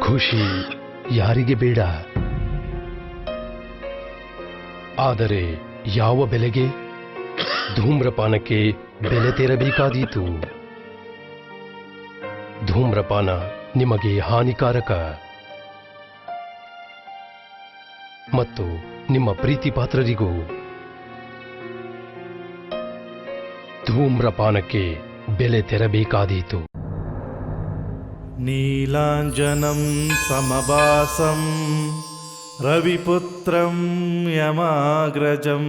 ಖುಷಿ ಯಾರಿಗೆ ಬೇಡ, ಆದರೆ ಯಾವ ಬೆಲೆಗೆ ಧೂಮ್ರಪಾನಕ್ಕೆ ಬೆಲೆ ತೆರಬೇಕಾದೀತು. ಧೂಮ್ರಪಾನ ನಿಮಗೆ ಹಾನಿಕಾರಕ ಮತ್ತು ನಿಮ್ಮ ಪ್ರೀತಿ ಪಾತ್ರರಿಗೂ. ಧೂಮ್ರಪಾನಕ್ಕೆ ಬೆಲೆ ತೆರಬೇಕಾದೀತು. ನೀಲಾಂಜನಂ ಸಮಭಾಸಂ ರವಿಪುತ್ರಂ ಯಮಾಗ್ರಜಂ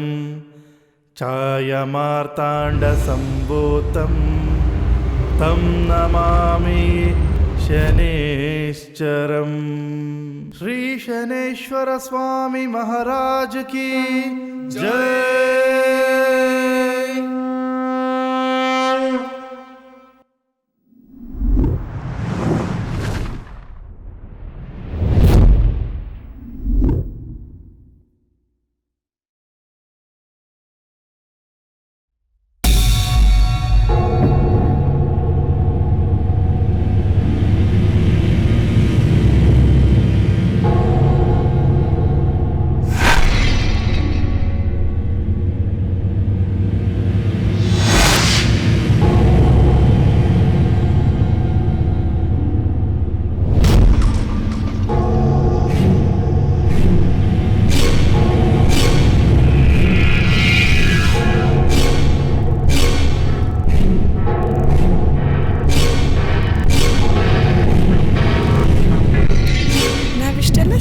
ಛಾಯಮಾರ್ತಾಂಡ ಸಂಭೂತಂ ತಂ ನಮಾಮಿ ಶನೇಶ್ಚರಂ. ಶ್ರೀ ಶನೇಶ್ವರ ಸ್ವಾಮಿ ಮಹಾರಾಜ್ ಕಿ ಜೈ.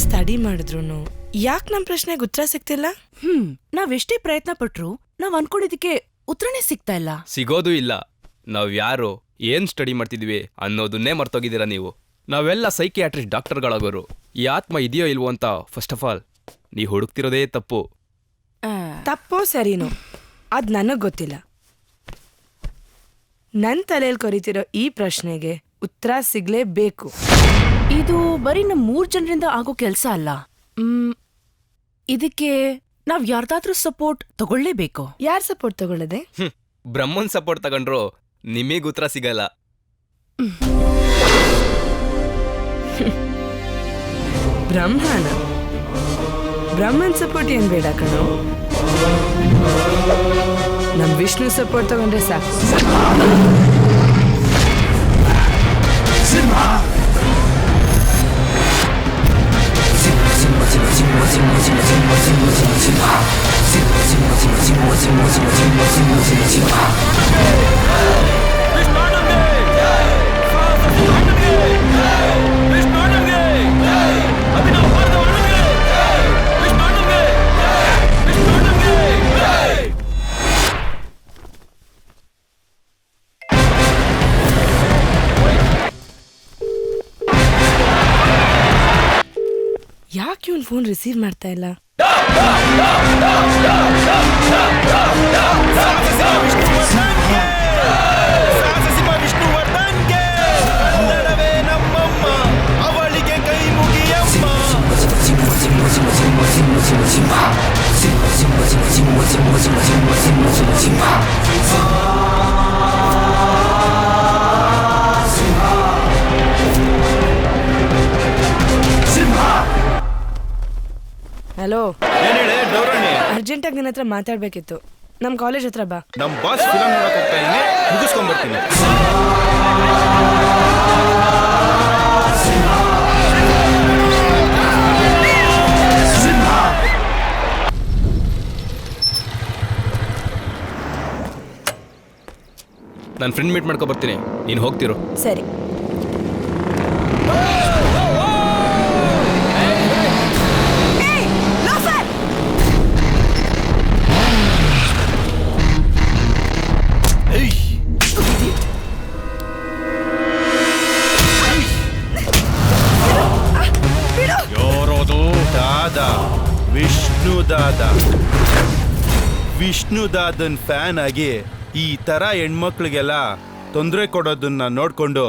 ಸ್ಟಡಿ ಮಾಡಿದ್ರು ಯಾಕೆ ನಮ್ ಪ್ರಶ್ನೆಗೆ ಉತ್ತರ ಸಿಗ್ತಿಲ್ಲ? ನಾವೆಷ್ಟೇ ಪ್ರಯತ್ನ ಪಟ್ರು ನಾವ್ ಅನ್ಕೊಂಡಿದ್ದಕ್ಕೆ ಉತ್ತರನೇ ಸಿಗ್ತಾ ಇಲ್ಲ. ಸಿಗೋದು ಇಲ್ಲ. ನಾವ್ ಯಾರು, ಏನ್ ಸ್ಟಡಿ ಮಾಡ್ತಿದ್ವಿ ಅನ್ನೋದನ್ನೇ ಮರ್ತೋಗಿದ್ದೀರಾ ನೀವು. ನಾವೆಲ್ಲ ಸೈಕಿಯಾಟ್ರಿಸ್ಟ್ ಡಾಕ್ಟರ್ಗಳಾಗೋರು. ಈ ಆತ್ಮ ಇದೆಯೋ ಇಲ್ವೋ ಅಂತ ಫಸ್ಟ್ ಆಫ್ ಆಲ್ ನೀ ಹುಡುಕ್ತಿರೋದೇ ತಪ್ಪು. ತಪ್ಪೋ ಸರಿನೋ ಅದ್ ನನಗ್ ಗೊತ್ತಿಲ್ಲ. ನನ್ ತಲೆಯಲ್ಲಿ ಕೊರಿತಿರೋ ಈ ಪ್ರಶ್ನೆಗೆ ಉತ್ತರ ಸಿಗ್ಲೇಬೇಕು. ಇದು ಬರೀ ನಮ್ 3 ಜನರಿಂದ ಆಗೋ ಕೆಲ್ಸ ಅಲ್ಲ. ಇದಕ್ಕೆ ನಾವ್ ಯಾರ್ದಾದ್ರೂ ಸಪೋರ್ಟ್ ತಗೊಳ್ಳೇಬೇಕು. ಯಾರ್ ಸಪೋರ್ಟ್ ತಗೊಳ್ಳದೆ? ಬ್ರಹ್ಮನ್ ಸಪೋರ್ಟ್ ತಗೊಂಡ್ರು ನಿಮಗ್ ಉತ್ತರ ಸಿಗಲ್ಲ. ಬ್ರಹ್ಮನ್ ಸಪೋರ್ಟ್ ಏನ್ ಬೇಡ ಕಣೋ. ನಮ್ ವಿಷ್ಣು ಸಪೋರ್ಟ್ ತಗೊಂಡ್ರೆ ಸಾಕು. ಯಾಕೆ ಇವನ್ ಫೋನ್ ರಿಸೀವ್ ಮಾಡ್ತಾ ಇಲ್ಲ? ಅವಳಿಗೆ ಕೈ ಮುಗಿಯಮ್ಮ. ಹಲೋ, ಅರ್ಜೆಂಟಾಗಿ ನಿನ್ನ ಹತ್ರ ಮಾತಾಡ್ಬೇಕಿತ್ತು. ನಮ್ ಕಾಲೇಜ್ ಹತ್ರ ಬಾ. ನಮ್ ಬಾಸ್ ಫಿಲಂ ನೋಡಕ್ ಹೋಗ್ತಾ ಇದೀನಿ, ಮುಗಿಸ್ಕೊಂಡ್ ಬರ್ತೀನಿ. ನಾನು ಫ್ರೆಂಡ್ ಮೀಟ್ ಮಾಡ್ಕೊ ಬರ್ತೀನಿ, ನೀನು ಹೋಗ್ತಿರೋ. ಸರಿ. ವಿಷ್ಣುದಾದನ್ ಫ್ಯಾನ್ ಆಗಿ ಈ ತರ ಹೆಣ್ಮಕ್ಳಿಗೆಲ್ಲ ತೊಂದರೆ ಕೊಡೋದನ್ನ ನೋಡ್ಕೊಂಡು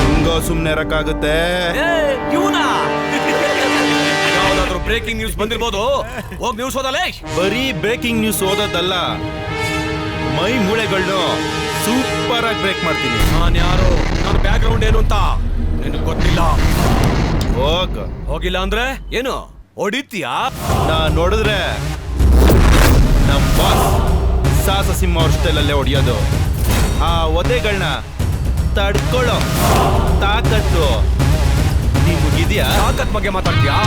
ಹಿಂಗೋ ಸುಮ್ನೆ ಇರಕ್ಕಾಗುತ್ತೆ? ಬ್ರೇಕಿಂಗ್ ನ್ಯೂಸ್ ಬಂದಿರ್ಬೋದು, ಹೋಗಿ ನ್ಯೂಸ್ ಓದಲೇ. ಬರೀ ಬ್ರೇಕಿಂಗ್ ನ್ಯೂಸ್ ಓದೋದಲ್ಲ, ಮೈ ಮೂಳೆಗಳನ್ನು ಸೂಪರ್ ಆಗಿ ಬ್ರೇಕ್ ಮಾಡ್ತೀನಿ. ನಾನು ಯಾರು, ನನ್ನ ಬ್ಯಾಕ್ ಗ್ರೌಂಡ್ ಏನು ಅಂತ ನಿನಗೆ ಗೊತ್ತಿಲ್ಲ. ಹೋಗಿಲ್ಲ ಅಂದ್ರೆ ಏನು ಹೊಡಿತೀಯಾ? ನಾ ನೋಡಿದ್ರೆ ನಮ್ಮ ಬಾಸ್ ಸಾಹಸ ಸಿಂಹ ಅವ್ರ ಸ್ಟೈಲಲ್ಲೇ ಹೊಡಿಯೋದು. ಆ ಒದೆಗಳನ್ನ ತಡ್ಕೊಳ್ಳೋ ತಾಕತ್ತು ನಿಮಗಿದೆಯಾ? ತಾಕತ್ ಬಗ್ಗೆ ಮಾತಾಡ್ತೀಯಾ?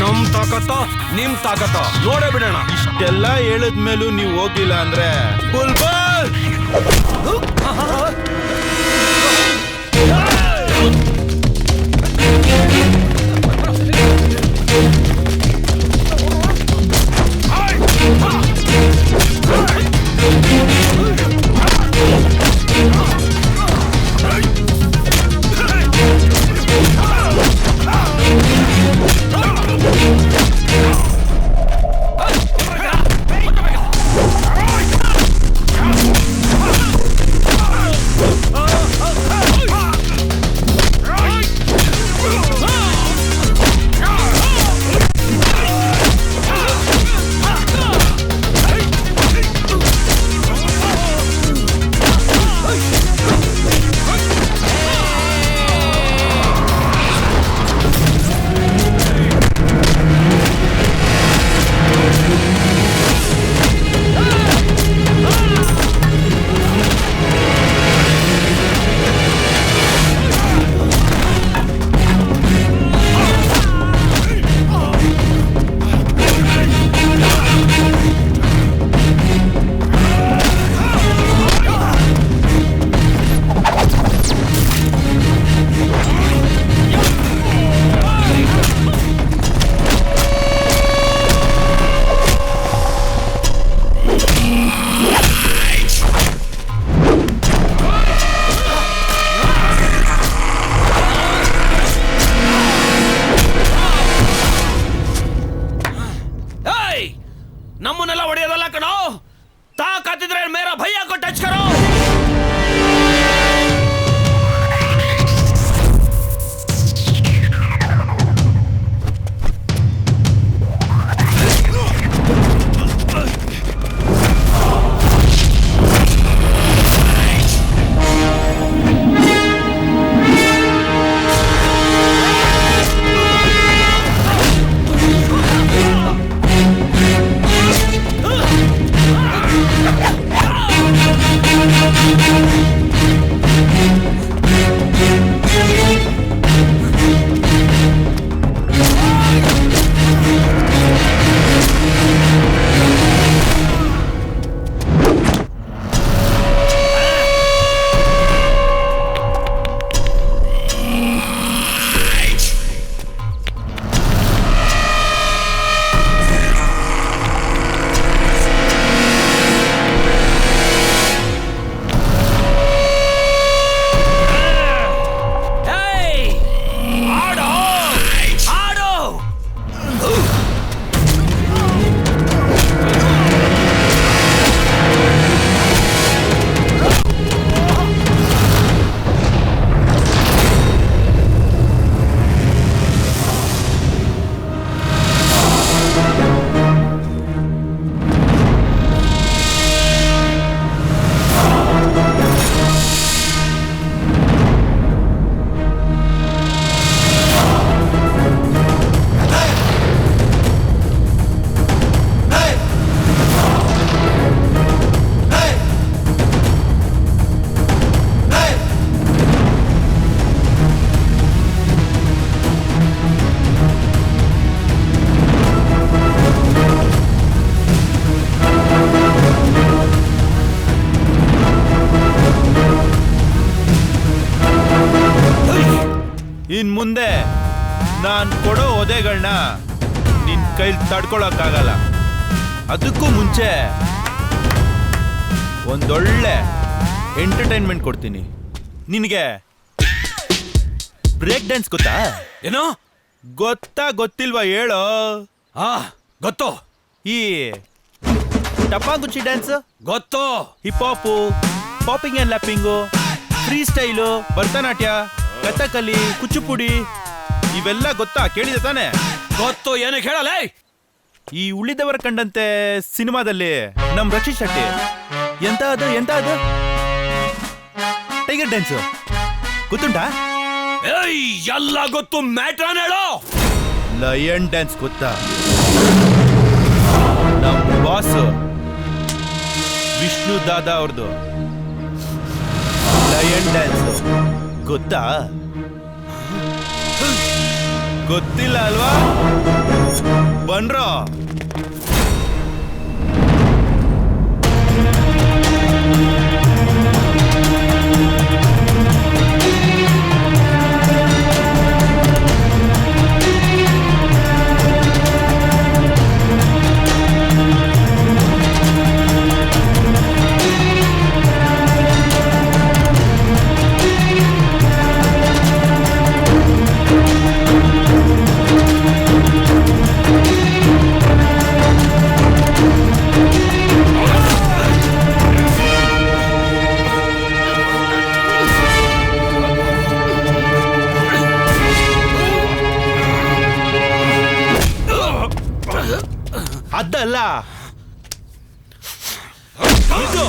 ನಮ್ ತಾಕತ್ತ ನಿಮ್ ತಾಕತ್ತ ನೋಡೇ ಬಿಡೋಣ. ಇಷ್ಟೆಲ್ಲ ಹೇಳಿದ್ಮೇಲೂ ನೀವು ಹೋಗಿಲ್ಲ ಅಂದ್ರೆ ಬುಲ್ಬುಲ್ ನಮ್ಮನ್ನೆಲ್ಲ ಹೊಡೆಯೋದಲ್ಲ ಕಣೋ. ತಾಕತ್ತಿದ್ರೆ ಮೇರಾ ಭಯ್ಯ ಕೋ ಟಚ್ ಕರೋ. ಇನ್ ಮುಂದೆ ನಾನ್ ಕೊಡೋ ಒದೆಗಳನ್ನ ನಿನ್ ಕೈಲಿ ತಡ್ಕೊಳಕ್ಕಾಗಲ್ಲ. ಅದಕ್ಕೂ ಮುಂಚೆ ಒಂದೊಳ್ಳೆ ಎಂಟರ್ಟೈನ್ಮೆಂಟ್ ಕೊಡ್ತೀನಿ ನಿನಗೆ. ಬ್ರೇಕ್ ಡ್ಯಾನ್ಸ್ ಗೊತ್ತಾ? ಏನೋ ಗೊತ್ತಿಲ್ವಾ ಹೇಳೋ? ಗೊತ್ತು. ಈ ಟಪಾಂಗುಚ್ಚಿ ಡ್ಯಾನ್ಸ್ ಗೊತ್ತು. Hip hop, popping and lapping, freestyle, Bharatanatyam, Kathakali, Kuchipudi ಇವೆಲ್ಲ ಗೊತ್ತಾ? ಕೇಳಿದೆ ತಾನೆ? ಗೊತ್ತು. ಏನಕ್ಕೆ ಹೇಳಲ್ಲ? ಈ ಉಳಿದವರ ಕಂಡಂತೆ ಸಿನಿಮಾದಲ್ಲಿ ನಮ್ ರಕ್ಷಿತ್ ಶೆಟ್ಟಿ ಎಂತ ಅದು ಟೈಗರ್ ಡ್ಯಾನ್ಸ್ ಗೊತ್ತುಂಟಾ? ಏಯ್ ಎಲ್ಲ ಗೊತ್ತು, ಮ್ಯಾಟ್ರನ್ ಹೇಳೋ. ಲಯನ್ ಡ್ಯಾನ್ಸ್ ಗೊತ್ತಾ? ನಮ್ಮ ಬಾಸ್ ವಿಷ್ಣು ದಾದಾ ಅವ್ರದ್ದು ಲಯನ್ ಡ್ಯಾನ್ಸ್ ಗೊತ್ತಾ? ಗೊತ್ತಿಲ್ಲ ಅಲ್ವಾ? ಬನ್ರೋ. ಅದಲ್ಲ ಇದು.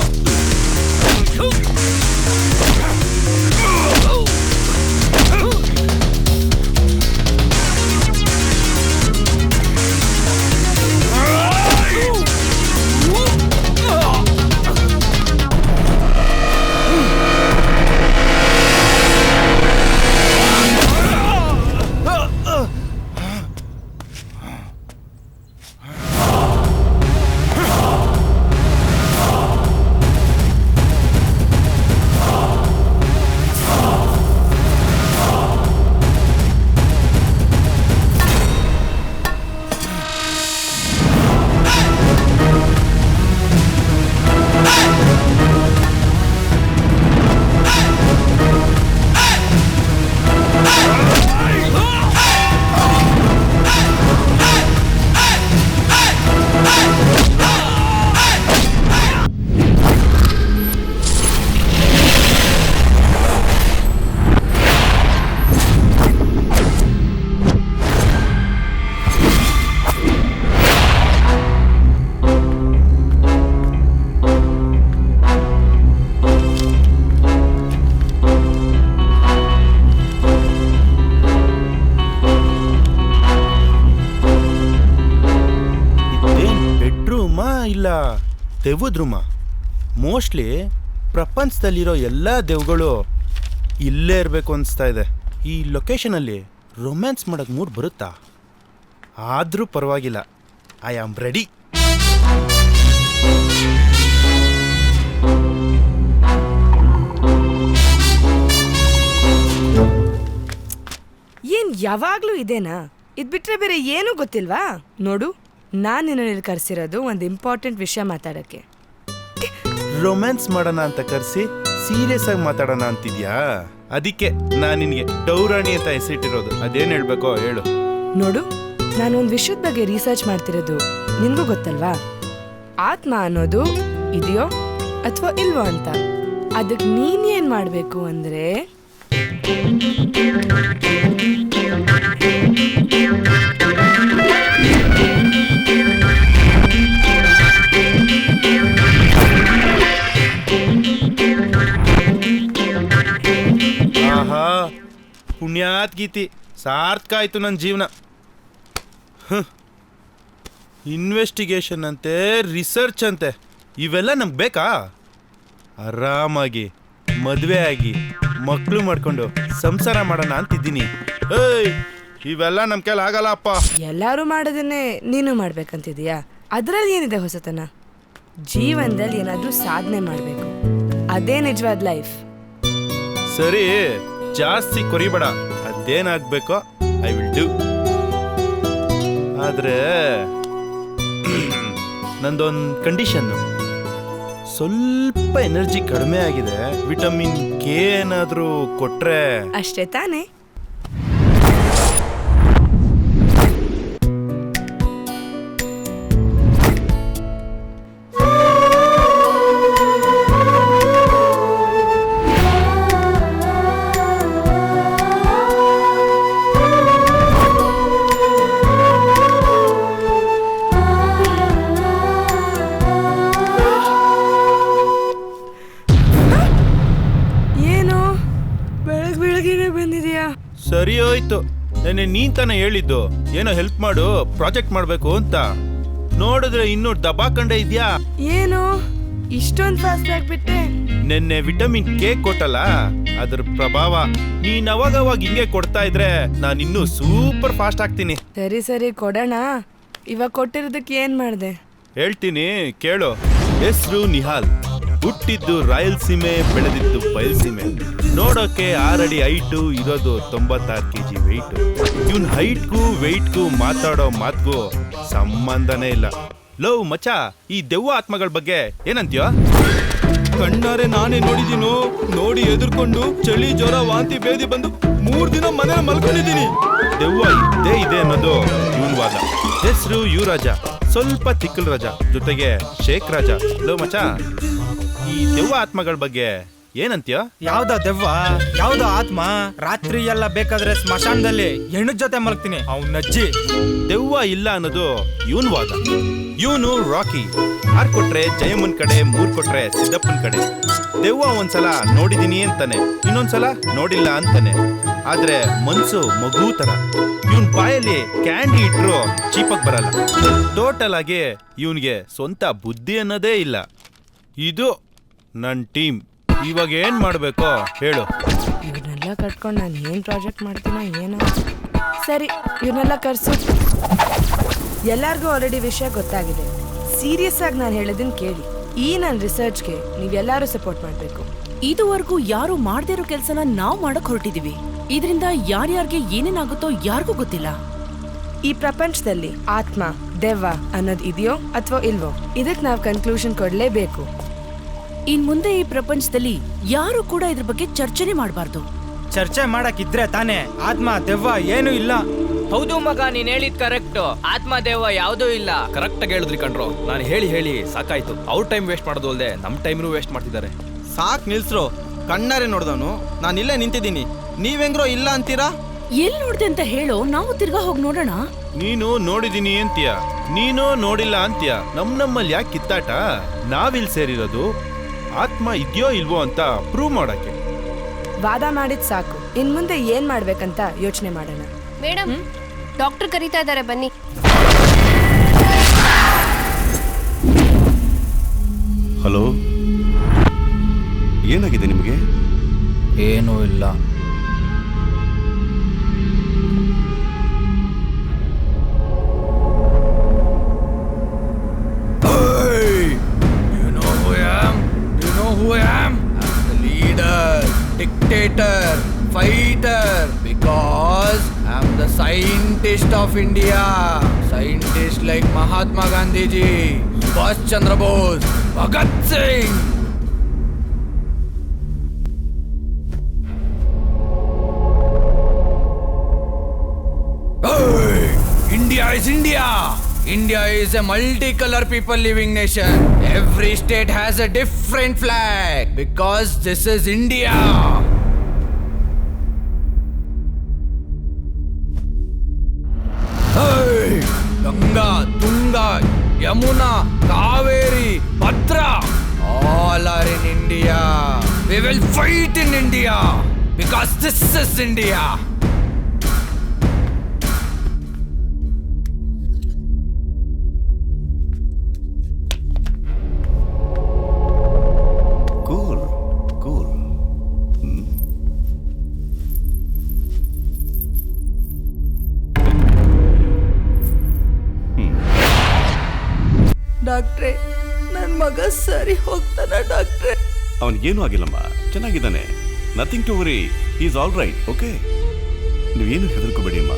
ಇಲ್ಲ ದೆವ್ವದ ರೂಮ. ಮೋಸ್ಟ್ಲಿ ಪ್ರಪಂಚದಲ್ಲಿರೋ ಎಲ್ಲ ದೆವ್ಗಳು ಇಲ್ಲೇ ಇರಬೇಕು ಅನಿಸ್ತಾ ಇದೆ. ಈ ಲೊಕೇಶನಲ್ಲಿ ರೊಮ್ಯಾನ್ಸ್ ಮಾಡೋಕ್ಕೆ ಮೂಡ್ ಬರುತ್ತಾ? ಆದರೂ ಪರವಾಗಿಲ್ಲ, ಐ ಆಮ್ ರೆಡಿ. ಏನ್ ಯಾವಾಗ್ಲೂ ಇದೇನಾ? ಇದ್ ಬಿಟ್ರೆ ಬೇರೆ ಏನೂ ಗೊತ್ತಿಲ್ವಾ? ನೋಡು, ನಾನು ನಿನ್ನಲ್ಲಿ ಕರೆಸಿರೋದು ಒಂದು ಇಂಪಾರ್ಟೆಂಟ್ ವಿಷಯ ಮಾತಾಡೋಕ್ಕೆ. ರೊಮ್ಯಾನ್ಸ್ ಮಾಡೋಣ ಅಂತ ಕರೆಸಿ ಸೀರಿಯಸ್ ಆಗಿ ಮಾತಾಡೋಣ ಅಂತಿದ್ಯಾ? ಅದಕ್ಕೆ ನಾನು ನಿನಗೆ ಡೌರಾಣಿ ಅಂತ ಹೆಸರಿಟ್ಟಿರೋದು. ಅದೇನು ಹೇಳ್ಬೇಕೋ ಹೇಳು. ನೋಡು, ನಾನು ಒಂದು ವಿಷಯದ ಬಗ್ಗೆ ರಿಸರ್ಚ್ ಮಾಡ್ತಿರೋದು ನಿನ್ಗೂ ಗೊತ್ತಲ್ವಾ? ಆತ್ಮ ಅನ್ನೋದು ಇದೆಯೋ ಅಥವಾ ಇಲ್ವೋ ಅಂತ. ಅದಕ್ಕೆ ನೀನೇನ್ ಮಾಡಬೇಕು ಅಂದ್ರೆ ಆಹಾ, ಪುಣ್ಯಾತ್ ಗೀತಿ, ಸಾರ್ಥಕ ಆಯ್ತು ನನ್ನ ಜೀವನ. ಇನ್ವೆಸ್ಟಿಗೇಷನ್ ಅಂತೆ, ರಿಸರ್ಚ್ ಅಂತೆ, ಇವೆಲ್ಲ ನಮ್ಗೆ ಬೇಕಾ? ಆರಾಮಾಗಿ ಮದುವೆ ಆಗಿ ಮಕ್ಕಳು ಮಾಡ್ಕೊಂಡು ಸಂಸಾರ ಮಾಡೋಣ ಅಂತಿದ್ದೀನಿ. ಏಯ್, ಇವೆಲ್ಲ ನಮ್ಮ ಕೈಲಿ ಆಗಲ್ಲ ಅಪ್ಪ. ಎಲ್ಲರೂ ಮಾಡೋದನ್ನೇ ನೀನು ಮಾಡ್ಬೇಕಂತಿದೀಯಾ? ಅದ್ರಲ್ಲಿ ಏನಿದೆ ಹೊಸತನ? ಜೀವನದಲ್ಲಿ ಏನಾದ್ರೂ ಸಾಧನೆ ಮಾಡಬೇಕು, ಅದೇ ನಿಜವಾದ ಲೈಫ್. ಸರಿ, ಜಾಸ್ತಿ ಕೊರಿಬೇಡ. ಅದೇನಾಗಬೇಕೋ ಐ ವಿಲ್ ಡೂ. ಆದರೆ ನಂದೊಂದು ಕಂಡೀಷನ್ನು. ಸ್ವಲ್ಪ ಎನರ್ಜಿ ಕಡಿಮೆ ಆಗಿದೆ, ವಿಟಮಿನ್ ಕೆ ಏನಾದರೂ ಕೊಟ್ರೆ. ಅಷ್ಟೇ ತಾನೇ? ಏನು ನೀನ್ ತಾನೇ ಹೇಳಿದ್ದು ಏನೋ ಹೆಲ್ಪ್ ಮಾಡು, ಪ್ರಾಜೆಕ್ಟ್ ಮಾಡ್ಬೇಕು ಅಂತ. ನೋಡಿದ್ರೆ ಇನ್ನೂ ದಬಾಕಂಡೆ ಇದ್ಯಾ. ಏನು ಇಷ್ಟೊಂದು ಫಾಸ್ಟ್ ಆಗ್ಬಿಟ್ಟೆ? ನಿನ್ನೆ ವಿಟಮಿನ್ ಕೆ ಕೊಟ್ಟಲ್ಲ, ಅದ್ರ ಪ್ರಭಾವ. ನೀನ್ ಅವಾಗ ಹಿಂಗೆ ಕೊಡ್ತಾ ಇದ್ರೆ ನಾನು ಇನ್ನೂ ಸೂಪರ್ ಫಾಸ್ಟ್ ಆಗ್ತೀನಿ. ಸರಿ ಸರಿ ಕೊಡೋಣ. ಇವಾಗ ಕೊಟ್ಟಿರೋದಕ್ಕೆ ಏನ್ ಮಾಡ್ದೆ? ಹೇಳ್ತೀನಿ ಕೇಳು. ಹೆಸರು ನಿಹಾಲ್, ಹುಟ್ಟಿದ್ದು ರಾಯಲಸೀಮೆ, ಬೆಳೆದಿದ್ದು ಬಯಲಸೀಮೆ. ನೋಡೋಕೆ 6 ಅಡಿ ಹೈಟು, ಇರೋದು 96 kg ವೆಯ್ಟು. ಇವನ್ ಹೈಟ್ಗೂ ವೆಯ್ಟ್ಗೂ ಮಾತಾಡೋ ಮಾತ್ಗೂ ಸಂಬಂಧನೇ ಇಲ್ಲ. ಲವ್ ಮಚ, ಈ ದೆವ್ವ ಆತ್ಮಗಳ ಬಗ್ಗೆ ಏನಂತೀಯೋ? ಕಣ್ಣಾರೆ ನಾನೇ ನೋಡಿದೀನು. ನೋಡಿ ಎದುರ್ಕೊಂಡು ಚಳಿ ಜ್ವರ ವಾಂತಿ ಭೇದಿ ಬಂದು 3 ದಿನ ಮನೇಲಿ ಮಲ್ಕೊಂಡಿದ್ದೀನಿ. ದೆವ್ವ ಇದ್ದೇ ಇದೆ ಅನ್ನೋದು ಇವನ್ ವಾದ. ಹೆಸರು ಯುವರಾಜ, ಸ್ವಲ್ಪ ತಿಕ್ಕಲ್ ರಾಜ, ಜೊತೆಗೆ ಶೇಖ್ ರಾಜ. ಲವ್ ಮಚ, ಈ ದೆವ್ವ ಆತ್ಮಗಳ ಬಗ್ಗೆ ಏನಂತೀಯೋ? ಯಾವ್ದ ದೆವ್ವ, ಯಾವ್ದ ಆತ್ಮ? ರಾತ್ರಿ ಎಲ್ಲ ಬೇಕಾದ್ರೆ ಸ್ಮಶಾನದಲ್ಲಿ ಹೆಣ್ಣು ಜೊತೆ ಮಲಗ್ತೀನಿ. ಅವ್ನಜ್ಜಿ ದೆವ್ವ ಇಲ್ಲ ಅನ್ನೋದು ಇವನ್ ವಾದ. ಇವನು ರಾಕಿ, 6 ಕೊಟ್ರೆ ಜಯಮ್ಮನ್ ಕಡೆ, 3 ಕೊಟ್ರೆ ಸಿದ್ದಪ್ಪನ್ ಕಡೆ. ದೆವ್ವ ಒಂದ್ಸಲ ನೋಡಿದೀನಿ ಅಂತಾನೆ, ಇನ್ನೊಂದ್ಸಲ ನೋಡಿಲ್ಲ ಅಂತಾನೆ. ಆದ್ರೆ ಮನ್ಸು ಮಗು ತರ. ಇವನ್ ಬಾಯಲ್ಲಿ ಕ್ಯಾಂಡಿ ಇಟ್ರು ಚೀಪಕ್ ಬರಲ್ಲ. ಟೋಟಲ್ ಆಗಿ ಇವನ್ಗೆ ಸ್ವಂತ ಬುದ್ಧಿ ಅನ್ನೋದೇ ಇಲ್ಲ. ಇದು ನನ್ ಟೀಮ್. ಇವಾಗ ಏನ್ ಮಾಡ್ಬೇಕೋ ಹೇಳು. ಇವ್ರನ್ನೆಲ್ಲ ಕಟ್ಕೊಂಡು ನಾನು ಏನ್ ಪ್ರಾಜೆಕ್ಟ್ ಮಾಡ್ತೀನೋ ಏನೋ. ಸರಿ, ಇವ್ರನ್ನೆಲ್ಲ ಕರ್ಸು. ಎಲ್ಲಾರ್ಗೂ ಆಲ್ರೆಡಿ ವಿಷಯ ಗೊತ್ತಾಗಿದೆ. ಸೀರಿಯಸ್ ಆಗಿ ನಾನು ಹೇಳೋದನ್ನ ಕೇಳಿ. ಈ ನನ್ನ ರಿಸರ್ಚ್ಗೆ ನೀವೆಲ್ಲರೂ ಸಪೋರ್ಟ್ ಮಾಡಬೇಕು. ಇದುವರೆಗೂ ಯಾರು ಮಾಡ್ದಿರೋ ಕೆಲ್ಸನ ನಾವ್ ಮಾಡಕ್ ಹೊರಟಿದೀವಿ. ಇದರಿಂದ ಯಾರ್ಯಾರ್ಗೆ ಏನೇನಾಗುತ್ತೋ ಯಾರಿಗೂ ಗೊತ್ತಿಲ್ಲ. ಈ ಪ್ರಪಂಚದಲ್ಲಿ ಆತ್ಮ, ದೆವ್ವ ಅನ್ನೋದು ಇದೆಯೋ ಅಥವಾ ಇಲ್ವೋ, ಇದಕ್ಕೆ ನಾವು ಕನ್ಕ್ಲೂಷನ್ ಕೊಡ್ಲೇಬೇಕು. ಇನ್ ಮುಂದೆ ಈ ಪ್ರಪಂಚದಲ್ಲಿ ಯಾರು ಕೂಡ ಇದ್ರ ಬಗ್ಗೆ ಚರ್ಚೆನೆ ಮಾಡಬಾರ್ದು. ಚರ್ಚೆ ಮಾಡಕ್ಕಿದ್ರೆ ತಾನೇ. ಆತ್ಮ ದೆವ್ವ ಏನು ಇಲ್ಲ. ಹೌದು ಮಗ, ನೀನ್ ಹೇಳಿದ್ ಕರೆಕ್ಟ್. ಆತ್ಮದೇವ ಯಾವುದೂ ಇಲ್ಲ. ಕರೆಕ್ಟ್ ಆಗಿ ಹೇಳಿದ್ರಿ ಕಣ್ರೋ. ನಾನು ಹೇಳಿ ಸಾಕಾಯ್ತು. ಅವ್ರ ಟೈಮ್ ವೇಸ್ಟ್ ಮಾಡೋದು ಅಲ್ಲದೆ ನಮ್ಮ ಟೈಮ್ನು ವೇಸ್ಟ್ ಮಾಡ್ತಿದ್ದಾರೆ. ಸಾಕ್ ನಿಲ್ಸ್ರು. ಕಣ್ಣಾರೆ ನೋಡ್ದವನು ನಾನು ಇಲ್ಲೇ ನಿಂತಿದ್ದೀನಿ. ನೀವೆಂಗ್ರೋ ಇಲ್ಲ ಅಂತೀರಾ? ಎಲ್ ನೋಡ್ದೆ ಅಂತ ಹೇಳೋ, ನಾವು ತಿರ್ಗಾ ಹೋಗಿ ನೋಡೋಣ. ನೀನು ನೋಡಿದೀನಿ ಅಂತೀಯ, ನೀನು ನೋಡಿಲ್ಲ ಅಂತೀಯ. ನಮ್ಮಲ್ಲಿ ಯಾಕೆ ಕಿತ್ತಾಟ? ನಾವಿಲ್ ಸೇರಿರೋದು ಆತ್ಮ ಇದೆಯೋ ಇಲ್ವೋ ಅಂತ ಪ್ರೂವ್ ಮಾಡಕ್ಕೆ. ವಾದ ಮಾಡಿದ್ ಸಾಕು. ಇನ್ ಮುಂದೆ ಏನ್ ಮಾಡ್ಬೇಕಂತ ಯೋಚನೆ ಮಾಡೋಣ. ಮೇಡಮ್, ಡಾಕ್ಟರ್ ಕರೀತಾ ಇದ್ದಾರೆ, ಬನ್ನಿ. ಹಲೋ, ಏನಾಗಿದೆ ನಿಮಗೆ? ಏನೂ ಇಲ್ಲ. Dictator, fighter, because I'm the scientist of India. Scientist like Mahatma Gandhi ji, Subhash Chandra Bose, Bhagat Singh. Hey, India is India. India is a multicolor people living nation. Every state has a different flag because this is India. Hey, Ganga, Tunga, Yamuna, Kaveri, Bhadra, all are in India. We will fight in India because this is India. ಡಾಕ್ಟ್ರೆ, ನನ್ ಮಗ ಸರಿ ಹೋಗ್ತಾನ ಡಾಕ್ಟ್ರೆ? ಅವನಿಗೇನು ಆಗಿಲ್ಲಮ್ಮ, ಚೆನ್ನಾಗಿದ್ದಾನೆ. Nothing to worry, is all right. Okay, ನೀವೇನು ಹೆದರ್ಕೋಬೇಡಿ ಅಮ್ಮ.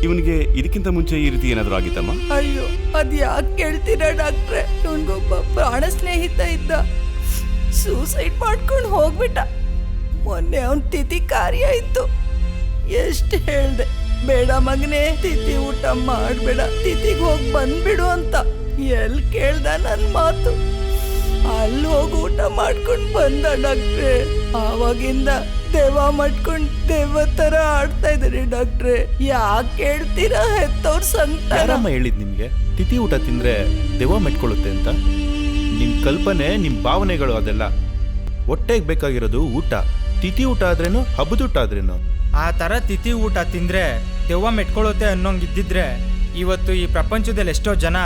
ಇವನಿಗೆ ಇದಕ್ಕಿಂತ ಮುಂಚೆ ಈ ರೀತಿ ಏನಾದರೂ ಆಗಿತ್ತಮ್ಮ? ಅಯ್ಯೋ, ಅದ್ ಯಾಕೆ ಕೇಳ್ತೀರಾ ಡಾಕ್ಟ್ರೆ? ಇವನ್ಗೊಬ್ಬ ಪ್ರಾಣ ಸ್ನೇಹಿತ ಇದ್ದ, ಸೂಸೈಡ್ ಮಾಡ್ಕೊಂಡು ಹೋಗ್ಬಿಟ್ಟ. ಮೊನ್ನೆ ಅವನ್ ತಿಥಿ ಕಾರ್ಯ ಇತ್ತು. ಎಷ್ಟು ಹೇಳ್ದೆ, ಬೇಡ ಮಗನೇ, ತಿಥಿ ಊಟ ಮಾಡ್ಬೇಡ, ತಿಥಿಗೆ ಹೋಗಿ ಬಂದ್ಬಿಡು ಅಂತ. ಎಲ್ ಕೇಳ್ದ ನನ್ ಮಾತು? ಅಲ್ಲಿ ಹೋಗಿ ಊಟ ಮಾಡ್ಕೊಂಡ್ ಬಂದ ಡಾಕ್ಟ್ರೆ. ಆವಾಗಿಂದ ದೆವ್ವ ಮಾಡ್ಕೊಂಡ್ ದೆವ್ವ ತರ ಆಡ್ತಾ ಇದ್ರಿ ಡಾಕ್ಟ್ರೆ. ಯಾಕೆ ಕೇಳ್ತೀರಾ? ಹೆತ್ತವ್ರ ಸಂಕಟ. ಯಾರಮ್ಮ ಹೇಳಿದ್ ನಿಮ್ಗೆ ತಿಥಿ ಊಟ ತಿಂದ್ರೆ ದೆವ್ವ ಮೆಟ್ಕೊಳ್ಳುತ್ತೆ ಅಂತ? ನಿಮ್ ಕಲ್ಪನೆ, ನಿಮ್ ಭಾವನೆಗಳು ಅದೆಲ್ಲ. ಹೊಟ್ಟೆಗೆ ಬೇಕಾಗಿರೋದು ಊಟ. ತಿಥಿ ಊಟ ಆದ್ರೇನು, ಹಬ್ಬದ ಊಟ ಆದ್ರೇನು. ಆ ಥರ ತಿಥಿ ಊಟ ತಿಂದರೆ ದೆವ್ವ ಮೆಟ್ಕೊಳ್ಳುತ್ತೆ ಅನ್ನೋಂಗಿದ್ದಿದ್ರೆ ಇವತ್ತು ಈ ಪ್ರಪಂಚದಲ್ಲಿ ಎಷ್ಟೋ ಜನ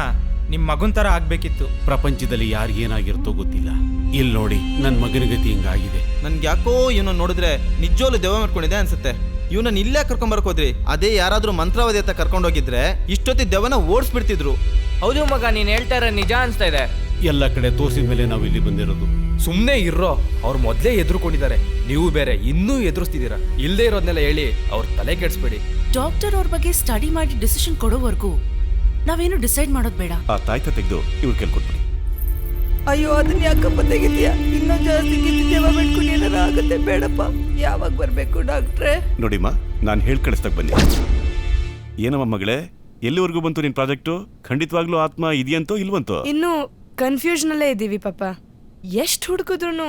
ನಿಮ್ಮ ಮಗನ ಥರ ಆಗಬೇಕಿತ್ತು. ಪ್ರಪಂಚದಲ್ಲಿ ಯಾರಿಗೇನಾಗಿರುತ್ತೋ ಗೊತ್ತಿಲ್ಲ. ಇಲ್ಲಿ ನೋಡಿ, ನನ್ನ ಮಗನ ಗತಿ ಹಿಂಗಾಗಿದೆ. ನನ್ಗೆ ಯಾಕೋ ಇವನು ನೋಡಿದ್ರೆ ನಿಜೋಲು ದೆವ್ವ ಮಾಡ್ಕೊಂಡಿದೆ ಅನ್ಸುತ್ತೆ. ಇವನನ್ನ ಇಲ್ಲೇ ಕರ್ಕೊಂಬರಕ್ ಹೋದ್ರಿ, ಅದೇ ಯಾರಾದ್ರೂ ಮಂತ್ರವಾದಿ ಅಂತ ಕರ್ಕೊಂಡೋಗಿದ್ರೆ ಇಷ್ಟೊತ್ತಿ ದೆವ್ವನ ಓಡಿಸ್ಬಿಡ್ತಿದ್ರು. ಹೌದು ಮಗ, ನೀನ್ ಹೇಳ್ತಾ ಇರೋ ನಿಜ ಅನ್ಸ್ತಾ ಇದೆ. ಎಲ್ಲ ಕಡೆ ತೋರಿಸಿದ ಮೇಲೆ ನಾವು ಇಲ್ಲಿ ಬಂದಿರೋದು. ಸುಮ್ಮನೆ ಇರೋ, ಅವ್ರು ಮೊದಲೇ ಎದುರುಕೊಂಡಿದ್ದಾರೆ, ನೀವು ಬೇರೆ ಇನ್ನೂ ಎದುರಿಸ್ತಿದ್ದೀರಾ. ಇಲ್ಲದೆ ಇರೋದನ್ನೆಲ್ಲ ಹೇಳಿ ಅವ್ರ ತಲೆ ಕೆಡಿಸ್ಬೇಡಿ. ಡಾಕ್ಟರ್ ಅವ್ರ ಬಗ್ಗೆ ಸ್ಟಡಿ ಮಾಡಿ ಡಿಸಿಷನ್ ಕೊಡೋವರೆಗೂ ನಾವೇನು ಡಿಸೈಡ್ ಮಾಡೋದು ಬೇಡ. ಆ ತಾಯ್ತ ತೆಗೆದು ಇವ್ರು ಕೇಳ್ಕೊಟ್ಬಿಡಿ. ಅಯ್ಯೋ, ಅದನ್ನ ಯಾಕಪ್ಪ ತೆಗಿತೀಯ? ಇನ್ನೂ ಜಾಸ್ತಿ ಕಿತ್ತಿದ್ದೇವ ಬಿಟ್ಕೊಂಡು ಏನಾರ ಆಗುತ್ತೆ. ಬೇಡಪ್ಪ. ಯಾವಾಗ ಬರ್ಬೇಕು ಡಾಕ್ಟ್ರೆ? ನೋಡಿಮ್ಮ, ನಾನು ಹೇಳಿ ಕಳಿಸ್ದಾಗ ಬನ್ನಿ. ಏನಮ್ಮ ಮಗಳೇ, ಎಲ್ಲಿವರೆಗೂ ಬಂತು ನಿನ್ ಪ್ರಾಜೆಕ್ಟು? ಖಂಡಿತವಾಗ್ಲೂ ಆತ್ಮ ಇದೆಯಂತೋ ಇಲ್ವಂತೋ? ಇನ್ನು ಕನ್ಫ್ಯೂಷನಲ್ಲೇ ಇದ್ದೀವಿ ಪಾಪ. ಎಷ್ಟು ಹುಡುಕಿದ್ರು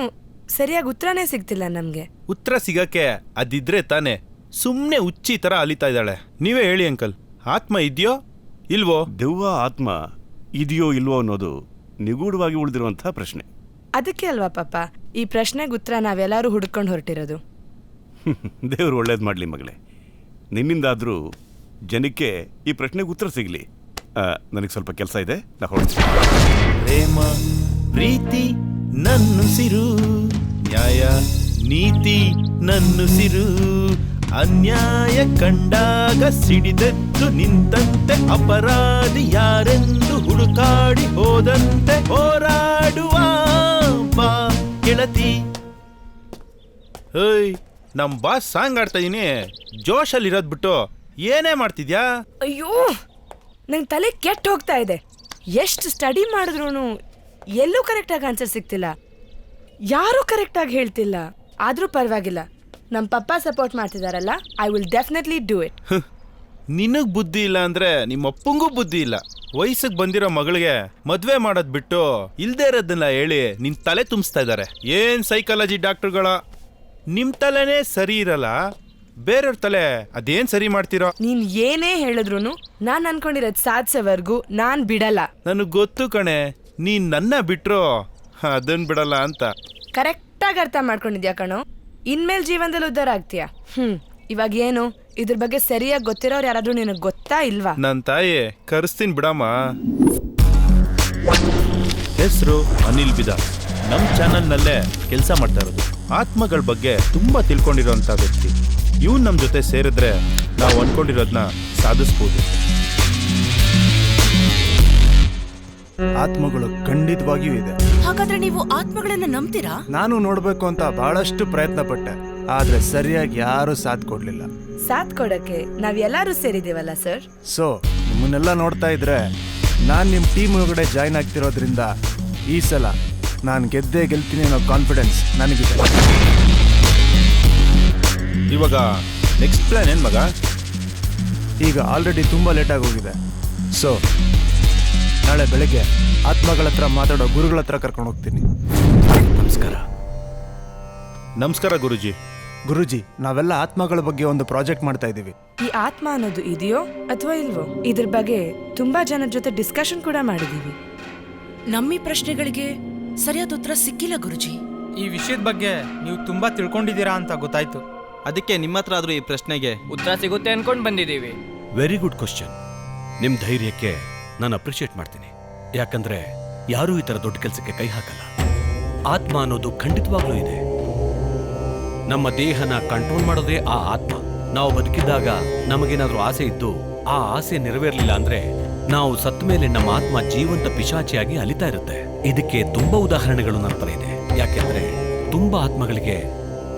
ಸರಿಯಾಗಿ ಉತ್ತರನೇ ಸಿಗ್ತಿಲ್ಲ ನಮ್ಗೆ. ಉತ್ತರ ಸಿಗಕ್ಕೆ ಅದಿದ್ರೆ ತಾನೆ. ಸುಮ್ಮನೆ ಹುಚ್ಚಿ ಥರ ಅಲಿತಾ ಇದ್ದಾಳೆ. ನೀವೇ ಹೇಳಿ ಅಂಕಲ್, ಆತ್ಮ ಇದೆಯೋ ಇಲ್ವೋ? ದೆವ್ವ ಆತ್ಮ ಇದೆಯೋ ಇಲ್ವೋ ಅನ್ನೋದು ನಿಗೂಢವಾಗಿ ಉಳಿದಿರುವಂತಹ ಪ್ರಶ್ನೆ. ಅದಕ್ಕೆ ಅಲ್ವಾ ಪಾಪ ಈ ಪ್ರಶ್ನೆಗೆ ಉತ್ತರ ನಾವೆಲ್ಲರೂ ಹುಡ್ಕೊಂಡು ಹೊರಟಿರೋದು. ದೇವ್ರು ಒಳ್ಳೇದು ಮಾಡಲಿ ಮಗಳೇ. ನಿನ್ನಿಂದಾದರೂ ಜನಕ್ಕೆ ಈ ಪ್ರಶ್ನೆಗೆ ಉತ್ತರ ಸಿಗಲಿ. ನನಗೆ ಸ್ವಲ್ಪ ಕೆಲಸ ಇದೆ, ನಾ ಹೊರಡ್ತೀನಿ. ಪ್ರೇಮ ಪ್ರೀತಿ ನನ್ನುಸಿರು, ನ್ಯಾಯ ನೀತಿ ನನ್ನುಸಿರು. ಅನ್ಯಾಯ ಕಂಡಾಗ ಸಿಡಿದೆದ್ದು ನಿಂತಂತೆ, ಅಪರಾಧಿ ಯಾರೆಂದು ಹುಡುಕಾಡಿ ಹೋದಂತೆ, ಹೋರಾಡುವ ಬಾ ಗೆಳತಿ. ಹೇಯ್, ನಮ್ ಬಾಸ್ ಸಾಂಗ್ ಆಡ್ತಾ ಇದೀನಿ, ಜೋಶಲ್ಲಿ ಇರೋದ್ ಬಿಟ್ಟು ಏನೇ ಮಾಡ್ತಿದ್ಯಾ? ಅಯ್ಯೋ, ನಂಗೆ ತಲೆ ಕೆಟ್ಟ ಹೋಗ್ತಾ ಇದೆ. ಎಷ್ಟು ಸ್ಟಡಿ ಮಾಡಿದ್ರು ಎಲ್ಲೂ ಕರೆಕ್ಟಾಗಿ ಆನ್ಸರ್ ಸಿಗ್ತಿಲ್ಲ. ಯಾರೂ ಕರೆಕ್ಟಾಗಿ ಹೇಳ್ತಿಲ್ಲ. ಆದರೂ ಪರವಾಗಿಲ್ಲ, ನಮ್ಮ ಪಪ್ಪ ಸಪೋರ್ಟ್ ಮಾಡ್ತಿದಾರಲ್ಲ, I will definitely do it. ನಿನಗ್ ಬುದ್ಧಿ ಇಲ್ಲ ಅಂದ್ರೆ ನಿಮ್ಮ ಅಪ್ಪಂಗೂ ಬುದ್ಧಿ ಇಲ್ಲ. ವಯಸ್ಸಿಗೆ ಬಂದಿರೋ ಮಗಳಿಗೆ ಮದ್ವೆ ಮಾಡೋದ್ ಬಿಟ್ಟು ಇಲ್ದೇ ಇರೋದನ್ನ ಹೇಳಿ ನಿನ್ ತಲೆ ತುಂಬಿಸ್ತಾ ಇದ್ದಾರೆ. ಏನ್ ಸೈಕಾಲಜಿ ಡಾಕ್ಟರ್ಗಳ, ನಿಮ್ ತಲೆನೇ ಸರಿ ಇರಲ್ಲ, ಬೇರೆಯವ್ರ ತಲೆ ಅದೇನ್ ಸರಿ ಮಾಡ್ತಿರೋ? ನೀನ್ ಏನೇ ಹೇಳಿದ್ರು ನಾನ್ ಅನ್ಕೊಂಡಿರೋದ್ ಸಾಧಿಸೋವರೆಗೂ ನಾನ್ ಬಿಡಲ್ಲ. ನನಗ್ ಗೊತ್ತು ಕಣೆ, ನೀನ್ ನನ್ನ ಬಿಟ್ರು ಅದನ್ ಬಿಡಲ್ಲ ಅಂತ. ಕರೆಕ್ಟಾಗಿ ಅರ್ಥ ಮಾಡ್ಕೊಂಡಿದ್ಯಾ ಕಣೋ. ಇನ್ಮೇಲೆ ಜೀವನದಲ್ಲಿ ಉದ್ಧಾರ ಆಗ್ತೀಯಾ. ಇವಾಗ ಏನು ಇದ್ರ ಬಗ್ಗೆ ಸರಿಯಾಗಿ ಗೊತ್ತಿರೋರು ಯಾರಾದ್ರೂ ನಿನಗೆ ಗೊತ್ತಾ ಇಲ್ವಾ? ನನ್ ತಾಯಿ ಕರೆಸ್ತೀನಿ ಬಿಡಮ್ಮ. ಹೆಸರು ಅನಿಲ್ ಬಿದಾಸ್. ನಮ್ಮ ಚಾನಲ್ನಲ್ಲೇ ಕೆಲಸ ಮಾಡ್ತಾ ಇರೋದು. ಆತ್ಮಗಳ ಬಗ್ಗೆ ತುಂಬಾ ತಿಳ್ಕೊಂಡಿರೋಂಥ ವ್ಯಕ್ತಿ. ಇವ್ನು ನಮ್ಮ ಜೊತೆ ಸೇರಿದ್ರೆ ನಾವು ಅನ್ಕೊಂಡಿರೋದನ್ನ ಸಾಧಿಸ್ಬೋದು. ಆತ್ಮಗಳು ಖಂಡಿತವಾಗಿಯೂ ಇದೆ. ಹಾಗಾದ್ರೆ ನೀವು ಆತ್ಮಗಳನ್ನ ನಂಬ್ತೀರಾ? ನಾನು ನೋಡ್ಬೇಕು ಅಂತ ಬಹಳಷ್ಟು ಪ್ರಯತ್ನ ಪಟ್ಟೆ, ಆದ್ರೆ ಸರಿಯಾಗಿ ಯಾರೂ ಸಾಥ್ ಕೊಡ್ಲಿಲ್ಲ. ಸಾಥ್ ಕೊಡಕ್ಕೆ ನಾವ್ ಎಲ್ಲಾರು ಸೇರಿದೇವಲ್ಲ ಸರ್. ಸೊ ನಿಮ್ಮನ್ನೆಲ್ಲ ನೋಡ್ತಾ ಇದ್ರೆ ನಾನ್ ನಿಮ್ ಟೀಮ್ ಒಳಗಡೆ ಜಾಯ್ನ್ ಆಗ್ತಿರೋದ್ರಿಂದ ಈ ಸಲ ನಾನು ಗೆದ್ದೇ ಗೆಲ್ತೀನಿ ಅನ್ನೋ ಕಾನ್ಫಿಡೆನ್ಸ್ ನನಗಿದೆ. ಇವಾಗ ನೆಕ್ಸ್ಟ್ ಪ್ಲಾನ್ ಏನ್ ಮಗ? ಈಗ ಆಲ್ರೆಡಿ ತುಂಬಾ ಲೇಟ್ ಆಗೋಗಿದೆ. ಸೊ ನಾಳೆ ಬೆಳಗ್ಗೆ ಆತ್ಮಗಳ ಹತ್ರ ಮಾತಾಡೋ ಗುರುಗಳ ಹತ್ರ ಕರ್ಕೊಂಡು ಹೋಗ್ತೀನಿ. ನಮಸ್ಕಾರ. ನಮಸ್ಕಾರ ಗುರುಜಿ. ಗುರುಜಿ, ನಾವೆಲ್ಲ ಆತ್ಮಗಳ ಬಗ್ಗೆ ಒಂದು ಪ್ರಾಜೆಕ್ಟ್ ಮಾಡ್ತಾ ಇದ್ದೀವಿ. ಈ ಆತ್ಮ ಅನ್ನೋದು ಇದೆಯೋ ಅಥವಾ ಇಲ್ವೋ ಇದ್ರ ಬಗ್ಗೆ ತುಂಬಾ ಜನರ ಜೊತೆ ಡಿಸ್ಕಷನ್ ಕೂಡ ಮಾಡಿದೀವಿ. ನಮ್ಮಿ ಪ್ರಶ್ನೆಗಳಿಗೆ ಸರಿಯಾದ ಉತ್ತರ ಸಿಕ್ಕಿಲ್ಲ ಗುರುಜಿ. ಈ ವಿಷಯದ ಬಗ್ಗೆ ನೀವು ತುಂಬಾ ತಿಳ್ಕೊಂಡಿದ್ದೀರಾ ಅಂತ ಗೊತ್ತಾಯ್ತು. ಅದಕ್ಕೆ ನಿಮ್ಮ ಹತ್ರ ಆದ್ರೂ ಈ ಪ್ರಶ್ನೆಗೆ ಉತ್ತರ ಸಿಗುತ್ತೆ ಅನ್ಕೊಂಡ್ ಬಂದಿದ್ದೀವಿ. Very good question. ನಿಮ್ಮ ಧೈರ್ಯಕ್ಕೆ ನಾನು ಅಪ್ರಿಷಿಯೇಟ್ ಮಾಡ್ತೀನಿ. ಯಾಕಂದ್ರೆ ಯಾರೂ ಈ ಥರ ದೊಡ್ಡ ಕೆಲಸಕ್ಕೆ ಕೈ ಹಾಕಲ್ಲ. ಆತ್ಮ ಅನ್ನೋದು ಖಂಡಿತವಾಗ್ಲೂ ಇದೆ. ನಮ್ಮ ದೇಹನ ಕಂಟ್ರೋಲ್ ಮಾಡೋದೇ ಆ ಆತ್ಮ. ನಾವು ಬದುಕಿದ್ದಾಗ ನಮಗೇನಾದ್ರೂ ಆಸೆ ಇದ್ದು ಆ ಆಸೆ ನೆರವೇರಲಿಲ್ಲ ಅಂದ್ರೆ ನಾವು ಸತ್ತ ಮೇಲೆ ನಮ್ಮ ಆತ್ಮ ಜೀವಂತ ಪಿಶಾಚಿಯಾಗಿ ಅಲಿತಾ ಇರುತ್ತೆ. ಇದಕ್ಕೆ ತುಂಬಾ ಉದಾಹರಣೆಗಳು ನನ್ನ ಹತ್ರ ಇದೆ. ಯಾಕೆಂದ್ರೆ ತುಂಬಾ ಆತ್ಮಗಳಿಗೆ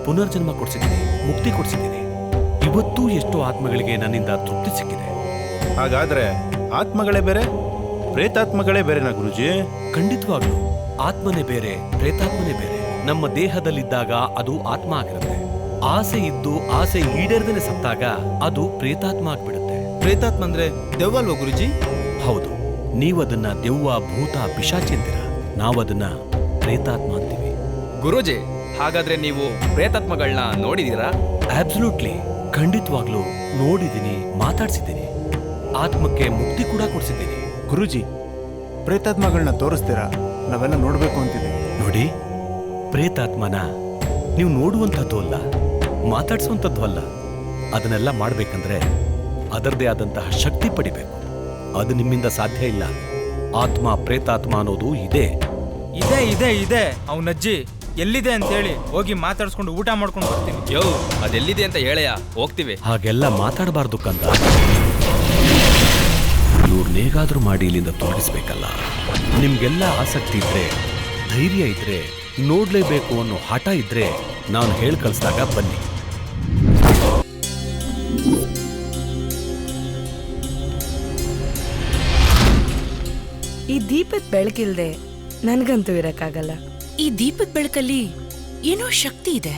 ಪುನರ್ಜನ್ಮ ಕೊಡ್ಸಿದ್ದೀನಿ, ಮುಕ್ತಿ ಕೊಡ್ಸಿದ್ದೀನಿ. ಇವತ್ತೂ ಎಷ್ಟೋ ಆತ್ಮಗಳಿಗೆ ನನ್ನಿಂದ ತೃಪ್ತಿ ಸಿಕ್ಕಿದೆ. ಹಾಗಾದ್ರೆ ಆತ್ಮಗಳೇ ಬೇರೆ, ಪ್ರೇತಾತ್ಮಗಳೇ ಬೇರೆನಾ ಗುರುಜಿ? ಖಂಡಿತವಾಗ್ಲೂ ಆತ್ಮನೇ ಬೇರೆ, ಪ್ರೇತಾತ್ಮನೇ ಬೇರೆ. ನಮ್ಮ ದೇಹದಲ್ಲಿದ್ದಾಗ ಅದು ಆತ್ಮ ಆಗಿರುತ್ತೆ. ಆಸೆ ಇದ್ದು ಆಸೆ ಈಡೇರದೇ ಸತ್ತಾಗ ಅದು ಪ್ರೇತಾತ್ಮ ಆಗ್ಬಿಡುತ್ತೆ. ಪ್ರೇತಾತ್ಮ ಅಂದ್ರೆ ದೆವ್ವಲ್ವ ಗುರುಜಿ? ಹೌದು, ನೀವದನ್ನ ದೆವ್ವ, ಭೂತ, ಪಿಶಾಚಿ ಅಂತೀರ. ನಾವದನ್ನ ಪ್ರೇತಾತ್ಮ ಅಂತೀವಿ. ಗುರೂಜಿ, ಹಾಗಾದ್ರೆ ನೀವು ಪ್ರೇತಾತ್ಮಗಳನ್ನ ನೋಡಿದೀರಾ? ಅಬ್ಸಲ್ಯೂಟ್ಲಿ, ಖಂಡಿತವಾಗ್ಲೂ ನೋಡಿದ್ದೀನಿ, ಮಾತಾಡ್ಸಿದ್ದೀನಿ. ಆತ್ಮಕ್ಕೆ ಮುಕ್ತಿ ಕೂಡ ಕೊಡ್ಸಿದ್ದೀನಿ. ಗುರುಜಿ, ಪ್ರೇತಾತ್ಮಗಳನ್ನ ತೋರಿಸ್ತೀರಾ? ನಾವೆಲ್ಲ ನೋಡ್ಬೇಕು ಅಂತಿದ್ದೀವಿ. ನೋಡಿ, ಪ್ರೇತಾತ್ಮನ ನೀವು ನೋಡುವಂಥದ್ದು ಅಲ್ಲ, ಮಾತಾಡ್ಸುವಂಥದ್ದು ಅಲ್ಲ. ಅದನ್ನೆಲ್ಲ ಮಾಡ್ಬೇಕಂದ್ರೆ ಅದರದೇ ಆದಂತಹ ಶಕ್ತಿ ಪಡಿಬೇಕು. ಅದು ನಿಮ್ಮಿಂದ ಸಾಧ್ಯ ಇಲ್ಲ. ಆತ್ಮ ಪ್ರೇತಾತ್ಮ ಅನ್ನೋದು ಇದೆ. ಇದೆ ಇದೆ ಇದೆ. ಅವನಜ್ಜಿ ಎಲ್ಲಿದೆ ಅಂತೇಳಿ ಹೋಗಿ ಮಾತಾಡ್ಸ್ಕೊಂಡು ಊಟ ಮಾಡ್ಕೊಂಡು ಬರ್ತೀನಿ. ಯೋ, ಅದೆಲ್ಲಿದೆ ಅಂತ ಹೇಳಯ್ಯ, ಹೋಗ್ತೀವಿ. ಹಾಗೆಲ್ಲ ಮಾತಾಡಬಾರ್ದು ಕಂದ. ಇವ್ರನ್ನೇಗಾದ್ರೂ ಮಾಡಿ ಇಲ್ಲಿಂದ ತೊಲಗಿಸ್ಬೇಕಲ್ಲ. ನಿಮ್ಗೆಲ್ಲ ಆಸಕ್ತಿ ಇದ್ರೆ, ಧೈರ್ಯ ಇದ್ರೆ, ನೋಡ್ಲೇಬೇಕು ಅನ್ನೋ ಹಠ ಇದ್ರೆ ನಾನು ಹೇಳಿ ಕಳಿಸಿದಾಗ ಬನ್ನಿ. ಈ ದೀಪದ ಬೆಳಕಿಲ್ದೆ ನನ್ಗಂತೂ ಇರಕ್ಕಾಗಲ್ಲ. ಈ ದೀಪದ ಬೆಳಕಲ್ಲಿ ಏನೋ ಶಕ್ತಿ ಇದೆ.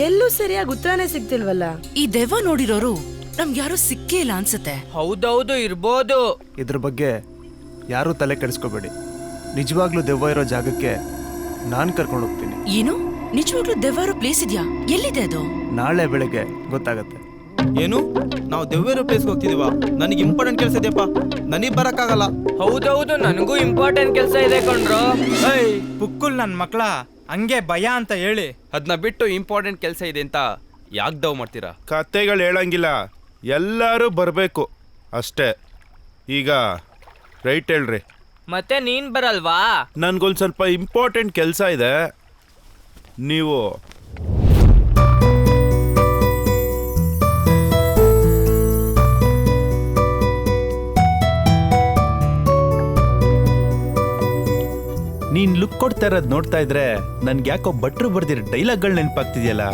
ಎಲ್ಲೂ ಸರಿಯಾಗಿ ಉತ್ತರನೇ ಸಿಗ್ತಿಲ್ವಲ್ಲ. ಈ ದೆವ್ವ ನೋಡಿರೋರು ನಮ್ಗೆ ಯಾರು ಸಿಕ್ಕೇ ಇಲ್ಲ ಅನ್ಸುತ್ತೆ. ಹೌದೌದು, ಇರ್ಬೋದು. ಇದ್ರ ಬಗ್ಗೆ ಯಾರೂ ತಲೆ ಕೆಡಿಸ್ಕೋಬೇಡಿ. ನಿಜವಾಗ್ಲೂ ದೆವ್ವ ಇರೋ ಜಾಗಕ್ಕೆ ನಾನು ಕರ್ಕೊಂಡು ಹೋಗ್ತೀನಿ. ಏನು, ನಿಜವಾಗ್ಲೂ ದೆವ್ವ ಇರೋ ಪ್ಲೇಸ್ ಇದೆಯಾ? ಎಲ್ಲಿದೆ ಅದು? ನಾಳೆ ಬೆಳಗ್ಗೆ ಗೊತ್ತಾಗತ್ತೆ. ಏನು, ನಾವು ದೆವ್ವೇರೋ ಪ್ಲೇಸ್ಗೆ ಹೋಗ್ತಿದೀವ? ನನಗೆ ಇಂಪಾರ್ಟೆಂಟ್ ಕೆಲಸ ಇದೆಯಪ್ಪ, ನನಗೆ ಬರಕ್ಕಾಗಲ್ಲ. ಹೌದೌದು, ನನಗೂ ಇಂಪಾರ್ಟೆಂಟ್ ಕೆಲಸ ಇದೆ ಕಣ್ರೋ. ಏಯ್ ಪುಕ್ಕುಲ್ ನನ್ ಮಕ್ಳ, ಹಂಗೆ ಭಯ ಅಂತ ಹೇಳಿ ಅದನ್ನ ಬಿಟ್ಟು ಇಂಪಾರ್ಟೆಂಟ್ ಕೆಲಸ ಇದೆ ಅಂತ ಯಾಕೆ ದವ್ ಮಾಡ್ತೀರಾ? ಕತೆಗಳು ಹೇಳಂಗಿಲ್ಲ, ಎಲ್ಲರೂ ಬರಬೇಕು ಅಷ್ಟೇ. ಈಗ ರೈಟ್ ಹೇಳ್ರಿ. ಮತ್ತೆ ನೀನ್ ಬರಲ್ವಾ? ನನ್ಗೊಂದು ಸ್ವಲ್ಪ ಇಂಪಾರ್ಟೆಂಟ್ ಕೆಲಸ ಇದೆ. ನೀವು ನೀನ್ ಲುಕ್ ಕೊಡ್ತಾ ಇರೋದು ನೋಡ್ತಾ ಇದ್ರೆ ನನ್ಗೆ ಯಾಕೋ ಭಟ್ರು ಬರ್ದಿರೋ ಡೈಲಾಗ್ಗಳು ನೆನಪಾಗ್ತಿದೆಯಲ್ಲ.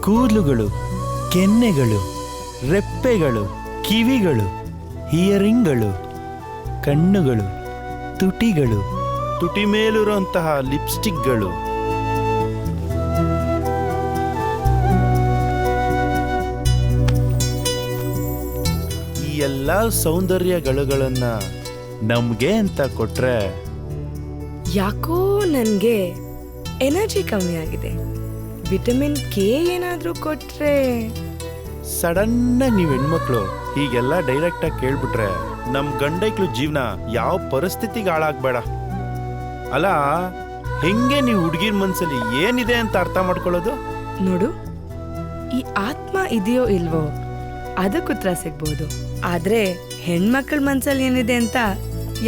ಕೂದಲುಗಳು, ಕೆನ್ನೆಗಳು, ರೆಪ್ಪೆಗಳು, ಕಿವಿಗಳು, ಹಿಯರಿಂಗ್ಗಳು, ಕಣ್ಣುಗಳು, ತುಟಿಗಳು, ತುಟಿ ಮೇಲಿರುವಂತಹ ಲಿಪ್ಸ್ಟಿಕ್ಗಳು, ಈ ಎಲ್ಲ ಸೌಂದರ್ಯಗಳನ್ನ ನಮ್ಗೆ ಅಂತ ಕೊಟ್ರೆ ಯಾಕೋ ನನ್ಗೆ ಎನರ್ಜಿ ಕಮ್ಮಿ ಆಗಿದೆ. ವಿಟಮಿನ್ ಕೆ ಏನಾದ್ರೂ ಕೊಟ್ರೆ. ಸಡನ್ ನೀವು ಹೆಣ್ಮಕ್ಳು ಹೀಗೆಲ್ಲ ಡೈರೆಕ್ಟ್ ಆಗಿ ಕೇಳ್ಬಿಟ್ರೆ ನಮ್ ಗಂಡೈಕ್ಳು ಜೀವನ ಯಾವ ಪರಿಸ್ಥಿತಿಗೆ ಹಾಳಾಗ್ಬೇಡ. ಅಲ್ಲ, ಹೆಂಗೆ ನೀವು ಹುಡುಗಿರ್ ಮನ್ಸಲ್ಲಿ ಏನಿದೆ ಅಂತ ಅರ್ಥ ಮಾಡ್ಕೊಳ್ಳೋದು? ನೋಡು, ಈ ಆತ್ಮ ಇದೆಯೋ ಇಲ್ವೋ ಅದಕ್ಕೆ ಉತ್ತರ ಸಿಗ್ಬೋದು. ಆದ್ರೆ ಹೆಣ್ಮಕ್ಳ ಮನ್ಸಲ್ಲಿ ಏನಿದೆ ಅಂತ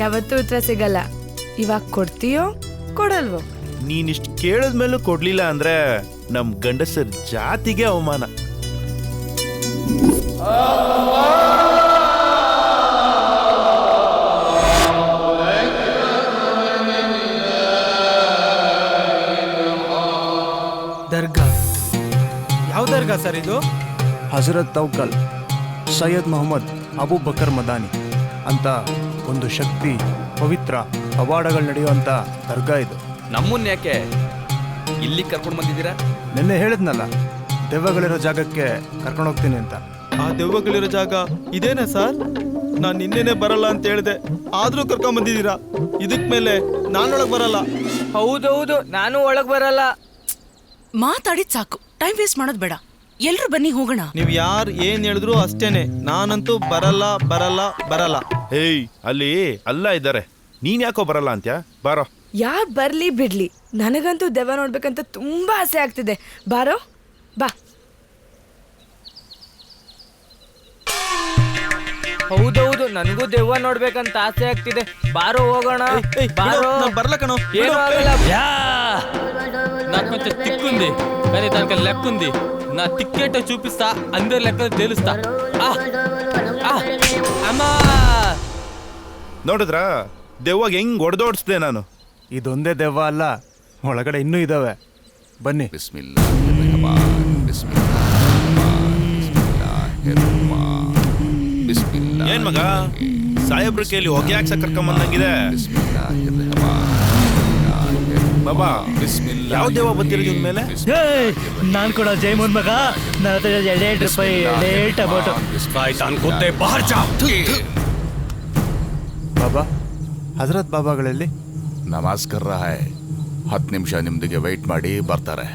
ಯಾವತ್ತೂ ಉತ್ತರ ಸಿಗಲ್ಲ. ಇವಾಗ ಕೊಡ್ತೀಯೋ ಕೊಡಲ್ವೋ? ನೀನಿಷ್ಟು ಕೇಳಿದ್ಮೇಲೂ ಕೊಡ್ಲಿಲ್ಲ ಅಂದ್ರೆ ನಮ್ ಗಂಡಸರ ಜಾತಿಗೆ ಅವಮಾನ. ದರ್ಗಾ? ಯಾವ ದರ್ಗಾ ಸರ್ ಇದು? ಹಜರತ್ ತೌಕಲ್ ಸೈಯದ್ ಮೊಹಮ್ಮದ್ ಅಬೂಬಕರ್ ಮದಾನಿ ಅಂತ ಒಂದು ಶಕ್ತಿ, ಪವಿತ್ರ ಪವಾಡಗಳು ನಡೆಯುವಂತ ದರ್ಗಾ ಇದು. ನಮ್ಮನ್ನ ಯಾಕೆ ಇಲ್ಲಿ ಕರ್ಕೊಂಡು ಬಂದಿದ್ದೀರಾ? ನಿನ್ನೆ ಹೇಳಿದ್ನಲ್ಲ, ದೆವ್ವಗಳಿರೋ ಜಾಗಕ್ಕೆ ಕರ್ಕೊಂಡು ಹೋಗ್ತೀನಿ ಅಂತ. ಆ ದೆವ್ವಗಳಿರೋ ಜಾಗ ಇದೇನಾ ಸರ್? ನಾನು ನಿನ್ನೆನೆ ಬರಲ್ಲ ಅಂತ ಹೇಳಿದೆ, ಆದ್ರೂ ಕರ್ಕೊಂಡ್ ಬಂದಿದ್ದೀರಾ. ಇದಕ್ ಮೇಲೆ ನಾನೊಳಗ್ ಬರಲ್ಲ. ಹೌದೌದು, ನಾನು ಒಳಗ್ ಬರಲ್ಲ. ಮಾತಾಡಿದ್ ಸಾಕು, ಟೈಮ್ ವೇಸ್ಟ್ ಮಾಡೋದ್ ಬೇಡ. ಎಲ್ರು ಬನ್ನಿ ಹೋಗೋಣ. ನೀವ್ ಯಾರು ಏನ್ ಹೇಳಿದ್ರು ಅಷ್ಟೇನೆ, ನಾನಂತೂ ಬರಲ್ಲ ಬರಲ್ಲ ಬರಲ್ಲ. ಏಯ್, ಅಲ್ಲಿ ಅಲ್ಲ ಇದ್ದಾರೆ, ನೀನ್ ಯಾಕೋ ಬರಲ್ಲ ಅಂತ್ಯಾ? ಬಾರೋ. ಯಾರ್ ಬರ್ಲಿ ಬಿಡ್ಲಿ, ನನಗಂತೂ ದೆವ್ವ ನೋಡ್ಬೇಕಂತ ತುಂಬಾ ಆಸೆ ಆಗ್ತಿದೆ. ಬಾರೋ, ಬಾ. ಹೌದೌದು, ನನಗೂ ದೆವ್ವ ನೋಡ್ಬೇಕಂತ ಆಸೆ ಆಗ್ತಿದೆ. ಬಾರೋ ಹೋಗೋಣ. ಬಾರೋ. ಬರ್ಲ ಕಣೋ. ಏನು ಆಗಲ್ಲ. నాకు కొంచెం తిక్కుంది కానీ దానికి లెక్కుంది. నా తిక్కేటో చూపిస్తా, అందరి లెక్కలు తేలుస్తా. అమ్మా, ನೋಡಿದ್ರಾ ದೆವ್ವಾಗ ಹೆಂಗ್ ಹೊಡೆದೋಡಿಸ್ದೆ ನಾನು? ಇದೊಂದೇ ದೆವ್ವ ಅಲ್ಲ, ಒಳಗಡೆ ಇನ್ನೂ ಇದಾವೆ. ಬನ್ನಿ. ಏನ್ ಮಗ, ಸಾಹೇಬ್ರ ಕೈಲಿ ಹೊಗೆ ಹಾಕ್ಸ ಕರ್ಕೊಂಬಂದಂಗಿದೆ. ಬಾಬಾ, ಯಾವ ದೇವ ಬಂದಿರೋದು ಇನ್ ಮೇಲೆ? ನಾನ್ ಕೂಡ ಜೈಮೂನ್ ಮಗ. ನನ್ನ ಹತ್ರ 2 ರೂಪಾಯಿ 2 ಟೊಮೊಟೊ. ಬಾಬಾ, ಹಜರತ್ ಬಾಬಾಗಳಲ್ಲಿ ನಮಾಜ್ ಕರ್ ರಹಾ ಹೈ. 10 ನಿಮಿಷ ನಿಮ್ದಿಗೆ ವೆಯ್ಟ್ ಮಾಡಿ, ಬರ್ತಾರೆ.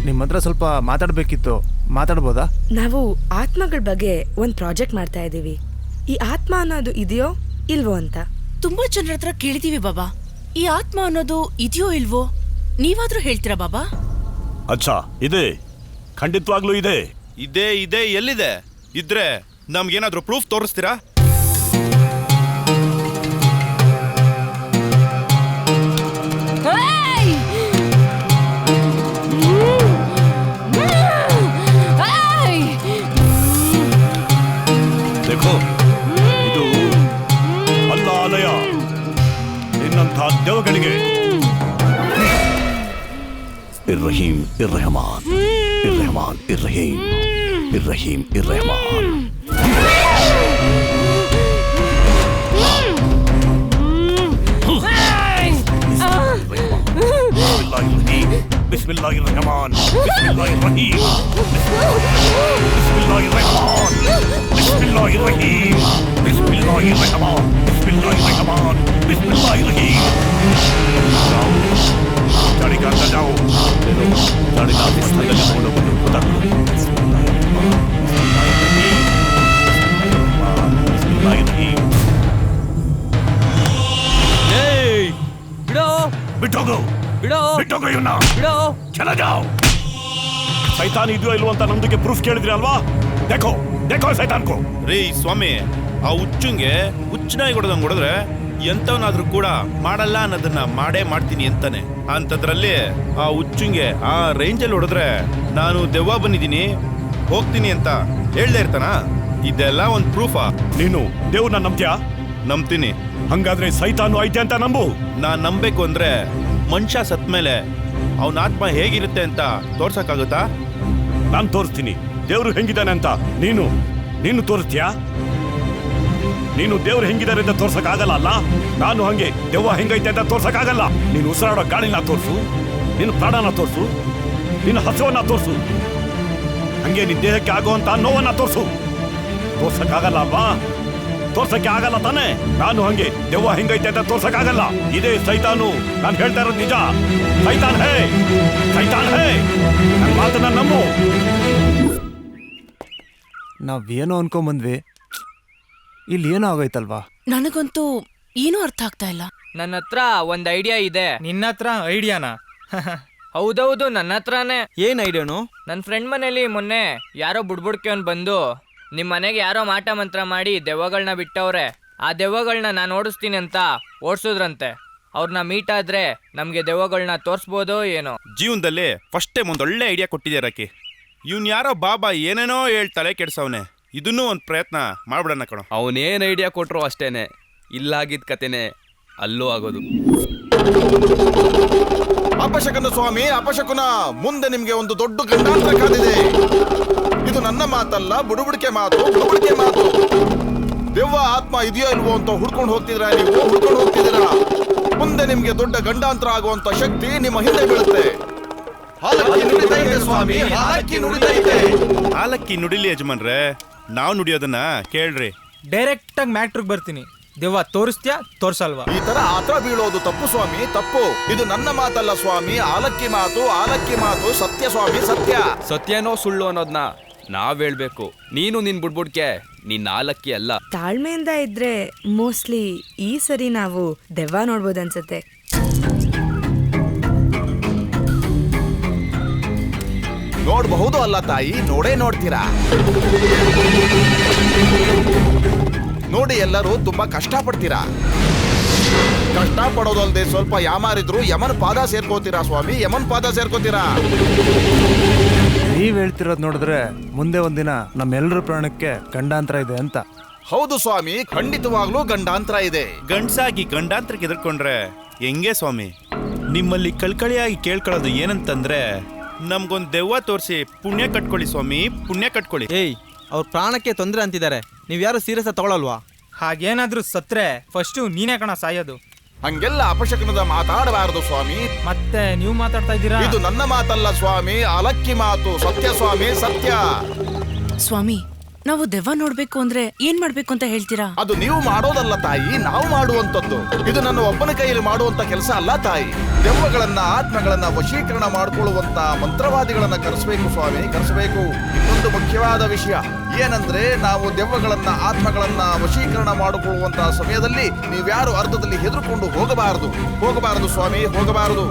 ನಿಮ್ಮ ಹತ್ರ ಸ್ವಲ್ಪ ಮಾತಾಡ್ಬೇಕಿತ್ತು, ಮಾತಾಡ್ಬೋದಾ? ನಾವು ಆತ್ಮಗಳ ಬಗ್ಗೆ ಒಂದು ಪ್ರಾಜೆಕ್ಟ್ ಮಾಡ್ತಾ ಇದ್ದೀವಿ. ಈ ಆತ್ಮ ಅನ್ನೋದು ಇದೆಯೋ ಇಲ್ವೋ ಅಂತ ತುಂಬಾ ಜನರ ಹತ್ರ ಕೇಳಿದೀವಿ ಬಾಬಾ. ಈ ಆತ್ಮ ಅನ್ನೋದು ಇದೆಯೋ ಇಲ್ವೋ ನೀವಾದ್ರೂ ಹೇಳ್ತೀರಾ ಬಾಬಾ? ಅಚ್ಚಾ, ಇದೆ, ಖಂಡಿತವಾಗ್ಲೂ ಇದೆ. ಇದೆ ಇದೆ ಎಲ್ಲಿದೆ? ಇದ್ರೆ ನಮ್ಗೇನಾದ್ರೂ ಪ್ರೂಫ್ ತೋರಿಸ್ತೀರಾ? देखो, ಇದು ಅಲ್ಲ ಆಲಯ, ನಿನ್ನಂಥ ದೇವಗಳಿಗೆ. ಇರ್ರಹೀಂ ಇರ್ರಹಮಾನ್, ಇರ್ರಹಮಾನ್ ಇರ್ರಹೀಂ, ಇರ್ರಹೀಂ ಇರ್ರಹಮಾನ್. बिस्मिल्लाहिर्रहमान, बिस्मिल्लाहिर्रहीम, बिस्मिल्लाहिर्रहमान, बिस्मिल्लाहिर्रहीम, बिस्मिल्लाहिर्रहमान, बिस्मिल्लाहिर्रहमान, बिस्मिल्लाहिर्रहीम. जाओ, गाड़ी का अंदर जाओ. गाड़ी का अंदर जाओ. बिस्मिल्लाहिर्रहीम. बिड़ो बिठोगो बिड़ो बिठोगो ಇವನ್ನ. बिड़ो ಚಲೋ ಜಾओ. ಸೈತಾನ್ ಇದೆಯೋ ಇಲ್ವೋ ಅಂತ ನಮ್ದಕ್ಕೆ ಪ್ರೂಫ್ ಕೇಳಿದ್ರಿ ಅಲ್ವಾ? ದೇಖೋ ದೇಖೋ ಸೈತಾನ್ಕೋ. ರೀ ಸ್ವಾಮಿ, ಆ ಹುಚ್ಚುಂಗೆ ಹುಚ್ಚನಾಗಿ ಹೊಡೆದಂಗೆ ಹೊಡೆದ್ರೆ ಎಂತವನಾದ್ರೂ ಕೂಡ ಮಾಡಲ್ಲ ಅನ್ನೋದನ್ನ ಮಾಡೇ ಮಾಡ್ತೀನಿ ಅಂತಾನೆ. ಅಂತದ್ರಲ್ಲಿ ಆ ಹುಚ್ಚುಂಗೆ ಆ ರೇಂಜಲ್ಲಿ ಹೊಡೆದ್ರೆ ನಾನು ದೆವ್ವ ಬಂದಿದ್ದೀನಿ ಹೋಗ್ತೀನಿ ಅಂತ ಹೇಳ್ದೆ ಇರ್ತಾನ? ಇದೆಲ್ಲ ಒಂದು ಪ್ರೂಫಾ? ನೀನು ದೇವ್ರನ್ನ ನಂಬ್ತೀಯಾ? ನಂಬ್ತೀನಿ. ಹಂಗಾದ್ರೆ ಸೈತಾನು ಐತೆ ಅಂತ ನಂಬು. ನಾನ್ ನಂಬೇಕು ಅಂದ್ರೆ ಮನುಷ್ಯ ಸತ್ ಮೇಲೆ ಅವನ ಆತ್ಮ ಹೇಗಿರುತ್ತೆ ಅಂತ ತೋರ್ಸಕ್ಕಾಗುತ್ತಾ? ನಾನು ತೋರಿಸ್ತೀನಿ ದೇವ್ರು ಹೆಂಗಿದ್ದಾನೆ ಅಂತ. ನೀನು ತೋರಿಸ್ತೀಯಾ? ನೀನು ದೇವ್ರು ಹೆಂಗಿದ್ದಾರೆ ಅಂತ ತೋರ್ಸಕ್ಕಾಗಲ್ಲ ಅಲ್ಲ? ನಾನು ಹಂಗೆ ದೆವ್ವ ಹೆಂಗೈತೆ ಅಂತ ತೋರ್ಸಕ್ಕಾಗಲ್ಲ. ನೀನು ಉಸಿರಾಡೋ ಗಾಳಿನ ತೋರಿಸು, ನಿನ್ನ ಪ್ರಾಣನ ತೋರಿಸು, ನಿನ್ನ ಹಸುವನ್ನ ತೋರಿಸು, ಹಂಗೆ ನಿನ್ನ ದೇಹಕ್ಕೆ ಆಗುವಂತ ನೋವನ್ನ ತೋರಿಸು. ತೋರ್ಸಕ್ಕಾಗಲ್ಲ ಅಲ್ವಾ? ತೋರ್ಸಕ್ಕೆ ಆಗಲ್ಲ ತಾನೆ? ನಾನು ಹಂಗೆ ದೆವ್ವ ಹೆಂಗೈತೆ ಅಂತ ತೋರ್ಸಕ್ಕಾಗಲ್ಲ. ಇದೇ ಸೈತಾನು. ನಾನು ಹೇಳ್ತಾ ಇರೋದು ನಿಜ. ಸೈತಾನ್ ಹೇ, ಸೈತಾನ್ ಹೇ. ನನ್ನ ಮಾತನ್ನ ನಂಬು. ನಾವೇನೋ ಅನ್ಕೊಂಬಂದ್ವಿ, ಇಲ್ಲಿ ಏನೋ ಆಗೈತಲ್ವಾ? ನನಗಂತೂ ಏನೂ ಅರ್ಥ ಆಗ್ತಾ ಇಲ್ಲ. ನನ್ನ ಹತ್ರ ಒಂದ್ ಐಡಿಯಾ ಇದೆ. ನಿನ್ನ ಹತ್ರ ಐಡಿಯಾನಾ? ಹೌದೌದು, ನನ್ನ ಹತ್ರನೇ. ಏನ್ ಐಡಿಯಾನು? ನನ್ನ ಫ್ರೆಂಡ್ ಮನೇಲಿ ಮೊನ್ನೆ ಯಾರೋ ಬುಡ್ಬುಡ್ಕೆ ಬಂದು ನಿಮ್ಮ ಮನೆಗೆ ಯಾರೋ ಮಾಟ ಮಂತ್ರ ಮಾಡಿ ದೆವ್ವಗಳನ್ನ ಬಿಟ್ಟವ್ರೆ. ಆ ದೆವ್ವಗಳನ್ನ ನಾನು ಓಡಿಸ್ತೀನಿ ಅಂತ ಓಡಿಸಿದ್ರಂತೆ. ಅವ್ರನ್ನ ಮೀಟ್ ಆದ್ರೆ ನಮ್ಗೆ ದೆವ್ವಗಳನ್ನ ತೋರಿಸ್ಬೋದೋ ಏನೋ. ಜೀವನದಲ್ಲಿ ಫಸ್ಟ್ ಟೈಮ್ ಒಂದೊಳ್ಳೆ ಐಡಿಯಾ ಕೊಟ್ಟಿದ್ದಾರಕ್ಕೆ. ಇವ್ನು ಯಾರೋ ಬಾಬಾ ಏನೇನೋ ಹೇಳ್ತಾಳೆ ಕೆಡ್ಸವನೆ. ಇದನ್ನೂ ಒಂದು ಪ್ರಯತ್ನ ಮಾಡ್ಬಿಡೋಣ ಕಣೋ. ಅವನೇನು ಐಡಿಯಾ ಕೊಟ್ರು ಅಷ್ಟೇನೆ, ಇಲ್ಲಾಗಿದ್ದ ಕತೆನೆ ಅಲ್ಲೂ ಆಗೋದು. ಅಪಶಕನ ಸ್ವಾಮಿ, ಅಪಶಕುನ, ಮುಂದೆ ನಿಮ್ಗೆ ಒಂದು ದೊಡ್ಡ ಗಂಡಾಂತರ ಕಾದಿದೆ. ಇದು ನನ್ನ ಮಾತಲ್ಲ, ಬುಡುಬುಡಿಕೆ ಮಾತು, ಬುಡುಬುಡಿಕೆ ಮಾತು. ದೆವ್ವ ಆತ್ಮ ಇದೆಯೋ ಇಲ್ವೋ ಅಂತ ಹುಡ್ಕೊಂಡು ಹೋಗ್ತಿದ್ದೀರಾ. ನೀವು ಹುಡ್ಕೊಂಡು ಹೋಗ್ತಿದ್ದೀರಾ. ಮುಂದೆ ನಿಮ್ಗೆ ದೊಡ್ಡ ಗಂಡಾಂತರ ಆಗುವಂತ ಶಕ್ತಿ ನಿಮ್ಮ ಹಿಂದೆ ಬೀಳುತ್ತೆ. ಹಾಲಕ್ಕಿ ನುಡಿತೈತೆ ಸ್ವಾಮಿ, ಹಾಲಕ್ಕಿ ನುಡಿತೈತೆ. ಹಾಲಕ್ಕಿ ನುಡಿಲಿ ಯಜಮಾನ್ರೆ, ನಾವು ನುಡಿಯೋದನ್ನ ಕೇಳ್ರಿ. ಡೈರೆಕ್ಟ್ ಆಗಿ ಮ್ಯಾಟ್ರಿಗೆ ಬರ್ತೀನಿ. ದೆವ್ವ ತೋರಿಸ್ತ್ಯಾ ತೋರ್ಸಲ್ವಾ? ಈ ತರ ಆತ್ರ ಬೀಳೋದು ತಪ್ಪು ಸ್ವಾಮಿ, ತಪ್ಪು. ಇದು ನನ್ನ ಮಾತಲ್ಲ ಸ್ವಾಮಿ, ಆಲಕ್ಕಿ ಮಾತು, ಆಲಕ್ಕಿ ಮಾತು ಸತ್ಯ ಸ್ವಾಮಿ, ಸತ್ಯ. ಸತ್ಯನೋ ಸುಳ್ಳು ಅನ್ನೋದನ್ನ ನಾವ್ ಹೇಳ್ಬೇಕು. ನೀನು ನಿನ್ ಬುಡ್ಬುಡ್ಕೆ ನಿನ್ನ ಆಲಕ್ಕಿ ಅಲ್ಲ. ತಾಳ್ಮೆಯಿಂದ ಇದ್ರೆ ಮೋಸ್ಟ್ಲಿ ಈ ಸರಿ ನಾವು ದೆವ್ವ ನೋಡ್ಬೋದು ಅನ್ಸುತ್ತೆ. ನೋಡಬಹುದು ಅಲ್ಲ ತಾಯಿ, ನೋಡೇ ನೋಡ್ತೀರಾ. ನೋಡಿ, ಎಲ್ಲರೂ ತುಂಬಾ ಕಷ್ಟ ಪಡ್ತೀರಾ. ಕಷ್ಟ ಪಡೋದಲ್ದೆ ಸ್ವಲ್ಪ ಯಾಮಾರಿದ್ರು ಯಮನ್ ಪಾದ ಸೇರ್ಕೋತೀರಾ ಸ್ವಾಮಿ, ಯಮನ್ ಪಾದ ಸೇರ್ಕೋತೀರಾ. ನೀವ್ ಹೇಳ್ತಿರೋದ್ ನೋಡಿದ್ರೆ ಮುಂದೆ ಒಂದಿನ ನಮ್ಮೆಲ್ಲರ ಪ್ರಾಣಕ್ಕೆ ಗಂಡಾಂತರ ಇದೆ ಅಂತ. ಹೌದು ಸ್ವಾಮಿ, ಖಂಡಿತವಾಗ್ಲೂ ಗಂಡಾಂತರ ಇದೆ. ಗಂಡ್ಸಾಗಿ ಗಂಡಾಂತರಕ್ಕೆ ಎದುರ್ಕೊಂಡ್ರೆ ಹೆಂಗೆ ಸ್ವಾಮಿ? ನಿಮ್ಮಲ್ಲಿ ಕಳ್ಕಳಿಯಾಗಿ ಕೇಳ್ಕೊಳ್ಳೋದು ಏನಂತಂದ್ರೆ, ನಮ್ಗೊಂದು ದೆವ್ವ ತೋರಿಸಿ ಪುಣ್ಯ ಕಟ್ಕೊಳ್ಳಿ ಸ್ವಾಮಿ, ಪುಣ್ಯ ಕಟ್ಕೊಳ್ಳಿ. ಏಯ್, ಅವ್ರ ಪ್ರಾಣಕ್ಕೆ ತೊಂದರೆ ಅಂತಿದ್ದಾರೆ. ನೀವ್ ಯಾರು ಸೀರಿಯಸ್ ತಗೊಳಲ್ವಾ? ಹಾಗೇನಾದ್ರೂ ಸತ್ರೆ ಫಸ್ಟು ನೀನೇ ಕಣ ಸಾಯೋದು. ಹಂಗೆಲ್ಲ ಅಪಶಕನದ ಮಾತಾಡಬಾರದು ಸ್ವಾಮಿ. ಮತ್ತೆ ನೀವು ಮಾತಾಡ್ತಾ ಇದ್ದೀರಾ? ಇದು ನನ್ನ ಮಾತಲ್ಲ ಸ್ವಾಮಿ, ಅಲಕ್ಕಿ ಮಾತು. ಸತ್ಯ ಸ್ವಾಮಿ, ಸತ್ಯ. ಸ್ವಾಮಿ, ನಾವು ದೆವ್ವ ನೋಡ್ಬೇಕು ಅಂದ್ರೆ ಏನ್ ಮಾಡ್ಬೇಕು ಅಂತ ಹೇಳ್ತೀರಾ? ಅದು ನೀವು ಮಾಡೋದಲ್ಲ ತಾಯಿ, ನಾವು ಮಾಡುವಂತದ್ದು. ಇದು ನನ್ನ ಒಬ್ಬನ ಕೈಯಲ್ಲಿ ಮಾಡುವಂತ ಕೆಲಸ ಅಲ್ಲ ತಾಯಿ. ದೆವ್ವಗಳನ್ನ, ಆತ್ಮಗಳನ್ನ ವಶೀಕರಣ ಮಾಡಿಕೊಳ್ಳುವಂತ ಮಂತ್ರವಾದಿಗಳನ್ನ ಕರೆಸಬೇಕು ಸ್ವಾಮಿ, ಕರೆಸಬೇಕು. ಇನ್ನೊಂದು ಮುಖ್ಯವಾದ ವಿಷಯ ಏನಂದ್ರೆ, ನಾವು ದೆವ್ವಗಳನ್ನ, ಆತ್ಮಗಳನ್ನ ವಶೀಕರಣ ಮಾಡಿಕೊಳ್ಳುವಂತಹ ಸಮಯದಲ್ಲಿ ನೀವ್ಯಾರು ಅರ್ಧದಲ್ಲಿ ಹೆದರ್ಕೊಂಡು ಹೋಗಬಾರದು ಸ್ವಾಮಿ, ಹೋಗಬಾರದು.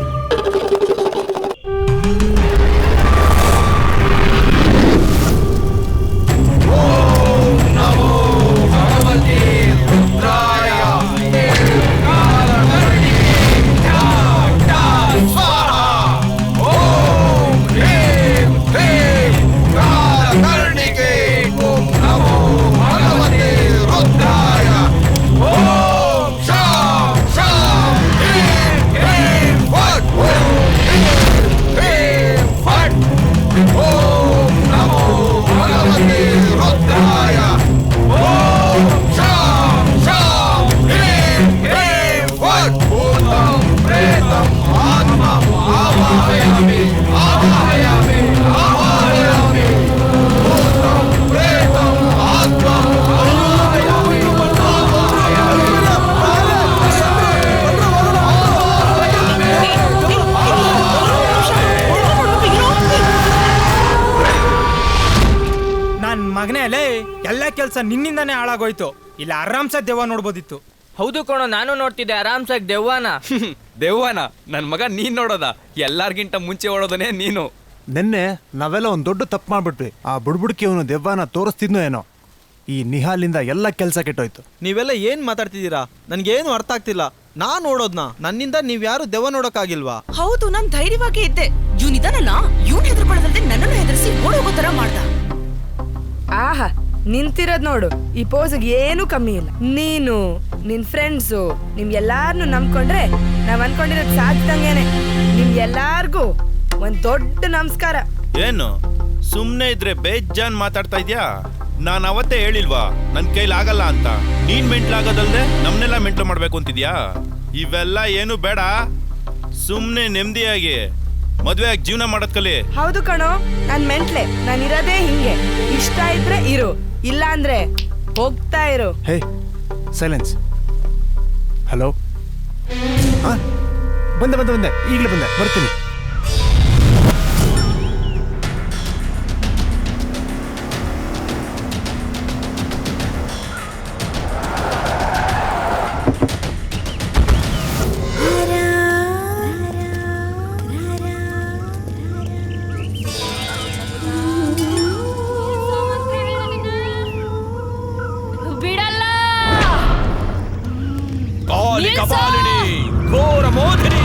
ಮಗನೇ ಅಲ್ಲೇ ಎಲ್ಲ ಕೆಲಸ ನಿನ್ನಿಂದಾನೇ ಹಾಳಾಗೋಯ್ತು. ಇಲ್ಲ ಆರಾಮ್ಸ ದೆವ್ವ ನೋಡ್ಬೋದಿತ್ತು. ಹೌದು ಕಣೋ, ನಾನು ನೋಡ್ತಿದ್ದೆ ಆರಾಮ್ಸಾಗಿ ದೆವ್ವನ. ದೆವ್ವನ? ನನ್ ಮಗ ನೀನ್ ನೋಡೋದ? ಎಲ್ಲಾರ್ಗಿಂತ ಮುಂಚೆ ಓಡೋದನೇ ನೀನು. ನಿನ್ನೆ ನಾವೆಲ್ಲ ಒಂದ್ ದೊಡ್ಡ ತಪ್ಪು ಮಾಡ್ಬಿಟ್ವಿ. ಆ ಬುಡ್ಬುಡ್ಕಿ ಅವನು ದೆವ್ವನ ತೋರಿಸ್ತಿದ್ನೋ ಏನೋ. ಈ ನಿಹಾಲಿಂದ ಎಲ್ಲ ಕೆಲಸ ಕೆಟ್ಟೋಯ್ತು. ನೀವೆಲ್ಲ ಏನ್ ಮಾತಾಡ್ತಿದ್ದೀರಾ? ನನ್ಗೇನು ಅರ್ಥ ಆಗ್ತಿಲ್ಲ. ನಾನ್ ನೋಡೋದ್ನ, ನನ್ನಿಂದ ನೀವ್ಯಾರು ದೆವ್ವ ನೋಡೋಕ್ಕಾಗಿಲ್ವಾ? ಹೌದು, ನಾನ್ ಧೈರ್ಯವಾಗಿ ಇದ್ದೆ. ಇವನಿದಾನಲ್ಲ, ಇವ್ನು ಹೆದರ್ಕೊಳ್ಳೋದಲ್ದೆ ನನ್ನನ್ನು ಹೆದರ್ಸಿ ಓಡೋಗೋ ತರ ಮಾಡ್ದ. ಆಹಾ, ನಿಂತಿರೋದ್ ನೋಡು, ಈ ಪೋಸ್ಗೆ ಏನು ಕಮ್ಮಿ ಇಲ್ಲ. ನೀನು, ನಿನ್ ಫ್ರೆಂಡ್ಸು, ನಿಮ್ ಎಲ್ಲಾರನ್ನು ನಂಬ್ಕೊಂಡ್ರೆ ನಾವ್ ಅನ್ಕೊಂಡಿರೋದ್ ಸಾಧ್ದಂಗೇನೆ. ನಿಮ್ ಎಲ್ಲಾರ್ಗೂ ಒಂದ್ ದೊಡ್ಡ ನಮಸ್ಕಾರ. ಏನು ಸುಮ್ನೆ ಇದ್ರೆ ಬೇಜಾನ್ ಮಾತಾಡ್ತಾ ಇದ್ಯಾ? ನಾನ್ ಅವತ್ತೇ ಹೇಳಿಲ್ವಾ ನನ್ ಕೈಲಿ ಆಗಲ್ಲ ಅಂತ? ನೀನ್ ಮೆಂಟ್ಲಾಗೋದಲ್ದೆ ನಮ್ನೆಲ್ಲ ಮೆಂಟ್ಲು ಮಾಡ್ಬೇಕು ಅಂತಿದ್ಯಾ? ಇವೆಲ್ಲ ಏನು ಬೇಡ, ಸುಮ್ನೆ ನೆಮ್ಮದಿಯಾಗಿ ಮದ್ವೆ ಆಗಿ ಜೀವನ ಮಾಡೋದ್ ಕಲಿ. ಹೌದು ಕಣೋ, ನಾನ್ ಮೆಂಟ್ಲೆ. ನಾನ್ ಇರೋದೇ ಹಿಂಗೆ. ಇಷ್ಟ ಇದ್ರೆ ಇರು, ಇಲ್ಲ ಅಂದ್ರೆ ಹೋಗ್ತಾ ಇರು. ಹೇ, ಸೈಲೆನ್ಸ್. ಹಲೋ, ಬಂದೆ, ಈಗಲೇ ಬಂದೆ, ಬರ್ತೀನಿ. ಕಪಾಲಿನಿ, ಘೋರ ಮೋದಿನಿ.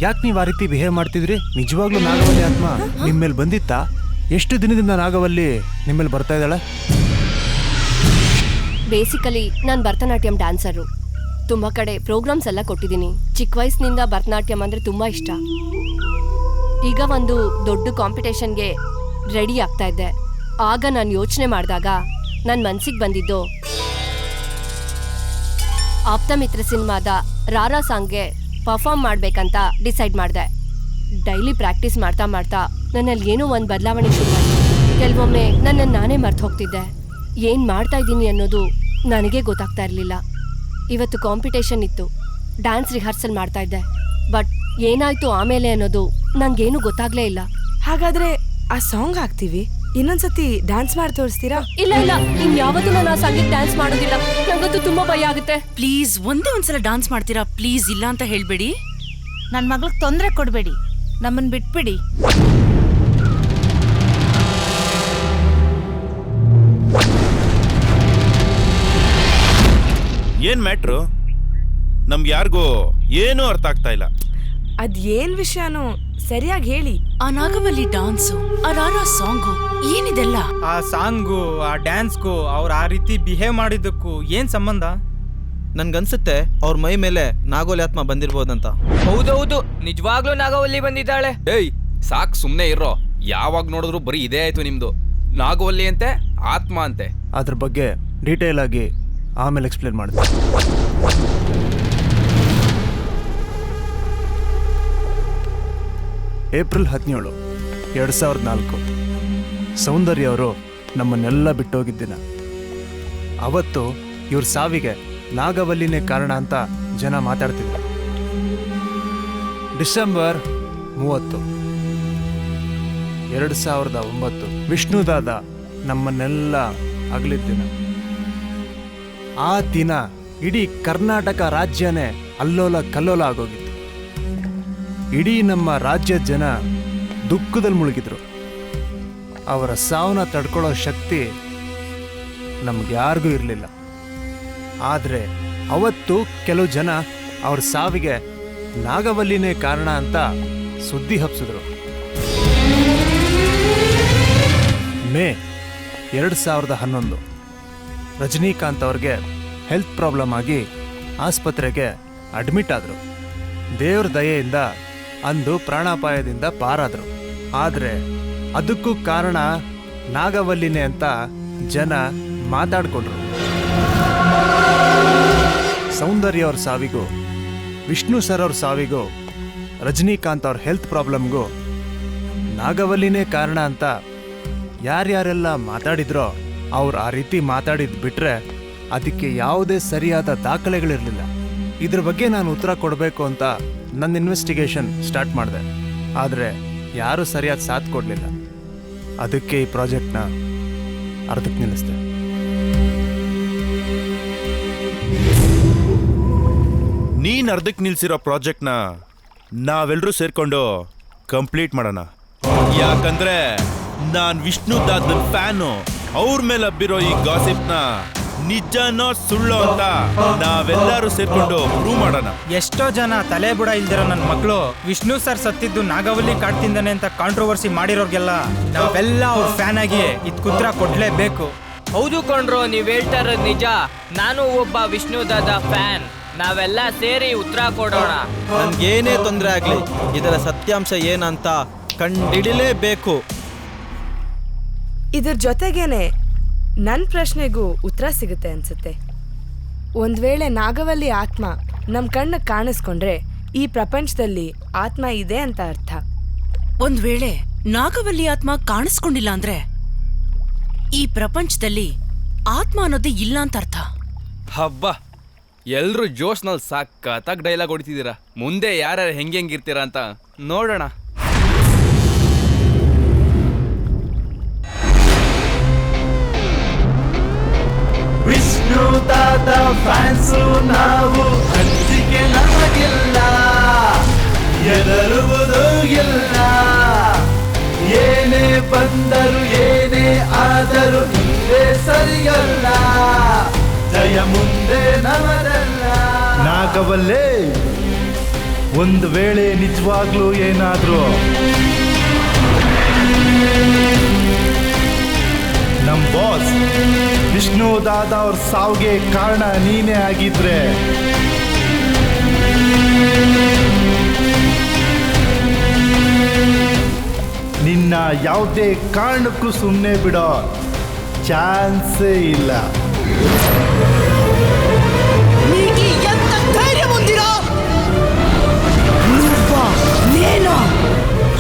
ಯಾಕೆ ನೀವು ಆ ರೀತಿ ಬಿಹೇವ್ ಮಾಡ್ತಿದ್ರಿ? ನಿಜವಾಗ್ಲೂ ನಾಗವಲ್ಲಿ ಆತ್ಮ ನಿಮ್ಮೇಲೆ ಬಂದಿತ್ತಾ? ಎಷ್ಟು ದಿನದಿಂದ ನಾಗವಲ್ಲಿ ನಿಮ್ಮೇಲೆ ಬರ್ತಾ ಇದ್ದಾಳೆ? ಬೇಸಿಕಲಿ ನಾನು ಭರತನಾಟ್ಯಂ ಡ್ಯಾನ್ಸರು. ತುಂಬ ಕಡೆ ಪ್ರೋಗ್ರಾಮ್ಸ್ ಎಲ್ಲ ಕೊಟ್ಟಿದ್ದೀನಿ. ಚಿಕ್ಕ ವಯಸ್ಸಿನಿಂದ ಭರತನಾಟ್ಯಂ ಅಂದರೆ ತುಂಬ ಇಷ್ಟ. ಈಗ ಒಂದು ದೊಡ್ಡ ಕಾಂಪಿಟೇಷನ್ಗೆ ರೆಡಿ ಆಗ್ತಾ ಇದ್ದೆ. ಆಗ ನಾನು ಯೋಚನೆ ಮಾಡಿದಾಗ ನನ್ನ ಮನಸ್ಸಿಗೆ ಬಂದಿದ್ದು ಆಪ್ತಮಿತ್ರ ಸಿನಿಮಾದ ರಾರಾ ಸಾಂಗ್ಗೆ ಪರ್ಫಾರ್ಮ್ ಮಾಡಬೇಕಂತ ಡಿಸೈಡ್ ಮಾಡಿದೆ. ಡೈಲಿ ಪ್ರಾಕ್ಟೀಸ್ ಮಾಡ್ತಾ ಮಾಡ್ತಾ ನನ್ನಲ್ಲಿ ಏನೋ ಒಂದು ಬದಲಾವಣೆ ಶುರುವಾಯಿತು. ಕೆಲವೊಮ್ಮೆ ನನ್ನನ್ನು ನಾನೇ ಮರ್ತು ಹೋಗ್ತಿದ್ದೆ. ಏನು ಮಾಡ್ತಾ ಇದ್ದೀನಿ ಅನ್ನೋದು ನನಗೆ ಗೊತ್ತಾಗ್ತಾ ಇರಲಿಲ್ಲ. ಇವತ್ತು ಕಾಂಪಿಟೇಷನ್ ಇತ್ತು, ಡ್ಯಾನ್ಸ್ ರಿಹರ್ಸಲ್ ಮಾಡ್ತಾ ಇದ್ದೆ. ಬಟ್ ಏನಾಯ್ತು ಆಮೇಲೆ ಅನ್ನೋದು ನಂಗೇನು ಗೊತ್ತಾಗ್ಲೇ ಇಲ್ಲ. ಹಾಗಾದ್ರೆ ಆ ಸಾಂಗ್ ಹಾಕ್ತೀವಿ, ಇನ್ನೊಂದ್ಸತಿ ಡ್ಯಾನ್ಸ್ ಮಾಡಿ ತೋರಿಸ್ತೀರಾ? ಇಲ್ಲ ಇಲ್ಲ, ಇನ್ಯಾವತ್ತೂ ನಾನು ಆ ಸಂಗೀತ ಡ್ಯಾನ್ಸ್ ಮಾಡೋದಿಲ್ಲ. ನಂಗಂತೂ ತುಂಬಾ ಭಯ ಆಗುತ್ತೆ. ಪ್ಲೀಸ್ ಒಂದ್ಸಲ ಡ್ಯಾನ್ಸ್ ಮಾಡ್ತೀರಾ ಪ್ಲೀಸ್? ಇಲ್ಲ ಅಂತ ಹೇಳ್ಬೇಡಿ. ನನ್ನ ಮಗಳಿಗೆ ತೊಂದರೆ ಕೊಡಬೇಡಿ, ನಮ್ಮನ್ನು ಬಿಟ್ಬಿಡಿ. ಏನ್ ಮ್ಯಾಟ್ರು? ನಮ್ಗೆ ಯಾರಿಗೂ ಏನೂ ಅರ್ಥ ಆಗ್ತಾ ಇಲ್ಲ. ಅದೇನ್ ವಿಷಯನೋ ಸರಿಯಾಗಿ ಹೇಳಿ. ಆ ನಾಗವಲ್ಲಿ ಡಾನ್ಸು, ಆ ರಾರಾ ಸಾಂಗು, ಏನಿದೆಲ್ಲ? ಆ ಸಾಂಗು, ಆ ಡ್ಯಾನ್ಸ್ಗೂ ಅವ್ರು ಆ ರೀತಿ ಬಿಹೇವ್ ಮಾಡಿದ್ದಕ್ಕೂ ಏನ್ ಸಂಬಂಧ? ನನ್ಗನ್ಸುತ್ತೆ ಅವ್ರ ಮೈ ಮೇಲೆ ನಾಗೋಲಿ ಆತ್ಮ ಬಂದಿರ್ಬೋದಂತ. ಹೌದೌದು, ನಿಜವಾಗ್ಲೂ ನಾಗವಲ್ಲಿ ಬಂದಿದ್ದಾಳೆ. ಏಯ್ ಸಾಕ್ ಸುಮ್ನೆ ಇರೋ. ಯಾವಾಗ ನೋಡಿದ್ರು ಬರೀ ಇದೇ ಆಯ್ತು ನಿಮ್ದು. ನಾಗವಲ್ಲಿ ಅಂತೆ, ಆತ್ಮ ಅಂತೆ. ಅದ್ರ ಬಗ್ಗೆ ಡೀಟೇಲ್ ಆಗಿ ಆಮೇಲೆ ಎಕ್ಸ್ಪ್ಲೇನ್ ಮಾಡ್ತೀನಿ. ಏಪ್ರಿಲ್ 17, 2004 ಸೌಂದರ್ಯ ಅವರು ನಮ್ಮನ್ನೆಲ್ಲ ಬಿಟ್ಟೋಗಿದ್ದ ದಿನ. ಅವತ್ತು ಇವ್ರ ಸಾವಿಗೆ ನಾಗವಲ್ಲಿನೇ ಕಾರಣ ಅಂತ ಜನ ಮಾತಾಡ್ತಿದ್ರು. ಡಿಸೆಂಬರ್ 30, 2009 ವಿಷ್ಣುದಾದ ನಮ್ಮನ್ನೆಲ್ಲ ಅಗಲಿದ ದಿನ. ಆ ದಿನ ಇಡೀ ಕರ್ನಾಟಕ ರಾಜ್ಯನೇ ಅಲ್ಲೋಲ ಕಲ್ಲೋಲ ಆಗೋಗಿತ್ತು. ಇಡೀ ನಮ್ಮ ರಾಜ್ಯದ ಜನ ದುಃಖದಲ್ಲಿ ಮುಳುಗಿದ್ರು. ಅವರ ಸಾವನ್ನ ತಡ್ಕೊಳ್ಳೋ ಶಕ್ತಿ ನಮ್ಗೆ ಯಾರಿಗೂ ಇರಲಿಲ್ಲ. ಆದರೆ ಅವತ್ತು ಕೆಲವು ಜನ ಅವ್ರ ಸಾವಿಗೆ ನಾಗವಲ್ಲಿನೇ ಕಾರಣ ಅಂತ ಸುದ್ದಿ ಹಬ್ಸಿದ್ರು. ಮೇ 2011 ರಜನಿಕಾಂತ್ ಅವ್ರಿಗೆ ಹೆಲ್ತ್ ಪ್ರಾಬ್ಲಮ್ ಆಗಿ ಆಸ್ಪತ್ರೆಗೆ ಅಡ್ಮಿಟ್ ಆದರು. ದೇವ್ರ ದಯೆಯಿಂದ ಅಂದು ಪ್ರಾಣಾಪಾಯದಿಂದ ಪಾರಾದರು. ಆದರೆ ಅದಕ್ಕೂ ಕಾರಣ ನಾಗವಲ್ಲಿನೇ ಅಂತ ಜನ ಮಾತಾಡ್ಕೊಂಡ್ರು. ಸೌಂದರ್ಯ ಅವ್ರ ಸಾವಿಗೂ, ವಿಷ್ಣು ಸರ್ ಅವ್ರ ಸಾವಿಗೂ, ರಜನಿಕಾಂತ್ ಅವ್ರ ಹೆಲ್ತ್ ಪ್ರಾಬ್ಲಮ್ಗೂ ನಾಗವಲ್ಲಿನೇ ಕಾರಣ ಅಂತ ಯಾರ್ಯಾರೆಲ್ಲ ಮಾತಾಡಿದ್ರೋ ಅವ್ರು ಆ ರೀತಿ ಮಾತಾಡಿದ್ ಬಿಟ್ರೆ ಅದಕ್ಕೆ ಯಾವುದೇ ಸರಿಯಾದ ದಾಖಲೆಗಳಿರಲಿಲ್ಲ. ಇದ್ರ ಬಗ್ಗೆ ನಾನು ಉತ್ತರ ಕೊಡಬೇಕು ಅಂತ ನನ್ನ ಇನ್ವೆಸ್ಟಿಗೇಷನ್ ಸ್ಟಾರ್ಟ್ ಮಾಡಿದೆ. ಆದರೆ ಯಾರೂ ಸರಿಯಾದ ಸಾಥ್ ಕೊಡಲಿಲ್ಲ. ಅದಕ್ಕೆ ಈ ಪ್ರಾಜೆಕ್ಟ್ನ ಅರ್ಧಕ್ಕೆ ನಿಲ್ಲಿಸಿದೆ. ನೀನ್ ಅರ್ಧಕ್ಕೆ ನಿಲ್ಸಿರೋ ಪ್ರಾಜೆಕ್ಟ್ನ ನಾವೆಲ್ಲರೂ ಸೇರ್ಕೊಂಡು ಕಂಪ್ಲೀಟ್ ಮಾಡೋಣ. ಯಾಕಂದ್ರೆ ನಾನ್ ವಿಷ್ಣುದಾದನ್ ಫ್ಯಾನು. ಅವ್ರ ಮೇಲೆ ಹಬ್ಬಿರೋ ಈ ಗಾಸಿಪ್ನ ನಿಜನೋ ಸುಳ್ಳು ಅಂತ ನಾವೆಲ್ಲರೂ ಸೇರ್ಕೊಂಡು ಪ್ರೂವ್ ಮಾಡೋಣ. ಎಷ್ಟೋ ಜನ ತಲೆ ಬುಡ ಇಲ್ದಿರೋ ನನ್ನ ಮಕ್ಕಳು ವಿಷ್ಣು ಸರ್ ಸತ್ತಿದ್ದು ನಾಗವಲ್ಲಿ ಕಾಡ್ತಿಂದಾನೆ ಅಂತ ಕಾಂಟ್ರವರ್ಸಿ ಮಾಡಿರೋರ್ಗೆಲ್ಲ ನಾವೆಲ್ಲ ಅವ್ರ ಫ್ಯಾನ್ ಆಗಿ ಇದ್ ಉತ್ತರ ಕೊಡ್ಲೇಬೇಕು. ಹೌದು ಕೊಂಡ್ರು, ನೀವ್ ಹೇಳ್ತಾ ಇರೋದು ನಿಜ. ನಾನು ಒಬ್ಬ ವಿಷ್ಣುದಾದ ಫ್ಯಾನ್. ನಾವೆಲ್ಲ ಸೇರಿ ಉತ್ತರ ಕೊಡೋಣ. ನನ್ಗೇನೇ ತೊಂದರೆ ಆಗ್ಲಿ, ಇದರ ಸತ್ಯಾಂಶ ಏನಂತ ಕಂಡಿಡಿಲೇಬೇಕು. ಇದ್ರ ಜೊತೆಗೇನೆ ನನ್ನ ಪ್ರಶ್ನೆಗೂ ಉತ್ತರ ಸಿಗುತ್ತೆ ಅನ್ಸುತ್ತೆ. ಒಂದ್ ವೇಳೆ ನಾಗವಲ್ಲಿ ಆತ್ಮ ನಮ್ ಕಣ್ಣ ಕಾಣಿಸ್ಕೊಂಡ್ರೆ ಈ ಪ್ರಪಂಚದಲ್ಲಿ ಆತ್ಮ ಇದೆ ಅಂತ ಅರ್ಥ. ಒಂದ್ ವೇಳೆ ನಾಗವಲ್ಲಿ ಆತ್ಮ ಕಾಣಿಸ್ಕೊಂಡಿಲ್ಲ ಅಂದ್ರೆ ಈ ಪ್ರಪಂಚದಲ್ಲಿ ಆತ್ಮ ಅನ್ನೋದೇ ಇಲ್ಲ ಅಂತ ಅರ್ಥ. ಹಬ್ಬ, ಎಲ್ರು ಜೋಶ್ನಲ್ಲಿ ಸಖತ್ತಾಗಿ ಡೈಲಾಗ್ ಹೊಡಿತಿದ್ದೀರಾ. ಮುಂದೆ ಯಾರ್ಯಾರು ಹೆಂಗಿರ್ತೀರಾ ಅಂತ ನೋಡೋಣ. ವಿಷ್ಣುದಾದ ಫ್ಯಾನ್ಸು ನಾವು, ಅಂಜಿಕೆ ನಮಗಿಲ್ಲ, ಎದರುವುದು ಇಲ್ಲ. ಏನೇ ಬಂದರು ಏನೇ ಆದರೂ ಹಿಂದೆ ಸರಿಯಲ್ಲ, ಜಯ ಮುಂದೆ ನಮದಲ್ಲ. ನಾಗವಲ್ಲೇ ಒಂದು ವೇಳೆ ನಿಜವಾಗ್ಲೂ ಏನಾದ್ರು ನಮ್ ಬಾಸ್ ವಿಷ್ಣುದಾದ ಅವ್ರ ಸಾವಿಗೆ ಕಾರಣ ನೀನೇ ಆಗಿದ್ರೆ ನಿನ್ನ ಯಾವುದೇ ಕಾರಣಕ್ಕೂ ಸುಮ್ಮನೆ ಬಿಡೋ ಚಾನ್ಸೇ ಇಲ್ಲ.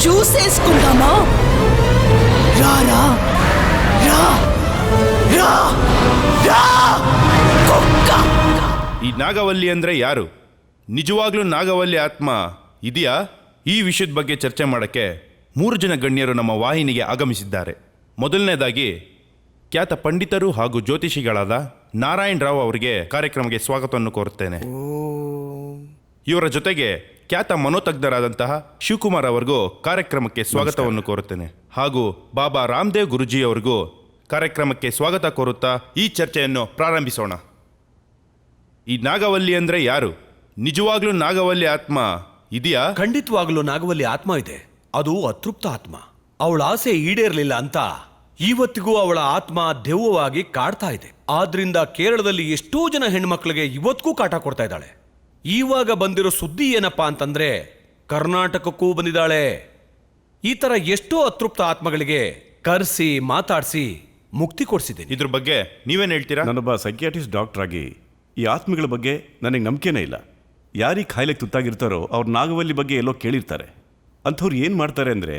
చూసేసుకుందామా రా రా రా రా రా కుక్క. ಈ ನಾಗವಲ್ಲಿ ಅಂದ್ರೆ ಯಾರು? ನಿಜವಾಗ್ಲೂ ನಾಗವಲ್ಲಿ ಆತ್ಮ ಇದೆಯಾ? ಈ ವಿಷಯದ ಬಗ್ಗೆ ಚರ್ಚೆ ಮಾಡೋಕ್ಕೆ 3 ಜನ ಗಣ್ಯರು ನಮ್ಮ ವಾಹಿನಿಗೆ ಆಗಮಿಸಿದ್ದಾರೆ. ಮೊದಲನೇದಾಗಿ ಖ್ಯಾತ ಪಂಡಿತರು ಹಾಗೂ ಜ್ಯೋತಿಷಿಗಳಾದ ನಾರಾಯಣ್ ರಾವ್ ಅವರಿಗೆ ಕಾರ್ಯಕ್ರಮಕ್ಕೆ ಸ್ವಾಗತವನ್ನು ಕೋರುತ್ತೇನೆ. ಇವರ ಜೊತೆಗೆ ಖ್ಯಾತ ಮನೋತಜ್ಞರಾದಂತಹ ಶಿವಕುಮಾರ್ ಅವರಿಗೂ ಕಾರ್ಯಕ್ರಮಕ್ಕೆ ಸ್ವಾಗತವನ್ನು ಕೋರುತ್ತೇನೆ. ಹಾಗೂ ಬಾಬಾ ರಾಮದೇವ್ ಗುರುಜಿ ಅವರಿಗೂ ಕಾರ್ಯಕ್ರಮಕ್ಕೆ ಸ್ವಾಗತ ಕೋರುತ್ತಾ ಈ ಚರ್ಚೆಯನ್ನು ಪ್ರಾರಂಭಿಸೋಣ. ಈ ನಾಗವಲ್ಲಿ ಅಂದ್ರೆ ಯಾರು? ನಿಜವಾಗ್ಲೂ ನಾಗವಲ್ಲಿ ಆತ್ಮ ಇದೆಯಾ? ಖಂಡಿತವಾಗ್ಲೂ ನಾಗವಲ್ಲಿ ಆತ್ಮ ಇದೆ. ಅದು ಅತೃಪ್ತ ಆತ್ಮ. ಅವಳ ಆಸೆ ಈಡೇರಲಿಲ್ಲ ಅಂತ ಇವತ್ತಿಗೂ ಅವಳ ಆತ್ಮ ದೆವ್ವವಾಗಿ ಕಾಡ್ತಾ ಇದೆ. ಆದ್ರಿಂದ ಕೇರಳದಲ್ಲಿ ಎಷ್ಟೋ ಜನ ಹೆಣ್ಮಕ್ಳಿಗೆ ಇವತ್ತಿಗೂ ಕಾಟ ಕೊಡ್ತಾ ಇದ್ದಾಳೆ. ಇವಾಗ ಬಂದಿರೋ ಸುದ್ದಿ ಏನಪ್ಪಾ ಅಂತಂದ್ರೆ ಕರ್ನಾಟಕಕ್ಕೂ ಬಂದಿದ್ದಾಳೆ. ಈ ತರ ಎಷ್ಟೋ ಅತೃಪ್ತ ಆತ್ಮಗಳಿಗೆ ಕರೆಸಿ ಮಾತಾಡಿಸಿ ಮುಕ್ತಿ ಕೊಡಿಸಿದೆ. ಇದ್ರ ಬಗ್ಗೆ ನೀವೇನು ಹೇಳ್ತೀರಾ? ನಾನೊಬ್ಬ ಸೈಕಿಯಾಟ್ರಿಸ್ಟ್ ಡಾಕ್ಟರ್ ಆಗಿ ಈ ಆತ್ಮಗಳ ಬಗ್ಗೆ ನನಗೆ ನಂಬಿಕೆನೇ ಇಲ್ಲ. ಯಾರಿಗೆ ಕಾಯಿಲೆಗೆ ತುತ್ತಾಗಿರ್ತಾರೋ ಅವ್ರು ನಾಗವಲ್ಲಿ ಬಗ್ಗೆ ಎಲ್ಲೋ ಕೇಳಿರ್ತಾರೆ. ಅಂಥವ್ರು ಏನು ಮಾಡ್ತಾರೆ ಅಂದರೆ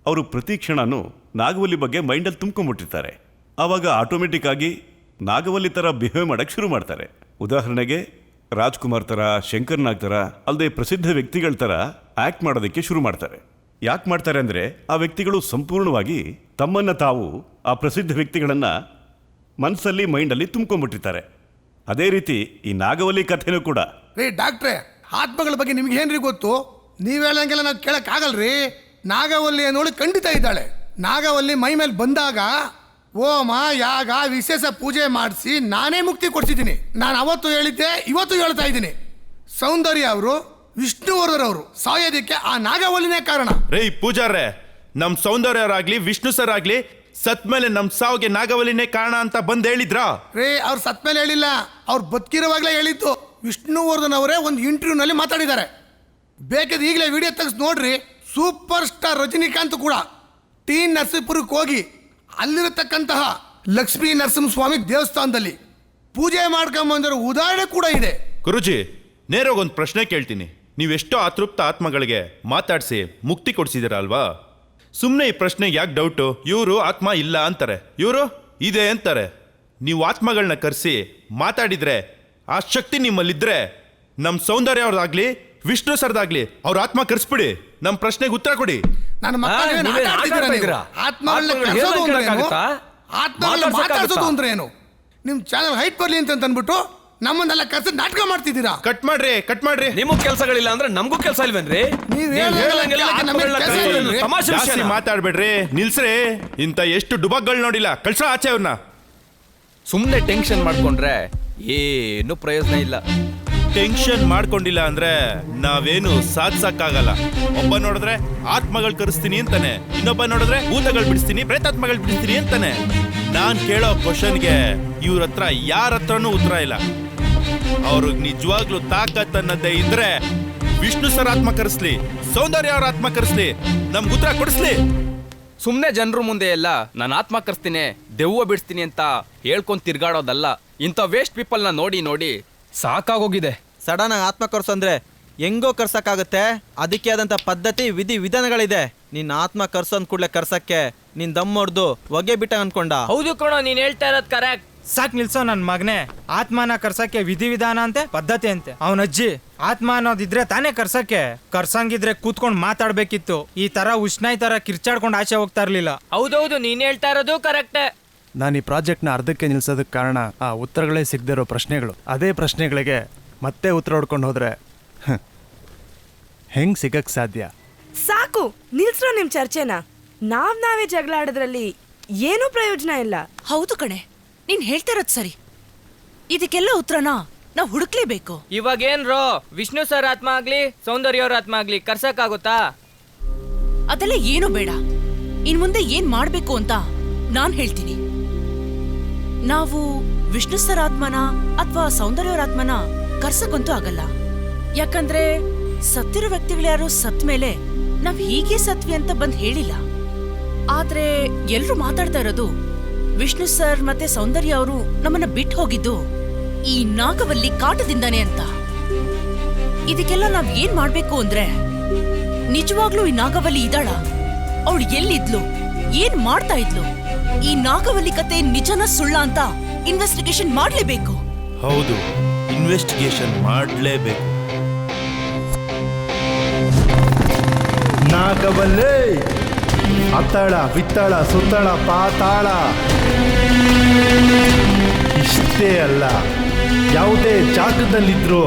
ಅವರು ಪ್ರತಿ ಕ್ಷಣನೂ ನಾಗವಲ್ಲಿ ಬಗ್ಗೆ ಮೈಂಡಲ್ಲಿ ತುಂಬ್ಕೊಂಡ್ಬಿಟ್ಟಿರ್ತಾರೆ. ಆವಾಗ ಆಟೋಮೆಟಿಕ್ ಆಗಿ ನಾಗವಲ್ಲಿ ಥರ ಬಿಹೇವ್ ಮಾಡೋಕ್ಕೆ ಶುರು ಮಾಡ್ತಾರೆ. ಉದಾಹರಣೆಗೆ ರಾಜ್ಕುಮಾರ್ ಥರ, ಶಂಕರ್ ನಾಗ್ ಥರ, ಅಲ್ಲದೆ ಪ್ರಸಿದ್ಧ ವ್ಯಕ್ತಿಗಳ ಥರ ಆ್ಯಕ್ಟ್ ಮಾಡೋದಕ್ಕೆ ಶುರು ಮಾಡ್ತಾರೆ. ಯಾಕೆ ಮಾಡ್ತಾರೆ ಅಂದರೆ ಆ ವ್ಯಕ್ತಿಗಳು ಸಂಪೂರ್ಣವಾಗಿ ತಮ್ಮನ್ನು ತಾವು ಆ ಪ್ರಸಿದ್ಧ ವ್ಯಕ್ತಿಗಳನ್ನು ಮನಸ್ಸಲ್ಲಿ ಮೈಂಡಲ್ಲಿ ತುಂಬ್ಕೊಂಡ್ಬಿಟ್ಟಿರ್ತಾರೆ. ಅದೇ ರೀತಿ ಈ ನಾಗವಲ್ಲಿ ಕಥೆನೂ ಕೂಡ. ರೀ ಡಾಕ್ಟ್ರೇ, ಆತ್ಮಗಳ ಬಗ್ಗೆ ನಿಮ್ಗೆ ಏನ್ರಿ ಗೊತ್ತು? ನೀವು ಹೇಳಂಗೆಲ್ಲ ನಾವು ಕೇಳಕ್ಕಾಗಲ್ರಿ. ನಾಗವಲ್ಲಿ ಅನ್ನೋಳು ಖಂಡಿತ ಇದ್ದಾಳೆ. ನಾಗವಲ್ಲಿ ಮೈ ಮೇಲೆ ಬಂದಾಗ ಹೋಮ ಯಾಗ ವಿಶೇಷ ಪೂಜೆ ಮಾಡಿಸಿ ನಾನೇ ಮುಕ್ತಿ ಕೊಡ್ಸಿದ್ದೀನಿ. ನಾನು ಅವತ್ತು ಹೇಳಿದ್ದೆ, ಇವತ್ತು ಹೇಳ್ತಾ ಇದ್ದೀನಿ. ಸೌಂದರ್ಯ ಅವರು, ವಿಷ್ಣುವರ್ಧನ್ ಅವರು ಸಾಯೋದಕ್ಕೆ ಆ ನಾಗವಲ್ಲಿನೇ ಕಾರಣ. ರೇ ಪೂಜಾರ್ರೆ, ನಮ್ ಸೌಂದರ್ಯರಾಗ್ಲಿ ವಿಷ್ಣು ಸರ್ ಆಗ್ಲಿ ಸತ್ ಮೇಲೆ ನಮ್ ಸಾವಿಗೆ ನಾಗವಲ್ಲಿನೇ ಕಾರಣ ಅಂತ ಬಂದ್ ಹೇಳಿದ್ರಾ? ರೇ ಅವ್ರು ಸತ್ ಮೇಲೆ ಹೇಳಿಲ್ಲ, ಅವ್ರು ಬದುಕಿರುವಾಗಲೇ ಹೇಳಿದ್ದು. ವಿಷ್ಣುವರ್ಧನ್ ಅವರೇ ಒಂದು ಇಂಟರ್ವ್ಯೂನಲ್ಲಿ ಮಾತಾಡಿದ್ದಾರೆ. ಬೇಕಾದ್ರೆ ಈಗಲೇ ವಿಡಿಯೋ ತೆಗೆದು ನೋಡ್ರಿ. ಸೂಪರ್ ಸ್ಟಾರ್ ರಜನಿಕಾಂತ್ ಕೂಡ ಟಿ ನರಸೀಪುರಕ್ಕೆ ಹೋಗಿ ಅಲ್ಲಿರತಕ್ಕಂತಹ ಲಕ್ಷ್ಮೀ ನರಸಿಂಹಸ್ವಾಮಿ ದೇವಸ್ಥಾನದಲ್ಲಿ ಪೂಜೆ ಮಾಡ್ಕೊಂಬಂದಿರೋ ಉದಾಹರಣೆ ಕೂಡ ಇದೆ. ಗುರುಜಿ, ನೇರಾಗ ಒಂದು ಪ್ರಶ್ನೆ ಕೇಳ್ತೀನಿ. ನೀವೆಷ್ಟೋ ಅತೃಪ್ತ ಆತ್ಮಗಳಿಗೆ ಮಾತಾಡಿಸಿ ಮುಕ್ತಿ ಕೊಡಿಸಿದಿರ ಅಲ್ವಾ? ಸುಮ್ಮನೆ ಈ ಪ್ರಶ್ನೆಗೆ ಯಾಕೆ ಡೌಟು? ಇವರು ಆತ್ಮ ಇಲ್ಲ ಅಂತಾರೆ, ಇವರು ಇದೆ ಅಂತಾರೆ. ನೀವು ಆತ್ಮಗಳನ್ನ ಕರೆಸಿ ಮಾತಾಡಿದ್ರೆ ಆ ಶಕ್ತಿ ನಿಮ್ಮಲ್ಲಿದ್ರೆ ನಮ್ಮ ಸೌಂದರ್ಯ ಅವ್ರದಾಗ್ಲಿ ವಿಷ್ಣು ಸರ್ದಾಗ್ಲಿ ಅವ್ರ ಆತ್ಮ ಕರೆಸ್ಬಿಡಿ, ನಮ್ಮ ಪ್ರಶ್ನೆಗೆ ಉತ್ತರ ಕೊಡಿ. ನನ್ನ ಮಕ್ಕಳನ್ನ ಮಾತಾಡ್ಸೋದು ಅಂದ್ರೆ ಏನು? ನಿಮ್ ಚಾನಲ್ ಹೈಟ್ ಬರ್ಲಿ ಅಂತ ಅಂದ್ಬಿಟ್ಟು ನಮ್ಮನ್ನೆಲ್ಲ ಕರೆಸಿ ನಾಟಕ ಮಾಡ್ತಿದ್ದೀರಾ. ಕಟ್ ಮಾಡ್ರಿ, ಕಟ್ ಮಾಡ್ರಿ. ನಿಮಗ್ ಕೆಲಸಗಳಿಲ್ಲ ಅಂದ್ರೆ ನಮಗೂ ಕೆಲಸ ಇಲ್ವೇನ್ರಿ? ಜಾಸ್ತಿ ಮಾತಾಡ್ಬೇಡ್ರಿ, ನಿಲ್ಸ್ರಿ. ಇಂತ ಎಷ್ಟು ಡುಬಾಕ್ಗಳು ನೋಡಿಲ್ಲ. ಕಳ್ಸ ಆಚೆ ಅವ್ರನ್ನ. ಸುಮ್ಮನೆ ಟೆನ್ಷನ್ ಮಾಡ್ಕೊಂಡ್ರೆ ಏನು ಪ್ರಯೋಜನ ಇಲ್ಲ. ಟೆನ್ಷನ್ ಮಾಡ್ಕೊಂಡಿಲ್ಲ ಅಂದ್ರೆ ನಾವೇನು ಸಾಧಿಸಕ್ಕಾಗಲ್ಲ. ಒಬ್ಬ ನೋಡಿದ್ರೆ ಆತ್ಮಗಳು ಕರೆಸ್ತೀನಿ ಅಂತಾನೆ, ಇನ್ನೊಬ್ಬ ನೋಡಿದ್ರೆ ಭೂತಗಳು ಬಿಡಿಸ್ತೀನಿ, ಪ್ರೇತಾತ್ಮಗಳು ಬಿಡಿಸ್ತೀನಿ ಅಂತಾನೆ. ನಾನ್ ಕೇಳೋ ಕ್ವಶನ್ಗೆ ಇವ್ರ ಹತ್ರ ಯಾರ ಹತ್ರನೂ ಉತ್ತರ ಇಲ್ಲ. ಅವ್ರಿಗೆ ನಿಜವಾಗ್ಲೂ ತಾಕತ್ ಅನ್ನೋದೇ ಇದ್ರೆ ವಿಷ್ಣು ಸರ್ ಆತ್ಮ ಕರೆಸ್ಲಿ, ಸೌಂದರ್ಯ ಅವ್ರ ಆತ್ಮ ಕರೆಸ್ಲಿ, ನಮ್ಗೆ ಉತ್ತರ ಕೊಡಿಸ್ಲಿ. ಸುಮ್ಮನೆ ಜನರು ಮುಂದೆ ಎಲ್ಲ ನಾನು ಆತ್ಮ ಕರೆಸ್ತೀನಿ, ದೆವ್ವ ಬಿಡಿಸ್ತೀನಿ ಅಂತ ಹೇಳ್ಕೊಂಡ್ ತಿರ್ಗಾಡೋದಲ್ಲ. ಇಂಥ ವೇಸ್ಟ್ ಪೀಪಲ್ನ ನೋಡಿ ನೋಡಿ ಸಾಕಾಗೋಗಿದೆ. ಸಡನ್ ಆಗಿ ಆತ್ಮ ಕರ್ಸು ಅಂದ್ರೆ ಹೆಂಗೋ ಕರ್ಸಕ್ಕಾಗತ್ತೆ? ಅದಕ್ಕೆ ಆದಂತ ಪದ್ಧತಿ ವಿಧಿ ವಿಧಾನಗಳಿದೆ. ನಿನ್ನ ಆತ್ಮ ಕರ್ಸೋ ಅಂದ್ ಕೂಡ್ಲೆ ಕರ್ಸಕ್ಕೆ ನಿನ್ ದಮ್ ಹೊಡ್ದು ಹೊಗೆ ಬಿಟ್ಟ ಅನ್ಕೊಂಡ? ಹೌದು ಕಣೋ, ನೀನ್ ಹೇಳ್ತಾ ಇರೋದ್ ಕರೆಕ್ಟ್. ಸಾಕ್ ನಿಲ್ಸೋ ನನ್ ಮಗನೇ. ಆತ್ಮನ ಕರ್ಸಕ್ಕೆ ವಿಧಿವಿಧಾನ ಅಂತೆ, ಪದ್ಧತಿ ಅಂತೆ. ಅವನ ಅಜ್ಜಿ ಆತ್ಮ ಅನ್ನೋದಿದ್ರೆ ತಾನೇ ಕರ್ಸಕ್ಕೆ. ಕರ್ಸಂಗಿದ್ರೆ ಕೂತ್ಕೊಂಡ್ ಮಾತಾಡ್ಬೇಕಿತ್ತು. ಈ ತರ ಉಷ್ಣಾಯ್ ತರ ಕಿರ್ಚಾಡ್ಕೊಂಡು ಆಚೆ ಹೋಗ್ತಾ ಇರ್ಲಿಲ್ಲ. ಹೌದೌದು, ನೀನ್ ಹೇಳ್ತಾ ಇರೋದು ಕರೆಕ್ಟೇ. ನಾನು ಈ ಪ್ರಾಜೆಕ್ಟ್ನ ಅರ್ಧಕ್ಕೆ ನಿಲ್ಸೋದಕ್ಕೆ ಕಾರಣ ಆ ಉತ್ತರಗಳೇ ಸಿಗದಿರೋ ಪ್ರಶ್ನೆಗಳು. ಅದೇ ಪ್ರಶ್ನೆಗಳಿಗೆ ಮತ್ತೆ ಉತ್ತರ ಹೊಡ್ಕೊಂಡು ಹೋದ್ರೆ ಹೆಂಗ್ ಸಿಗಕ್ ಸಾಧ್ಯ? ಸಾಕು ನಿಲ್ಸ್ರೋ ನಿಮ್ ಚರ್ಚೆನ. ನಾವೇ ಜಗಳ ಆಡೋದ್ರಲ್ಲಿ ಏನೂ ಪ್ರಯೋಜನ ಇಲ್ಲ. ಹೌದು ಕಣೆ, ನೀನ್ ಹೇಳ್ತಾ ಇರೋದ್ ಸರಿ. ಇದಕ್ಕೆಲ್ಲ ಉತ್ತರನ ನಾವ್ ಹುಡುಕ್ಲೇಬೇಕು. ಇವಾಗೇನ್ರೋ ವಿಷ್ಣು ಸರ್ ಆತ್ಮ ಆಗ್ಲಿ ಸೌಂದರ್ಯ ಅವ್ರ ಆತ್ಮ ಆಗ್ಲಿ ಕರ್ಸಕ್ಕಾಗುತ್ತಾ? ಅದೆಲ್ಲ ಏನು ಬೇಡ. ಇನ್ ಮುಂದೆ ಏನ್ ಮಾಡ್ಬೇಕು ಅಂತ ನಾನ್ ಹೇಳ್ತೀನಿ. ನಾವು ವಿಷ್ಣು ಸರ್ ಆತ್ಮನ ಅಥವಾ ಸೌಂದರ್ಯವರ ಆತ್ಮನ ಕರ್ಸಕ್ಕಂತೂ ಆಗಲ್ಲ. ಯಾಕಂದ್ರೆ ಸತ್ತಿರೋ ವ್ಯಕ್ತಿಗಳ್ಯಾರು ಸತ್ ಮೇಲೆ ನಾವ್ ಹೀಗೆ ಸತ್ವಿ ಅಂತ ಬಂದ್ ಹೇಳಿಲ್ಲ. ಆದ್ರೆ ಎಲ್ರು ಮಾತಾಡ್ತಾ ಇರೋದು ವಿಷ್ಣು ಸರ್ ಮತ್ತೆ ಸೌಂದರ್ಯ ಅವರು ನಮ್ಮನ್ನ ಬಿಟ್ಟು ಹೋಗಿದ್ದು ಈ ನಾಗವಲ್ಲಿ ಕಾಟದಿಂದಾನೆ ಅಂತ. ಇದಕ್ಕೆಲ್ಲ ನಾವ್ ಏನ್ ಮಾಡ್ಬೇಕು ಅಂದ್ರೆ ನಿಜವಾಗ್ಲೂ ಈ ನಾಗವಲ್ಲಿ ಇದ್ದಾಳ? ಅವಳು ಎಲ್ಲಿದ್ಲು? ಏನ್ ಮಾಡ್ತಾ ಇದ್ಲು? ಈ ನಾಗವಲ್ಲಿ ಕತೆ ನಿಜನ ಸುಳ್ಳ ಅಂತ ಇನ್ವೆಸ್ಟಿಗೇಷನ್ ಮಾಡ್ಲೇಬೇಕು. ಹೌದು, ಇನ್ವೆಸ್ಟಿಗೇಷನ್ ಮಾಡಲೇಬೇಕು. ನಾಗವಲ್ಲಿ ಅತ್ತಳ ಬಿತ್ತಳ ಸುತ್ತಳ ಪಾತಾಳ. ಇಷ್ಟೇ ಅಲ್ಲ, ಯಾವುದೇ ಜಾಗದಲ್ಲಿದ್ರು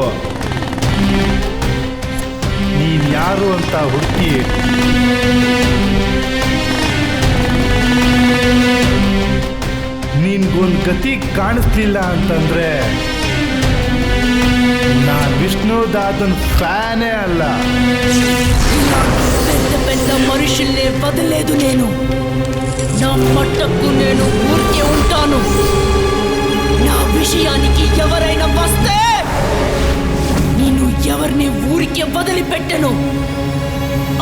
ನೀನ್ ಯಾರು ಅಂತ ಹುಡುಕಿ ನಿನ್ಗೊಂದ್ ಗತಿ ಕಾಣಿಸ್ಲಿಲ್ಲ ಅಂತಂದ್ರೆ ನಾನ್ ವಿಷ್ಣುದಾದನ್ ಫ್ಯಾನೇ ಅಲ್ಲ. పెద్ద పెద్ద మనుషుల్నే వదిలేదు నేను. నా మట్టకు నేను ఊరికే ఉంటాను. నా విషయానికి ఎవరైనా వస్తే నేను ఎవరిని ఊరికే వదిలిపెట్టను.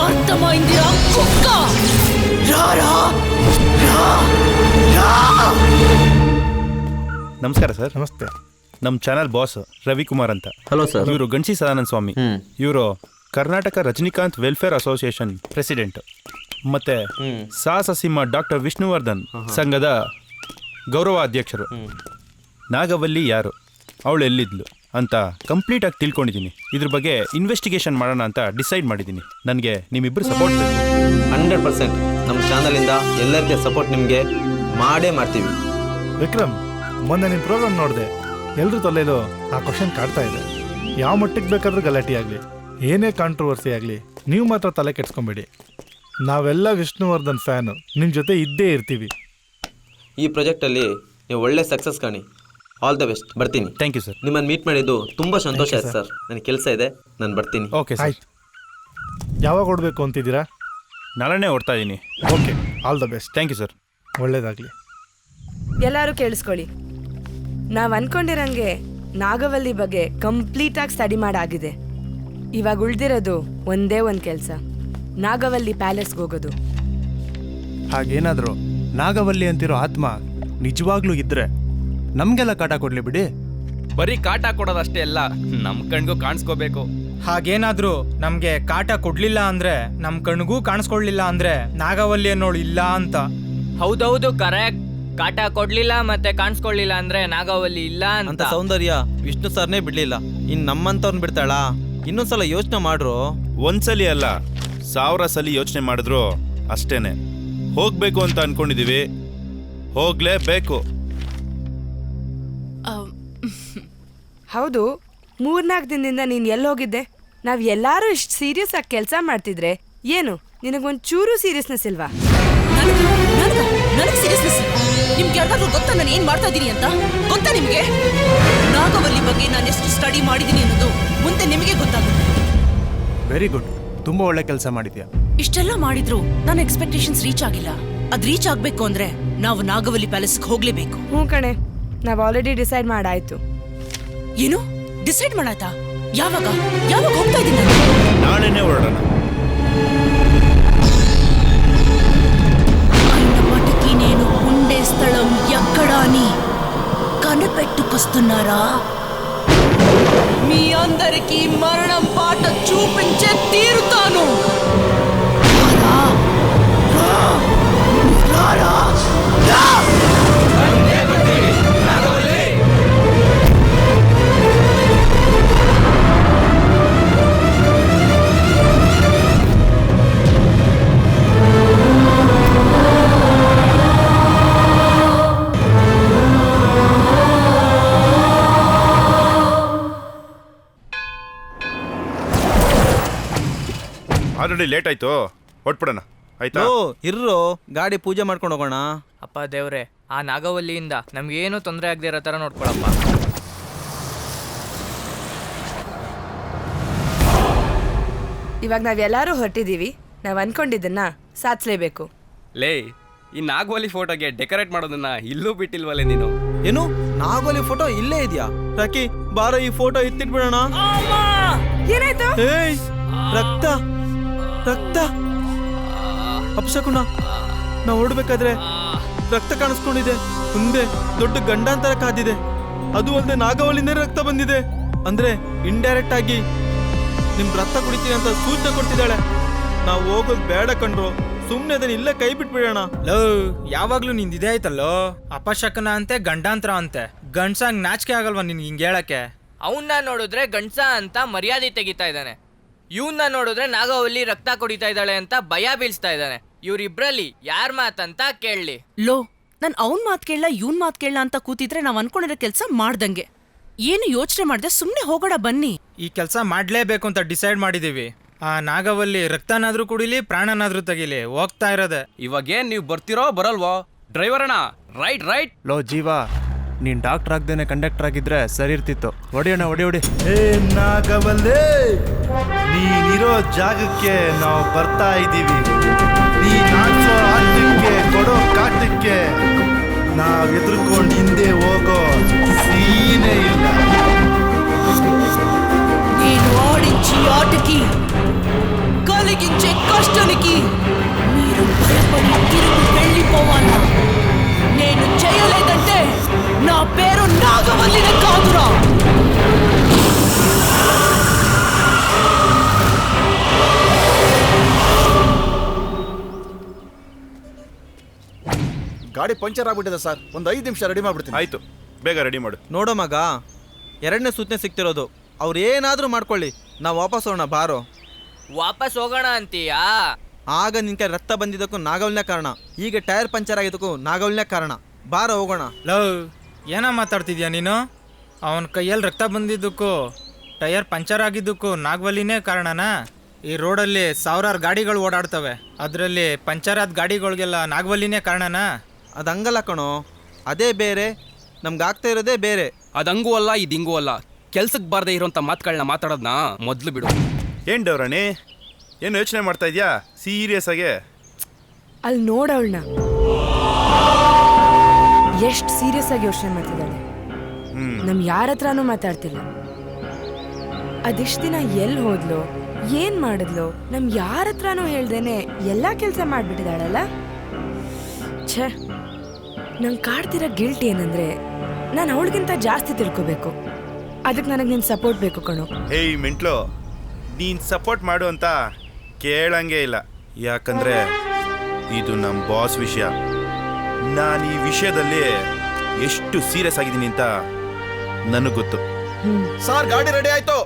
అర్థమైందిరా కుక్క? రారా రా రా. ನಮಸ್ಕಾರ ಸರ್. ನಮಸ್ತೆ. ನಮ್ಮ ಚಾನಲ್ ಬಾಸ್ ರವಿಕುಮಾರ್ ಅಂತ. Hello sir. ಇವರು ಗಣಸಿ ಸದಾನಂದ ಸ್ವಾಮಿ. ಇವರು Karnataka Rajinikanth welfare association president. ಮತ್ತೆ ಸಾಹಸ ಸಿಂಹ ಡಾಕ್ಟರ್ ವಿಷ್ಣುವರ್ಧನ್ ಸಂಘದ ಗೌರವ ಅಧ್ಯಕ್ಷರು. ನಾಗವಲ್ಲಿ ಯಾರು, ಅವಳು ಎಲ್ಲಿದ್ಲು ಅಂತ ಕಂಪ್ಲೀಟ್ ಆಗಿ ತಿಳ್ಕೊಂಡಿದ್ದೀನಿ. ಇದ್ರ ಬಗ್ಗೆ ಇನ್ವೆಸ್ಟಿಗೇಷನ್ ಮಾಡೋಣ ಅಂತ ಡಿಸೈಡ್ ಮಾಡಿದ್ದೀನಿ. ನನಗೆ ನಿಮ್ಮಿಬ್ಬರು ಸಪೋರ್ಟ್ ಬೇಕು. 100% ನಮ್ಮ ಚಾನಲಿಂದ ಎಲ್ಲರಿಗೆ ಸಪೋರ್ಟ್ ನಿಮಗೆ ಮಾಡೇ ಮಾಡ್ತೀವಿ. ವಿಕ್ರಮ್, ಮೊನ್ನೆ ನಿಮ್ಮ ಪ್ರೋಗ್ರಾಮ್ ನೋಡಿದೆ. ಎಲ್ಲರೂ ತಲೆಯಲ್ಲೂ ಆ ಕ್ವಶನ್ ಕಾಡ್ತಾ ಇದೆ. ಯಾವ ಮಟ್ಟಿಗೆ ಬೇಕಾದ್ರೂ ಗಲಾಟೆ ಆಗಲಿ, ಏನೇ ಕಾಂಟ್ರವರ್ಸಿ ಆಗಲಿ, ನೀವು ಮಾತ್ರ ತಲೆ ಕೆಡ್ಸ್ಕೊಂಬೇಡಿ. ನಾವೆಲ್ಲ ವಿಷ್ಣುವರ್ಧನ್ ಫ್ಯಾನು, ನಿಮ್ಮ ಜೊತೆ ಇದ್ದೇ ಇರ್ತೀವಿ. ಈ ಪ್ರಾಜೆಕ್ಟಲ್ಲಿ ನೀವು ಒಳ್ಳೆ ಸಕ್ಸಸ್ ಕಾಣಿ. All the best. ಬರ್ತೀನಿ. Thank you sir. ನಿಮ್ಮನ್ನು ಮೀಟ್ ಮಾಡಿದ್ದು ತುಂಬ ಸಂತೋಷ ಆಯ್ತು ಸರ್. ನನಗೆ ಕೆಲಸ ಇದೆ, ನಾನು ಬರ್ತೀನಿ. Okay sir. ಯಾವಾಗ ಹೊಡ್ಬೇಕು ಅಂತಿದ್ದೀರಾ? ನಾಳೆನೇ ಹೊಡ್ತಾ ಇದ್ದೀನಿ. Okay, all the best. Thank you sir. ಒಳ್ಳೇದಾಗಲಿ. ಎಲ್ಲರೂ ಕೇಳಿಸ್ಕೊಳ್ಳಿ. ನಾವು ಅನ್ಕೊಂಡಿರಂಗೆ ನಾಗವಲ್ಲಿ ಬಗ್ಗೆ ಕಂಪ್ಲೀಟಾಗಿ ಸ್ಟಡಿ ಮಾಡಾಗಿದೆ. ಇವಾಗ ಉಳ್ದಿರೋದು ಒಂದೇ ಒಂದು ಕೆಲಸ, ನಾಗವಲ್ಲಿ ಪ್ಯಾಲೇಸ್ಗೆ ಹೋಗೋದು. ಹಾಗೇನಾದರೂ ನಾಗವಲ್ಲಿ ಅಂತಿರೋ ಆತ್ಮ ನಿಜವಾಗ್ಲೂ ಇದ್ರೆ ನಮಗೆಲ್ಲ ಕಾಟ ಕೊಡ್ಲಿ ಬಿಡಿ. ಬರೀ ಕಾಟ ಕೊಡೋದಷ್ಟೇ ಅಲ್ಲ, ನಮ್ಮ ಕಣ್ಗೂ ಕಾಣಿಸ್ಕೋಬೇಕು. ಹಾಗೇನಾದ್ರೂ ನಮ್ಗೆ ಕಾಟ ಕೊಡ್ಲಿಲ್ಲ ಅಂದ್ರೆ, ನಮ್ ಕಣ್ಗೂ ಕಾಣಿಸ್ಕೊಳ್ಲಿಲ್ಲ ಅಂದ್ರೆ ನಾಗವಲ್ಲಿ ಅನ್ನೋಳು ಇಲ್ಲ ಅಂತ. ಹೌದೌದು, ಕರೆಕ್ಟ್. ಕಾಟ ಕೊಡ್ಲಿಲ್ಲ ಮತ್ತೆ ಕಾಣಿಸ್ಕೊಳ್ಳಿಲ್ಲ ಅಂದ್ರೆ ನಾಗವಲ್ಲಿ ಇಲ್ಲ ಅಂತ ಸೌಂದರ್ಯ ವಿಷ್ಣು ಸರ್ನೇ ಬಿಡ್ಲಿಲ್ಲ, ಇನ್ ನಮ್ಮಂತವ್ರನ್ನ ಬಿಡ್ತಾಳ? ಇನ್ನೊಂದ್ಸಲ ಯೋಚನೆ ಮಾಡ್ರು. ಒಂದ್ಸಲಿ ಅಲ್ಲ, 1000 ಸಲ ಯೋಚನೆ ಮಾಡಿದ್ರು ಅಷ್ಟೇನೆ. ಹೋಗ್ಬೇಕು ಅಂತ ಅನ್ಕೊಂಡಿದೀವಿ, ಹೋಗ್ಲೇಬೇಕು. ಹೌದು, 3-4 ದಿನದಿಂದ ನೀನು ಎಲ್ಲಿ ಹೋಗಿದ್ದೆ? ನಾವು ಎಲ್ಲರೂ ಇಷ್ಟು ಸೀರಿಯಸ್ ಆಗಿ ಕೆಲಸ ಮಾಡ್ತಿದ್ರೆ ಏನು ನಿನಗೊಂದು ಚೂರು ಸೀರಿಯಸ್ನೆಸ್ ಇಲ್ವಾ? ನನಗೆ ಸೀರಿಯಸ್ನೆಸ್. ನಿಮ್ಗೆ ಯಾರಿಗಾದ್ರೂ ಗೊತ್ತಾ ನಾನು ಏನ್ ಮಾಡ್ತಾ ಇದ್ದೀನಿ ಅಂತ? ಗೊತ್ತಾ ನಿಮ್ಗೆ? ನಾಗವಲ್ಲಿ ಬಗ್ಗೆ ನಾನು ಎಷ್ಟು ಸ್ಟಡಿ ಮಾಡಿದ್ದೀನಿ ಅನ್ನೋದು ಮುಂದೆ ನಿಮಗೆ ಗೊತ್ತಾಗುತ್ತೆ. ವೆರಿ ಗುಡ್, ತುಂಬಾ ಒಳ್ಳೆ ಕೆಲಸ ಮಾಡಿದ್ಯಾ. ಇಷ್ಟೆಲ್ಲ ಮಾಡಿದ್ರು ನನ್ನ ಎಕ್ಸ್ಪೆಕ್ಟೇಷನ್ಸ್ ರೀಚ್ ಆಗಿಲ್ಲ. ಅದ್ ರೀಚ್ ಆಗ್ಬೇಕು ಅಂದ್ರೆ ನಾವು ನಾಗವಲ್ಲಿ ಪ್ಯಾಲೇಸ್ಗೆ ಹೋಗ್ಲೇಬೇಕು. ಹ್ಞೂ ಕಣೆ, ನಾವು ಆಲ್ರೆಡಿ ಡಿಸೈಡ್ ಮಾಡಾಯ್ತು. ಏನು ಡಿಸೈಡ್ ಮಾಡಾಯ್ತಾ? ಯಾವಾಗ ಯಾವಾಗ ಹೋಗ್ತಾ ಇದ್ದೀನಿ? ನಾಳೆನೇ ಹೊರಡೋಣ. అన్నమాటకి నేను ఉండే స్థలం ఎక్కడా అని కనిపెట్టుకొస్తున్నారా? మీ అందరికీ మరణం పాట చూపించే తీరుతాను. ಆಲ್ರೆಡಿ ಲೇಟ್ ಆಯ್ತು, ಹೊಟ್ಬಿಡೋಣ. ಆಯ್ತಾ? ಇರ್ರೋ, ಗಾಡಿ ಪೂಜೆ ಮಾಡ್ಕೊಂಡು ಹೋಗೋಣ. ಅಪ್ಪ ದೇವ್ರೆ, ಆ ನಾಗವಲ್ಲಿಯಿಂದ ನಮ್ಗೇನು ತೊಂದರೆ ಆಗದೆ ಇರೋ ಥರ ನೋಡ್ಕೊಳಪ್ಪ. ಇವಾಗ ನಾವೆಲ್ಲರೂ ಹೊರಟಿದ್ದೀವಿ. ನಾವು ಅನ್ಕೊಂಡಿದ್ದನ್ನ ಸಾಧಿಸಲೇಬೇಕು. ಲೇ, ಈ ನಾಗವಲ್ಲಿ ಫೋಟೋಗೆ ಡೆಕೋರೇಟ್ ಮಾಡೋದನ್ನ ಇಲ್ಲೂ ಬಿಟ್ಟಿಲ್ವಲ್ಲೇ ನೀನು? ಏನು, ನಾಗವಲ್ಲಿ ಫೋಟೋ ಇಲ್ಲೇ ಇದೆಯಾ? ರಾಕಿ, ಬಾರ ಈ ಫೋಟೋ ಎತ್ತಿಟ್ಬಿಡೋಣ. ಏನಾಯ್ತು? ಏಯ್, ರಕ್ತ ರಕ್ತ. ಅಪಶಕುನ, ನಾವು ಹೊರಡ್ಬೇಕಾದ್ರೆ ರಕ್ತ ಕಾಣಿಸ್ಕೊಂಡಿದೆ. ಮುಂದೆ ದೊಡ್ಡ ಗಂಡಾಂತರ ಕಾದಿದೆ. ಅದು ಅಲ್ಲದೆ ನಾಗವಲ್ಲಿಂದ ರಕ್ತ ಬಂದಿದೆ. ಅಂದ್ರೆ ಇಂಡೈರೆಕ್ಟ್ ಆಗಿ ನಿಮ್ ರಕ್ತ ಕುಡಿತೀನಿ ಅಂತ ಸೂಚನೆ ಕೊಡ್ತಿದ್ದಾಳೆ. ನಾವು ಹೋಗೋದು ಬೇಡ ಕಣ್ರು, ಸುಮ್ಮನೆ ಅದನ್ನ ಇಲ್ಲೇ ಕೈ ಬಿಟ್ಬಿಡೋಣ. ಲೋ ಯಾವಾಗ್ಲೂ ನಿಂದ ಇದೇ ಆಯ್ತಲ್ಲೋ, ಅಪಶಕನ ಅಂತೆ ಗಂಡಾಂತರ ಅಂತೆ. ಗಂಡ್ಸಂಗ್ ನಾಚಿಕೆ ಆಗಲ್ವಾ ನಿನ್ಗೆ ಹಿಂಗೆ ಹೇಳಕ್ಕೆ? ಅವನ್ನ ನೋಡಿದ್ರೆ ಗಂಡ್ಸ ಅಂತ ಮರ್ಯಾದೆ ತೆಗಿತಾ ಇದ್ದಾನೆ, ಇವನ್ನ ನೋಡಿದ್ರೆ ನಾಗವಲ್ಲಿ ರಕ್ತ ಕುಡಿತಾ ಇದ್ದಾಳೆ ಅಂತ ಭಯ ಬೀಳ್ಸ್ತಾ ಇದ್ದಾನೆ. ಇವ್ರಿಬ್ರಲ್ಲಿ ಯಾರ್ ಮಾತಂತ ಕೇಳಲಿ? ಲೋ ನಾನು ಅವನ್ ಮಾತ್ ಕೇಳಲ್ಲ ಇವನ್ ಮಾತ್ ಕೇಳಲ್ಲ ಅಂತ ಕೂತಿದ್ರೆ ನಾವ್ ಅನ್ಕೊಂಡಿರೋ ಕೆಲ್ಸ ಮಾಡ್ದಂಗೆ. ಏನು ಯೋಚನೆ ಮಾಡ್ದೆ, ಸುಮ್ನೆ ಹೋಗೋಣ ಬನ್ನಿ. ಈ ಕೆಲಸ ಮಾಡ್ಲೇಬೇಕು ಅಂತ ಡಿಸೈಡ್ ಮಾಡಿದೀವಿ. ಆ ನಾಗವಲ್ಲಿ ರಕ್ತನಾದ್ರೂ ಕುಡಿಲಿ ಪ್ರಾಣನಾದ್ರೂ ತೆಗಿಲಿ, ಹೋಗ್ತಾ ಇರೋದೆ. ಇವಾಗೇನ್ ನೀವು ಬರ್ತಿರೋ ಬರಲ್ವೋ? ಡ್ರೈವರ್ ಅಣ್ಣ, ರೈಟ್ ರೈಟ್. ಲೋ ಜೀವ, ನೀನ್ ಡಾಕ್ಟರ್ ಆಗ್ದೇನೆ ಕಂಡಕ್ಟರ್ ಆಗಿದ್ರೆ ಸರಿ ಇರ್ತಿತ್ತು. ಹೊಡಿಯೋಣ, ಹೊಡಿ. ಏ ನಾಗವಲ್ಲೇ, ನೀನಿರೋ ಜಾಗಕ್ಕೆ ನಾವು ಬರ್ತಾ ಇದ್ದೀವಿ. ನೀನ್ ಆಡ್ಸೋ ಆಟಕ್ಕೆ ಕೊಡೋ ಕಾಟಕ್ಕೆ ನಾವ್ ಎದುರ್ಕೊಂಡು ಹಿಂದೆ ಹೋಗೋ ಸೀನೇ ಇಲ್ಲ. నేను ఆడించి ఆటకి కలిగించే కష్టానికి మీరు భయపడి తిరిగి వెళ్ళిపోవాలా? నేను చేయలేదంటే నా పేరు నాగవల్లినే కాదురా. ಗಾಡಿ ಪಂಚರ್ ಆಗ್ಬಿಟ್ಟಿದೆ ಸರ್, ಒಂದು 5 ನಿಮಿಷ ರೆಡಿ ಮಾಡ್ಬಿಡ್ತೀನಿ. ಆಯ್ತು, ಬೇಗ ರೆಡಿ ಮಾಡು. ನೋಡೋ ಮಗ, 2ನೇ ಸೂಚನೆ ಸಿಗ್ತಿರೋದು. ಅವ್ರು ಏನಾದ್ರೂ ಮಾಡ್ಕೊಳ್ಳಿ, ನಾವು ವಾಪಸ್ ಹೋಗೋಣ ಬಾರೋ. ವಾಪಸ್ ಹೋಗೋಣ ಅಂತೀಯಾ? ಆಗ ನಿನ್ ಕೈ ರಕ್ತ ಬಂದಿದ್ದಕ್ಕೂ ನಾಗವಲ್ನೇ ಕಾರಣ, ಈಗ ಟೈರ್ ಪಂಚರ್ ಆಗಿದ್ದಕ್ಕೂ ನಾಗವಲ್ನೇ ಕಾರಣ. ಬಾರೋ ಹೋಗೋಣ. ಲವ್ ಏನ ಮಾತಾಡ್ತಿದ್ಯಾ ನೀನು? ಅವನ ಕೈಯಲ್ಲಿ ರಕ್ತ ಬಂದಿದ್ದಕ್ಕೂ ಟೈರ್ ಪಂಚರ್ ಆಗಿದ್ದಕ್ಕೂ ನಾಗವಲ್ಲಿನೇ ಕಾರಣನಾ? ಈ ರೋಡಲ್ಲಿ 1000 ಗಾಡಿಗಳು ಓಡಾಡ್ತವೆ, ಅದರಲ್ಲಿ ಪಂಚರ್ ಆದ ಗಾಡಿಗಳಿಗೆಲ್ಲ ನಾಗವಲ್ಲಿನೇ ಕಾರಣನಾ? ಅದು ಹಂಗಲ್ಲ ಕಣೋ, ಅದೇ ಬೇರೆ, ನಮ್ಗೆ ಆಗ್ತಾ ಇರೋದೇ ಬೇರೆ. ಅದಂಗೂ ಅಲ್ಲ ಇದಿಂಗೂ ಅಲ್ಲ. ಕೆಲ್ಸಕ್ಕೆ ಬಾರ್ದೇ ಇರೋಂಥ ಮಾತುಗಳನ್ನ ಮಾತಾಡೋದನ್ನ ಮೊದಲು ಬಿಡು. ಏನ್ ಡೌರಾಣಿ, ಏನು ಯೋಚನೆ ಮಾಡ್ತಾ ಇದೆಯಾ ಸೀರಿಯಸ್ ಆಗಿ? ಅಲ್ಲಿ ನೋಡವಳನ್ನ ಎಷ್ಟು ಸೀರಿಯಸ್ ಆಗಿ ಯೋಚನೆ ಮಾಡ್ತಿದ್ದಾಳೆ. ನಮ್ ಯಾರ ಹತ್ರನೂ ಮಾತಾಡ್ತಿಲ್ಲ. ಅದೆಷ್ಟು ದಿನ ಎಲ್ಲಿ ಹೋದ್ಲು, ಏನ್ ಮಾಡಿದ್ಲು, ನಮ್ ಯಾರ ಹತ್ರನೂ ಹೇಳ್ದೇನೆ ಎಲ್ಲಾ ಕೆಲಸ ಮಾಡ್ಬಿಟ್ಟಿದ್ದಾಳಲ್ಲ. ಛೇ, ನಂಗೆ ಕಾಡ್ತಿರೋ ಗಿಲ್ಟ್ ಏನಂದ್ರೆ ನಾನು ಅವಳಿಗಿಂತ ಜಾಸ್ತಿ ತಿಳ್ಕೊಬೇಕು. ಅದಕ್ಕೆ ನನಗೆ ನಿನ್ನ ಸಪೋರ್ಟ್ ಬೇಕು ಕಣೋ. ಹೇಯ್ ಮೆಂಟ್ಲು, ನೀನ್ ಸಪೋರ್ಟ್ ಮಾಡು ಅಂತ ಕೇಳಂಗೆ ಇಲ್ಲ. ಯಾಕಂದ್ರೆ ಇದು ನಮ್ಮ ಬಾಸ್ ವಿಷಯ. ನಾನು ಈ ವಿಷಯದಲ್ಲಿ ಎಷ್ಟು ಸೀರಿಯಸ್ ಆಗಿದ್ದೀನಿ ಅಂತ ನನಗೆ ಗೊತ್ತು. ಸರ್ ಗಾಡಿ ರೆಡಿ ಆಯ್ತು,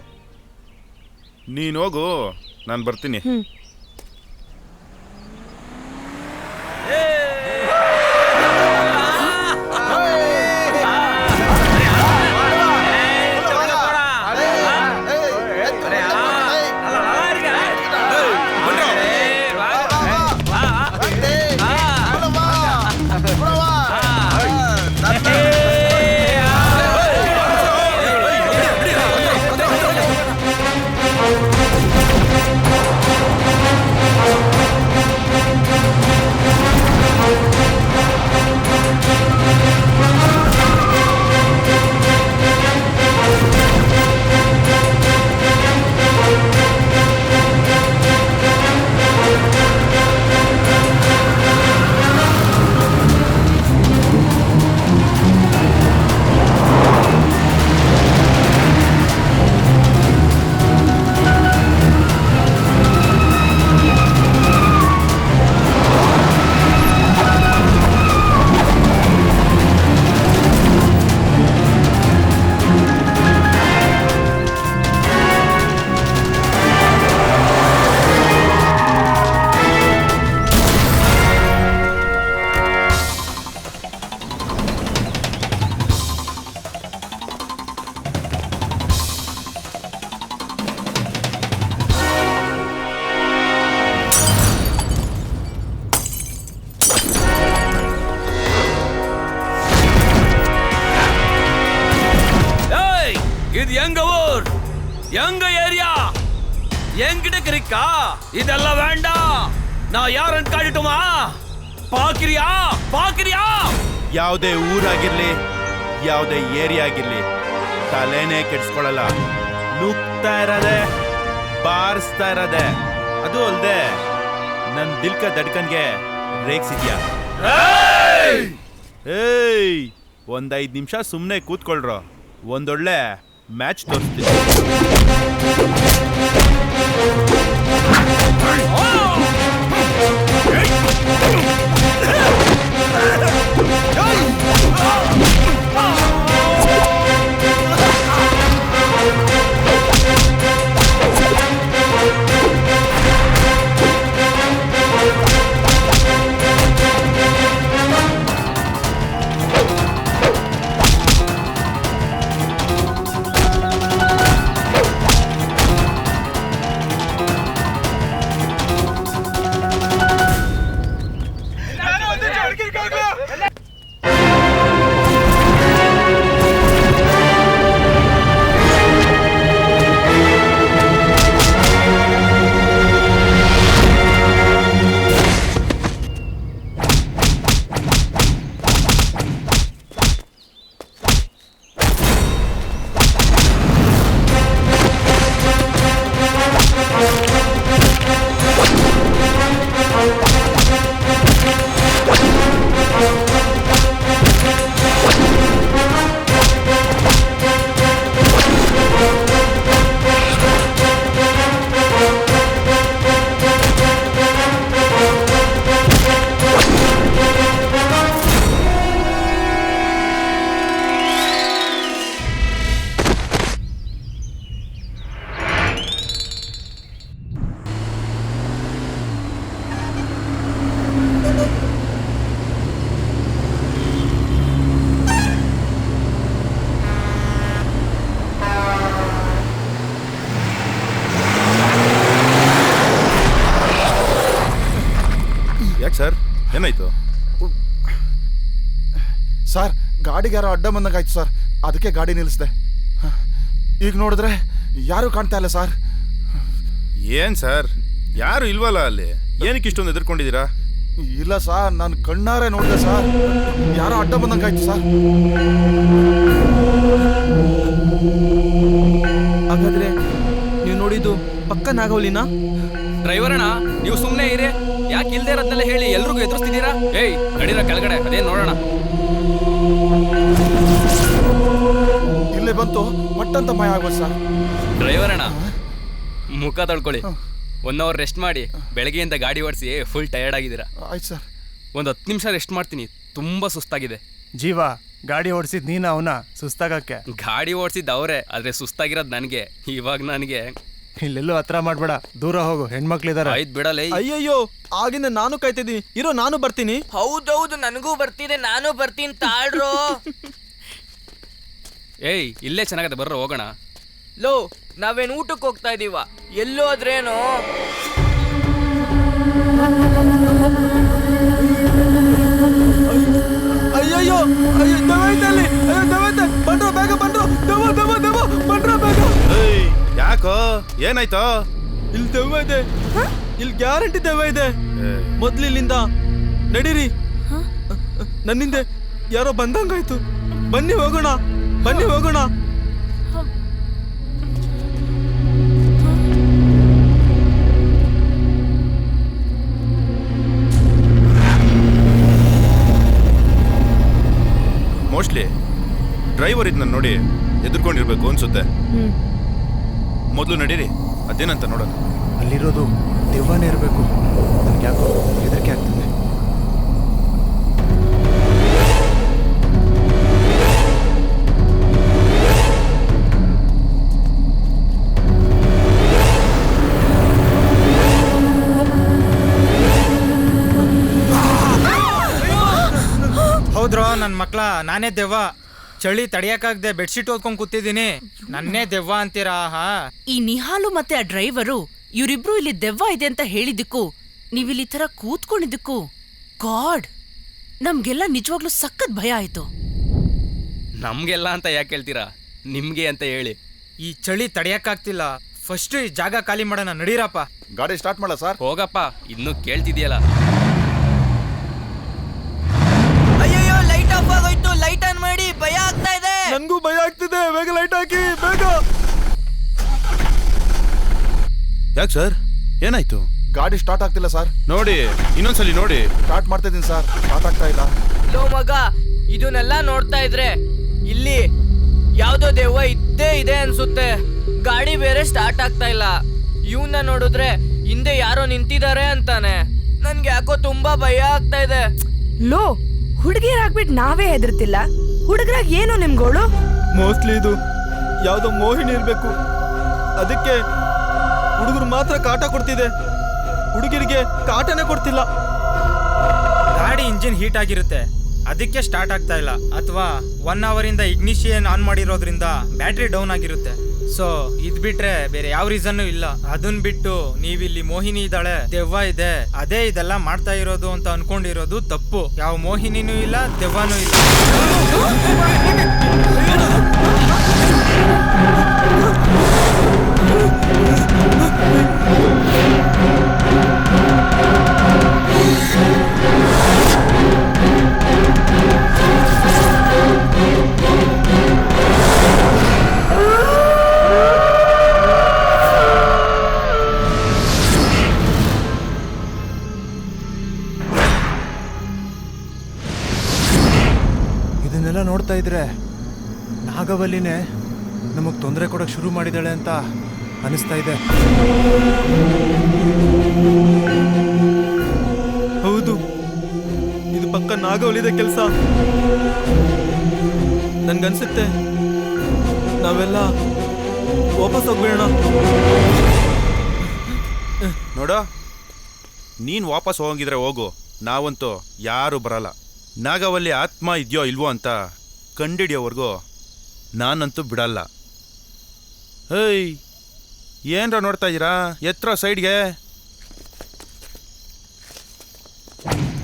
ನೀನು ಹೋಗು, ನಾನು ಬರ್ತೀನಿ. இது எங்க ஊர், எங்க ஏரியா, என்கிட்ட கிரிக்கா? இதெல்லாம் வேண்டாம். நான் யாருன்னு காட்டட்டுமா? பாக்கிறியா பாக்கிறியா? ಯಾವುದೇ ಊರಾಗಿರ್ಲಿ, ಯಾವುದೇ ಏರಿಯಾ ಆಗಿರ್ಲಿ, ತಲೆನೇ ಕೆಡ್ಸ್ಕೊಳ್ಳಲ್ಲ. ನುಗ್ತಾ ಇರೋದೆ, ಬಾರಿಸ್ತಾ ಇರೋದೆ. ಅದು ಅಲ್ದೆ ನನ್ನ ದಿಲ್ಕ ದಡ್ಕನ್ಗೆ ರೇಗ್ಸಿದ್ಯಾ? ಏಯ್, ಒಂದ್ 5 ನಿಮಿಷ ಸುಮ್ಮನೆ ಕೂತ್ಕೊಳ್ರೋ, ಒಂದೊಳ್ಳೆ ಮ್ಯಾಚ್ ತೋರಿಸ್ತೀನಿ. ಸರ್ ಏನಾಯ್ತು? ಸರ್ ಗಾಡಿಗೆ ಯಾರೋ ಅಡ್ಡ ಬಂದಂಗಾಯ್ತು ಸರ್, ಅದಕ್ಕೆ ಗಾಡಿ ನಿಲ್ಲಿಸಿದೆ. ಈಗ ನೋಡಿದ್ರೆ ಯಾರು ಕಾಣ್ತಾ ಇಲ್ಲ ಸರ್. ಏನ್ ಸರ್, ಯಾರು ಇಲ್ವಲ್ಲ ಅಲ್ಲಿ? ಏನಕ್ಕೆ ಇಷ್ಟೊಂದು ಎದುರ್ಕೊಂಡಿದ್ದೀರಾ? ಇಲ್ಲ ಸರ್, ನಾನು ಕಣ್ಣಾರೆ ನೋಡಿದೆ ಸರ್, ಯಾರೋ ಅಡ್ಡ ಬಂದಂಗಾಯ್ತು ಸರ್. ಹಾಗಾದ್ರೆ ನೀವು ನೋಡಿದ್ದು ಪಕ್ಕ ನಾಗವಲ್ಲಿನ? ಡ್ರೈವರ್ ಅಣ್ಣ, ನೀವು ಸುಮ್ಮನೆ ಇರಿ. ಯಾಕೆ ಇಲ್ದೇ ಇರೋದ್ನೆಲ್ಲ ಹೇಳಿ ಎಲ್ರಿಗೂ ಎದುರಿಸ್ತಿದ್ದೀರಾ? ಏಯ್ ನಡೀರ ಕೆಳಗಡೆ, ಅದೇನ್ ನೋಡೋಣ. ಇಲ್ಲೇ ಬಂತು ಪಟ್ಟಂತ ಮಯ ಆಗೋದು ಸರ್. ಡ್ರೈವರ್ ಅಣ್ಣ, ಮುಖ ತೊಳ್ಕೊಳ್ಳಿ. 1 ಅವರ್ ರೆಸ್ಟ್ ಮಾಡಿ. ಬೆಳಗ್ಗೆಯಿಂದ ಗಾಡಿ ಓಡಿಸಿ ಫುಲ್ ಟಯರ್ಡ್ ಆಗಿದ್ದೀರಾ. ಆಯ್ತು ಸರ್. ಒಂದು 10 ನಿಮಿಷ ರೆಸ್ಟ್ ಮಾಡ್ತೀನಿ, ತುಂಬಾ ಸುಸ್ತಾಗಿದೆ. ಜೀವ, ಗಾಡಿ ಓಡಿಸಿದ್ ನೀನ ಅವನ ಸುಸ್ತಾಗಕ್ಕೆ? ಗಾಡಿ ಓಡಿಸಿದ್ದು ಅವರೇ, ಆದ್ರೆ ಸುಸ್ತಾಗಿರೋದು ನನಗೆ. ಇವಾಗ ನನಗೆ ಇಲ್ಲೆಲ್ಲೂ ಹತ್ರ ಮಾಡ್ಬೇಡ, ದೂರ ಹೋಗು, ಹೆಣ್ಮಕ್ಳಿದಾರೆ. ಆಯ್ತು ಬಿಡಲ್ಲ. ಅಯ್ಯಯ್ಯೋ, ಆಗಿಂದ ನಾನು ಕಾಯ್ತಿದ್ದೀನಿ. ಇರೋ ನಾನು ಬರ್ತೀನಿ. ಹೌದೌದು, ನನಗೂ ಬರ್ತಿದೆ, ನಾನು ಬರ್ತೀನಿ ತಾಳ್ರೋ. ಏಯ್ ಇಲ್ಲೇ ಚೆನ್ನಾಗದೆ, ಬರ್ರ ಹೋಗೋಣ. ಲೋ, ನಾವೇನು ಊಟಕ್ಕೆ ಹೋಗ್ತಾ ಇದೀವ? ಎಲ್ಲೋ ಆದ್ರೇನು? ಅಯ್ಯಯ್ಯೋ, ಅಯ್ಯೋ ದವಾಯ್ತಲ್ಲಿ, ಅಯ್ಯೋ ದವಾಯ್ತ, ಬಂಡ್ರೋ ಬೇಗ ಬಂಡ್ರೋ, ದವ ದವ ದವ ಬಂಡ್ರೋ ಬೇಗ. ಯಾಕೋ, ಏನಾಯ್ತೋ? ಇಲ್ಲಿ ದೆವ್ವ ಇದೆ, ಇಲ್ಲಿ ಗ್ಯಾರಂಟಿ ದೆವ್ವ ಇದೆ. ಮೊದ್ಲು ಇಲ್ಲಿಂದ ನಡೀರಿ. ನನ್ನಿಂದ ಯಾರೋ ಬಂದಂಗಾಯ್ತು. ಬನ್ನಿ ಹೋಗೋಣ, ಬನ್ನಿ ಹೋಗೋಣ. ಮೋಸ್ಟ್ಲಿ ಡ್ರೈವರ್ ಇದನ್ನ ನೋಡಿ ಎದುರ್ಕೊಂಡಿರ್ಬೇಕು ಅನ್ಸುತ್ತೆ. ಮೊದಲು ನಡೀರಿ, ಅದೇನಂತ ನೋಡೋದು. ಅಲ್ಲಿರೋದು ದೆವ್ವನೇ ಇರಬೇಕು. ನನ್ಗೆ ಯಾಕೋ ಹೆದರಿಕೆ ಆಗ್ತದೆ. ಹೌದ್ರೋ ನನ್ನ ಮಕ್ಳ, ನಾನೇ ದೆವ್ವ. ಚಳಿ ತಡಿಯಕ್ಕಾಗ್ದೆ ಬೆಡ್ಶೀಟ್ ಓದ್ಕೊಂಡ್ ಕೂತಿದ್ದೀನಿ, ನನ್ನೇ ದೆವ್ವ ಅಂತೀರಾ? ಹಾ, ಈ ನಿಹಾಲು ಮತ್ತೆ ಆ ಡ್ರೈವರು ಇವರಿಬ್ರು ಇಲ್ಲಿ ದೆವ್ವ ಇದೆ ಅಂತ ಹೇಳಿದ್ದಕ್ಕೂ ನೀವಿಲ್ಲಿ ತರ ಕೂತ್ಕೊಂಡಿದ್ದಕ್ಕೂ ಗಾಡ್, ನಮ್ಗೆಲ್ಲ ನಿಜವಾಗ್ಲೂ ಸಖತ್ ಭಯ ಆಯ್ತು. ನಮ್ಗೆಲ್ಲ ಅಂತ ಯಾಕೆ ಹೇಳ್ತೀರಾ? ನಿಮ್ಗೆ ಅಂತ ಹೇಳಿ. ಈ ಚಳಿ ತಡಿಯಕ್ಕಾಗ್ತಿಲ್ಲ. ಫಸ್ಟ್ ಈ ಜಾಗ ಖಾಲಿ ಮಾಡೋಣ, ನಡೀರಪ್ಪ. ಗಾಡಿ ಸ್ಟಾರ್ಟ್ ಮಾಡ ಸರ್. ಹೋಗಪ್ಪ, ಇನ್ನು ಕೇಳ್ತಿದ್ಯಲ್ಲ. ಅಯ್ಯಯ್ಯೋ, ಲೈಟ್ ಆಫ್ ಆಗೋಯ್ತು, ಲೈಟ್ ಆನ್ ಮಾಡಿ. ಭಯ ಆಗ್ತಾ ಇದೆ. ನನ್ಗೂ ಭಯ ಆಗ್ತಿದೆ, ಬೇಗ ಲೈಟ್ ಹಾಕಿ ಬೇಗ. ಯಾಕೆ ಸರ್, ಏನಾಯ್ತು? ಗಾಡಿ ಸ್ಟಾರ್ಟ್ ಆಗ್ತಿಲ್ಲ ಸರ್. ನೋಡಿ, ಇನ್ನೊಂದ್ಸಲಿ ನೋಡಿ. ಸ್ಟಾರ್ಟ್ ಮಾಡ್ತಾ ಇದೀನಿ ಸರ್, ಸ್ಟಾರ್ಟ್ ಆಗ್ತಾ ಇಲ್ಲ. ಲೋ ಮಗ, ಇದನ್ನೆಲ್ಲ ನೋಡ್ತಾ ಇದ್ರೆ ಇಲ್ಲಿ ಯಾವ್ದೋ ದೆವ್ವ ಇದ್ದೇ ಇದೆ ಅನ್ಸುತ್ತೆ. ಗಾಡಿ ಬೇರೆ ಸ್ಟಾರ್ಟ್ ಆಗ್ತಾ ಇಲ್ಲ. ಇವನ್ನ ನೋಡಿದ್ರೆ ಹಿಂದೆ ಯಾರೋ ನಿಂತಿದ್ದಾರೆ ಅಂತಾನೆ. ನನ್ಗೆ ಯಾಕೋ ತುಂಬಾ ಭಯ ಆಗ್ತಾ ಇದೆ. ಲೋ, ಹುಡುಗಿಯರಾಗ್ಬಿಟ್ಟು ನಾವೇ ಹೆದರ್ತಿಲ್ಲ, ಹುಡುಗರಾಗ ಏನು ನಿಮ್ಗೋಳು? ಮೋಸ್ಟ್ಲಿ ಇದು ಯಾವ್ದೋ ಮೋಹಿನಿ ಇರ್ಬೇಕು. ಅದಕ್ಕೆ ಹುಡುಗರು ಮಾತ್ರ ಕಾಟ ಕೊಡ್ತಿದೆ, ಹುಡುಗಿರಿಗೆ ಕಾಟನೇ ಕೊಡ್ತಿಲ್ಲ. ಗಾಡಿ ಇಂಜಿನ್ ಹೀಟ್ ಆಗಿರುತ್ತೆ, ಅದಕ್ಕೆ ಸ್ಟಾರ್ಟ್ ಆಗ್ತಾ ಇಲ್ಲ. ಅಥವಾ 1 ಅವರಿಂದ ಇಗ್ನಿಷಿಯನ್ ಆನ್ ಮಾಡಿರೋದ್ರಿಂದ ಬ್ಯಾಟ್ರಿ ಡೌನ್ ಆಗಿರುತ್ತೆ. ಸೊ ಇದ್ ಬಿಟ್ರೆ ಬೇರೆ ಯಾವ ರೀಸನ್ನು ಇಲ್ಲ. ಅದನ್ ಬಿಟ್ಟು ನೀವಿಲ್ಲಿ ಮೋಹಿನಿ ಇದ್ದಾಳೆ, ದೆವ್ವ ಇದೆ, ಅದೇ ಇದೆಲ್ಲ ಮಾಡ್ತಾ ಇರೋದು ಅಂತ ಅನ್ಕೊಂಡಿರೋದು ತಪ್ಪು. ಯಾವ ಮೋಹಿನಿನೂ ಇಲ್ಲ, ದೆವ್ವನೂ ಇಲ್ಲ. ಇದನ್ನೆಲ್ಲ ನೋಡ್ತಾ ಇದ್ರೆ ನಾಗವಲ್ಲಿನೇ ನಮಗೆ ತೊಂದರೆ ಕೊಡೋಕೆ ಶುರು ಮಾಡಿದಾಳೆ ಅಂತ ಅನಿಸ್ತಾ ಇದೆ. ಹೌದು, ಇದು ಪಕ್ಕ ನಾಗವಲ್ಲಿದೆ ಕೆಲಸ. ನನ್ಗನ್ಸುತ್ತೆ ನಾವೆಲ್ಲ ವಾಪಸ್ ಹೋಗ್ಬೇಡ. ನೋಡು, ನೀನ್ ವಾಪಸ್ ಹೋಗಿದ್ರೆ ಹೋಗು, ನಾವಂತೂ ಯಾರು ಬರಲ್ಲ. ನಾಗವಲ್ಲಿ ಆತ್ಮ ಇದೆಯೋ ಇಲ್ವೋ ಅಂತ ಕಂಡಿಡಿಯೋವರೆಗೂ ನಾನಂತೂ ಬಿಡಲ್ಲ. ಹೇಯ್, ಏನ್ರ ನೋಡ್ತಾ ಇದ್ದೀರಾ? ಎತ್ತರ ಸೈಡ್ಗೆ.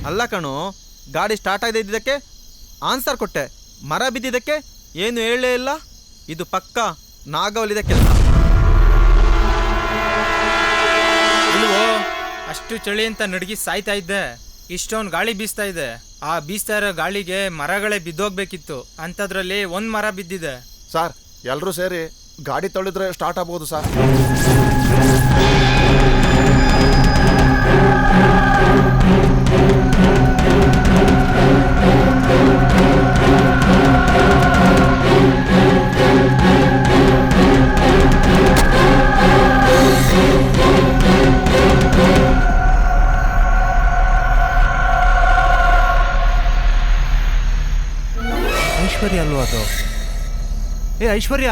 ಅಲ್ಲ ಕಣು, ಗಾಡಿ ಸ್ಟಾರ್ಟ್ ಆಗದೆ ಇದ್ದಿದ್ದಕ್ಕೆ ಆನ್ಸರ್ ಕೊಟ್ಟೆ, ಮರ ಬಿದ್ದಿದ್ದಕ್ಕೆ ಏನು ಹೇಳಲೇ ಇಲ್ಲ. ಇದು ಪಕ್ಕ ನಾಗವಲ್ಲಿದೆ ಕೆಲಸ. ಇಲ್ವೋ, ಅಷ್ಟು ಚಳಿ ಅಂತ ನಡ್ಗಿ ಸಾಯ್ತಾ ಇದ್ದೆ. ಇಷ್ಟೊಂದು ಗಾಳಿ ಬೀಸ್ತಾ ಇದೆ. ಆ ಬೀಸ್ತಾ ಇರೋ ಗಾಳಿಗೆ ಮರಗಳೇ ಬಿದ್ದೋಗ್ಬೇಕಿತ್ತು, ಅಂಥದ್ರಲ್ಲಿ ಒಂದು ಮರ ಬಿದ್ದಿದೆ. ಸರ್, ಎಲ್ಲರೂ ಸೇರಿ ಗಾಡಿ ತಳ್ಳಿದ್ರೆ ಸ್ಟಾರ್ಟ್ ಆಗ್ಬೋದು ಸರ್. ಐಶ್ವರ್ಯ ಅಲ್ವಾ ಅದು? ಏ ಐಶ್ವರ್ಯ,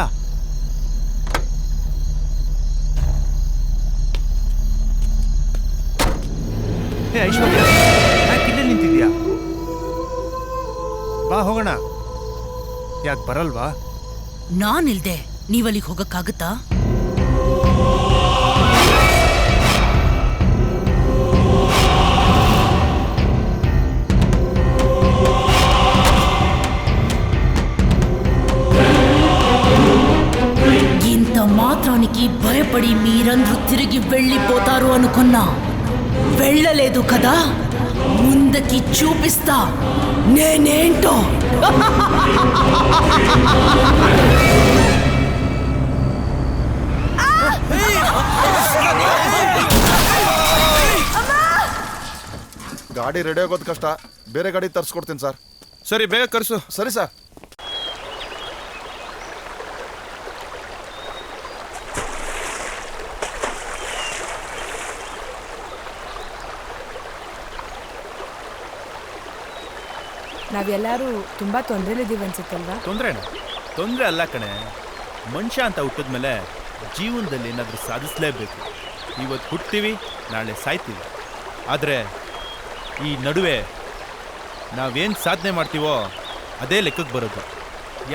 ಏ ಐಶ್ವರ್ಯ, ಯಾಕೆ ಇಲ್ಲೇ ನಿಂತಿದ್ಯಾ? ಬಾ ಹೋಗೋಣ. ಯಾಕೆ ಬರಲ್ವಾ? ನಾನಿಲ್ದೆ ನೀವಲ್ಲಿಗೆ ಹೋಗಕ್ಕಾಗತ್ತಾ? ఇంత మాత్రానికి భయపడి మీరందరూ తిరిగి వెళ్ళిపోతారు అనుకున్నా వెళ్ళలేదు కదా. ముందుకి చూపిస్తా నేనేంటో. ಗಾಡಿ ರೆಡಿ ಆಗೋದು ಕಷ್ಟ, ಬೇರೆ ಗಾಡಿ ತರಿಸ್ಕೊಡ್ತೀನಿ ಸರ್. ಸರಿ, ಬೇಗ ಕರ್ಸು. ಸರಿ ಸರ್. ನಾವೆಲ್ಲರೂ ತುಂಬಾ ತೊಂದರೆಲಿದ್ದೀವಿ ಅನ್ಸುತ್ತಲ್ವಾ? ತೊಂದರೆ ಅಲ್ಲ ಕಣೆ. ಮನುಷ್ಯ ಅಂತ ಹುಟ್ಟಿದ್ಮೇಲೆ ಜೀವನದಲ್ಲಿ ಏನಾದರೂ ಸಾಧಿಸಲೇಬೇಕು. ಇವತ್ತು ಹುಟ್ತೀವಿ, ನಾಳೆ ಸಾಯ್ತೀವಿ. ಆದರೆ ಈ ನಡುವೆ ನಾವೇನು ಸಾಧನೆ ಮಾಡ್ತೀವೋ ಅದೇ ಲೆಕ್ಕಕ್ಕೆ ಬರೋದು.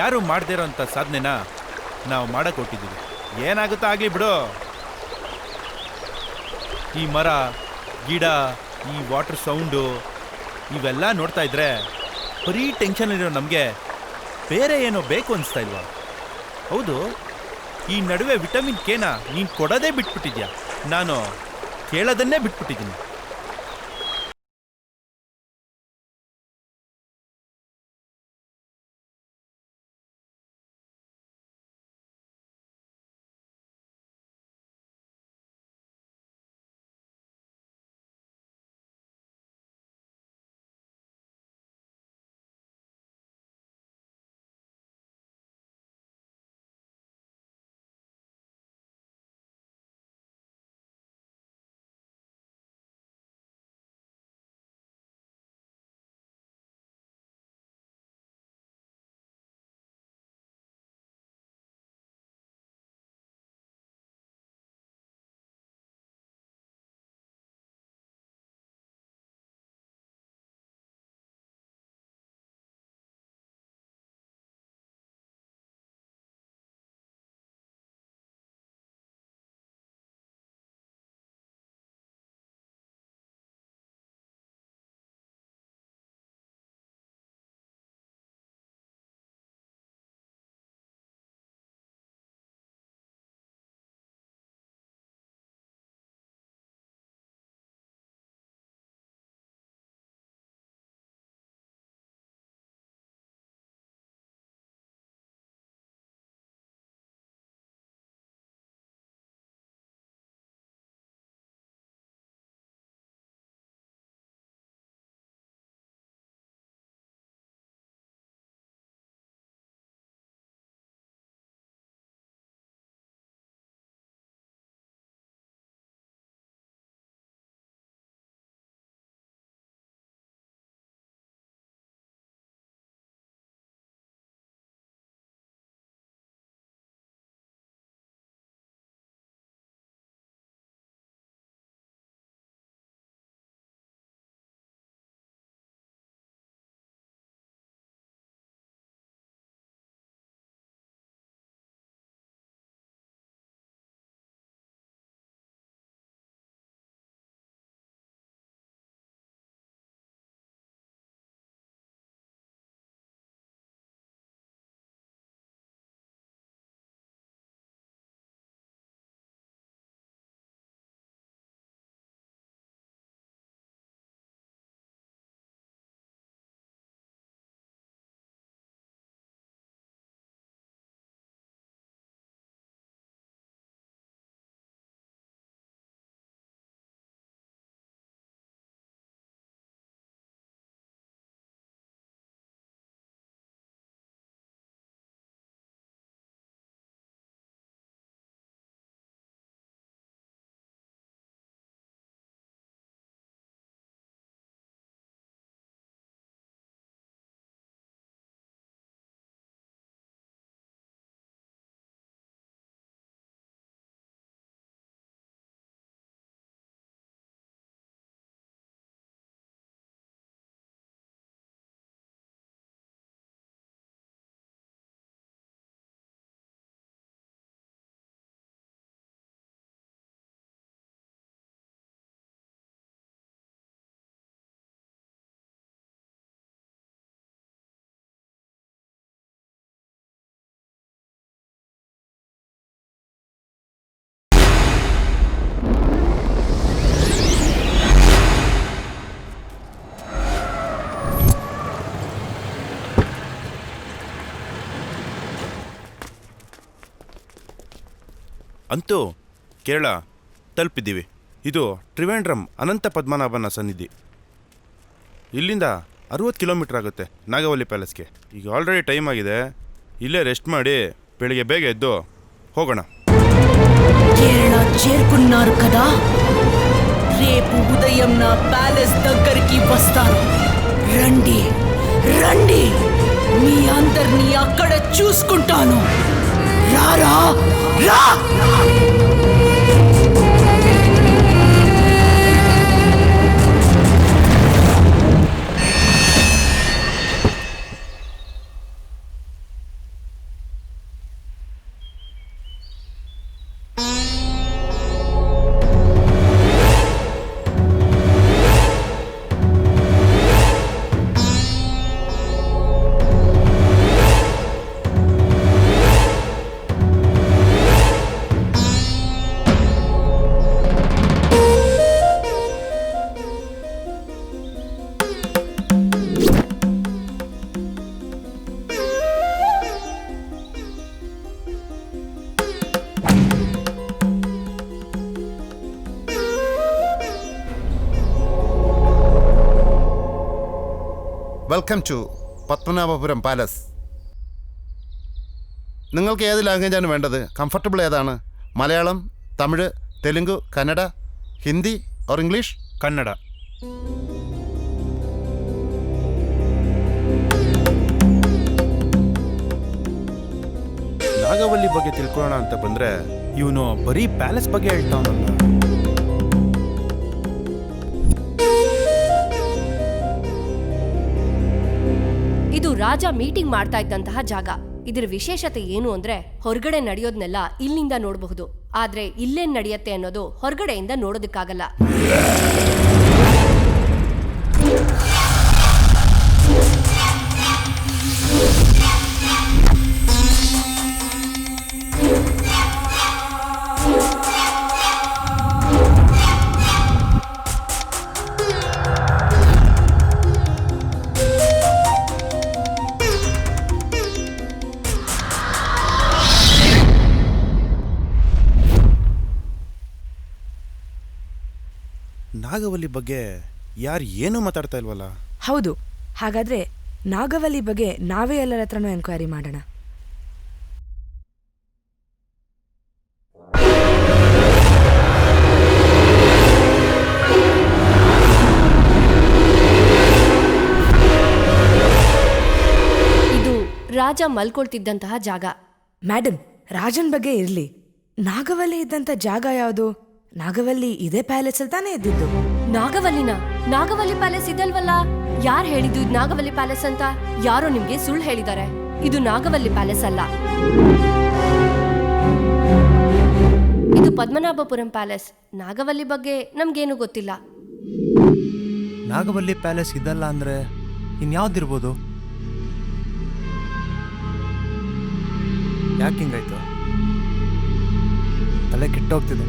ಯಾರು ಮಾಡದೇ ಇರೋಂಥ ಸಾಧನೆನ ನಾವು ಮಾಡಕ್ಕೆ ಹೊಟ್ಟಿದ್ದೀವಿ. ಏನಾಗುತ್ತೋ ಆಗಲಿ ಬಿಡು. ಈ ಮರ, ಗಿಡ, ಈ ವಾಟರ್ ಸೌಂಡು ಇವೆಲ್ಲ ನೋಡ್ತಾ ಇದ್ರೆ ಬರೀ ಟೆನ್ಷನಲ್ಲಿರೋ ನಮಗೆ ಬೇರೆ ಏನೋ ಬೇಕು ಅನಿಸ್ತಾ ಇಲ್ವಾ? ಹೌದು, ಈ ನಡುವೆ ವಿಟಮಿನ್ ಕೆನ ನೀನು ಕೊಡೋದೇ ಬಿಟ್ಬಿಟ್ಟಿದ್ಯಾ. ನಾನು ಕೇಳೋದನ್ನೇ ಬಿಟ್ಬಿಟ್ಟಿದ್ದೀನಿ. ಅಂತೂ ಕೇರಳ ತಲುಪಿದ್ದೀವಿ. ಇದು ತ್ರಿವೇಂದ್ರಂ ಅನಂತ ಪದ್ಮನಾಭನ ಸನ್ನಿಧಿ. ಇಲ್ಲಿಂದ 60 ಕಿಲೋಮೀಟರ್ ಆಗುತ್ತೆ ನಾಗವಲ್ಲಿ ಪ್ಯಾಲೇಸ್ಗೆ. ಈಗ ಆಲ್ರೆಡಿ ಟೈಮ್ ಆಗಿದೆ, ಇಲ್ಲೇ ರೆಸ್ಟ್ ಮಾಡಿ ಬೆಳಿಗ್ಗೆ ಬೇಗ ಎದ್ದು ಹೋಗೋಣ. కేరళ చేరుకున్నారు కదా, రేపు ఉదయం నా ప్యాలెస్ దగ్గరికి వస్తారు. రండి రండి, మీ అందరినీ అక్కడ చూసుకుంటాను. రారా రా. Welcome to Padmanabhapuram palace. നിങ്ങൾക്ക് ഏത് ലാംഗ്വേജാണ് വേണ്ടത്? കംഫർട്ടബിൾ ഏതാണ്? Malayalam, Tamil, Telugu, Kannada, Hindi or English? ಕನ್ನಡ. ನಾಗವಲ್ಲಿ ಬಗ್ಗೆ ತಿಳ್ಕೊಳ್ಳೋಣ ಅಂತ ಬಂದ್ರೆ ಇವನು ಬರೀ ಪ್ಯಾಲೇಸ್ ಬಗ್ಗೆ ಹೇಳ್ತಾವನಲ್ಲ. ಇದು ರಾಜ ಮೀಟಿಂಗ್ ಮಾಡ್ತಾ ಇದ್ದಂತಹ ಜಾಗ. ಇದರ ವಿಶೇಷತೆ ಏನು ಅಂದ್ರೆ ಹೊರಗಡೆ ನಡೆಯೋದ್ನೆಲ್ಲ ಇಲ್ಲಿಂದ ನೋಡಬಹುದು, ಆದ್ರೆ ಇಲ್ಲೇನ್ ನಡೆಯುತ್ತೆ ಅನ್ನೋದು ಹೊರಗಡೆಯಿಂದ ನೋಡೋದಕ್ಕಾಗಲ್ಲ. ನಾಗವಲ್ಲಿ ಬಗ್ಗೆ ಯಾರು ಏನೂ ಮಾತಾಡ್ತಾ ಇಲ್ವಲ್ಲ? ಹೌದು, ಹಾಗಾದ್ರೆ ನಾಗವಲ್ಲಿ ಬಗ್ಗೆ ನಾವೇ ಎಲ್ಲರ ಹತ್ರನೂ ಎನ್ಕ್ವೈರಿ ಮಾಡೋಣ. ಇದು ರಾಜ ಮಲ್ಕೊಳ್ತಿದ್ದಂತಹ ಜಾಗ. ಮೇಡಮ್, ರಾಜನ್ ಬಗ್ಗೆ ಇರ್ಲಿ, ನಾಗವಲ್ಲಿ ಇದ್ದಂತ ಜಾಗ ಯಾವುದು? ನಾಗವಲ್ಲಿ ಇದೇ ಪ್ಯಾಲೇಸ್ ಅಲ್ಲಿ ತಾನೇ ಇದ್ದಿದ್ದು. ನಾಗವಲ್ಲಿನ? ನಾಗವಲ್ಲಿ ಪ್ಯಾಲೇಸ್ ಇದಲ್ವಲ್ಲ. ಯಾರು ಹೇಳಿದ್ದು ಇದು ನಾಗವಲ್ಲಿ ಪ್ಯಾಲೇಸ್ ಅಂತ? ಯಾರೋ ನಿಮ್ಗೆ ಸುಳ್ಳು ಹೇಳಿದ್ದಾರೆ. ಇದು ನಾಗವಲ್ಲಿ ಪ್ಯಾಲೇಸ್ ಅಲ್ಲ, ಇದು ಪದ್ಮನಾಭಪುರಂ ಪ್ಯಾಲೇಸ್. ನಾಗವಲ್ಲಿ ಬಗ್ಗೆ ನಮ್ಗೇನು ಗೊತ್ತಿಲ್ಲ. ನಾಗವಲ್ಲಿ ಪ್ಯಾಲೇಸ್ ಇದಲ್ಲ ಅಂದ್ರೆ ಇನ್ಯಾವ್ದಿರ್ಬೋದು? ಯಾಕೆ ಹಿಂಗಾಯ್ತು? ತಲೆ ಕೆಟ್ಟೋಗ್ತಿದೆ.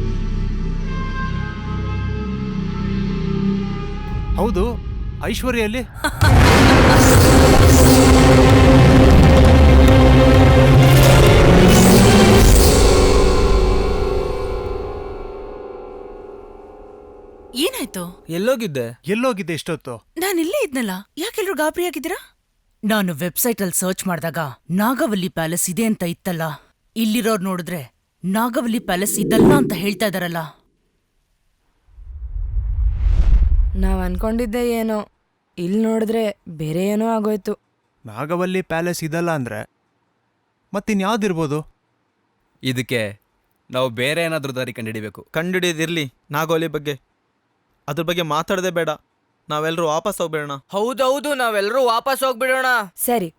ಹೌದು, ಐಶ್ವರ್ಯಲ್ಲಿ ಏನಾಯ್ತು? ಎಲ್ಲೋಗಿದ್ದೆ ಇಷ್ಟೊತ್ತು? ನಾನಿಲ್ಲೇ ಇದ್ನಲ್ಲ, ಯಾಕೆಲ್ರು ಗಾಬರಿ ಆಗಿದ್ದೀರಾ? ನಾನು ವೆಬ್ಸೈಟ್ ಅಲ್ಲಿ ಸರ್ಚ್ ಮಾಡಿದಾಗ ನಾಗವಲ್ಲಿ ಪ್ಯಾಲೇಸ್ ಇದೆ ಅಂತ ಇತ್ತಲ್ಲ, ಇಲ್ಲಿರೋರು ನೋಡಿದ್ರೆ ನಾಗವಲ್ಲಿ ಪ್ಯಾಲೇಸ್ ಇದಲ್ಲ ಅಂತ ಹೇಳ್ತಾ ಇದಾರಲ್ಲ. ನಾವ್ ಅನ್ಕೊಂಡಿದ್ದೆ ಏನೋ, ಇಲ್ಲಿ ನೋಡಿದ್ರೆ ಬೇರೆ ಏನೋ ಆಗೋಯ್ತು. ನಾಗವಲ್ಲಿ ಪ್ಯಾಲೇಸ್ ಇದಲ್ಲ ಅಂದ್ರೆ ಮತ್ತಿನ್ಯಾವ್ದಿರ್ಬೋದು? ಇದಕ್ಕೆ ನಾವು ಬೇರೆ ಏನಾದ್ರೂ ದಾರಿ ಕಂಡುಹಿಡಿಬೇಕು. ಕಂಡುಹಿಡಿದಿರ್ಲಿ ನಾಗವಲ್ಲಿ ಬಗ್ಗೆ, ಅದ್ರ ಬಗ್ಗೆ ಮಾತಾಡದೆ ಬೇಡ. ನಾವೆಲ್ಲರೂ ವಾಪಸ್ ಹೋಗ್ಬೇಡ. ಹೌದೌದು, ನಾವೆಲ್ಲರೂ ವಾಪಸ್ ಹೋಗ್ಬಿಡೋಣ. ಸರಿ,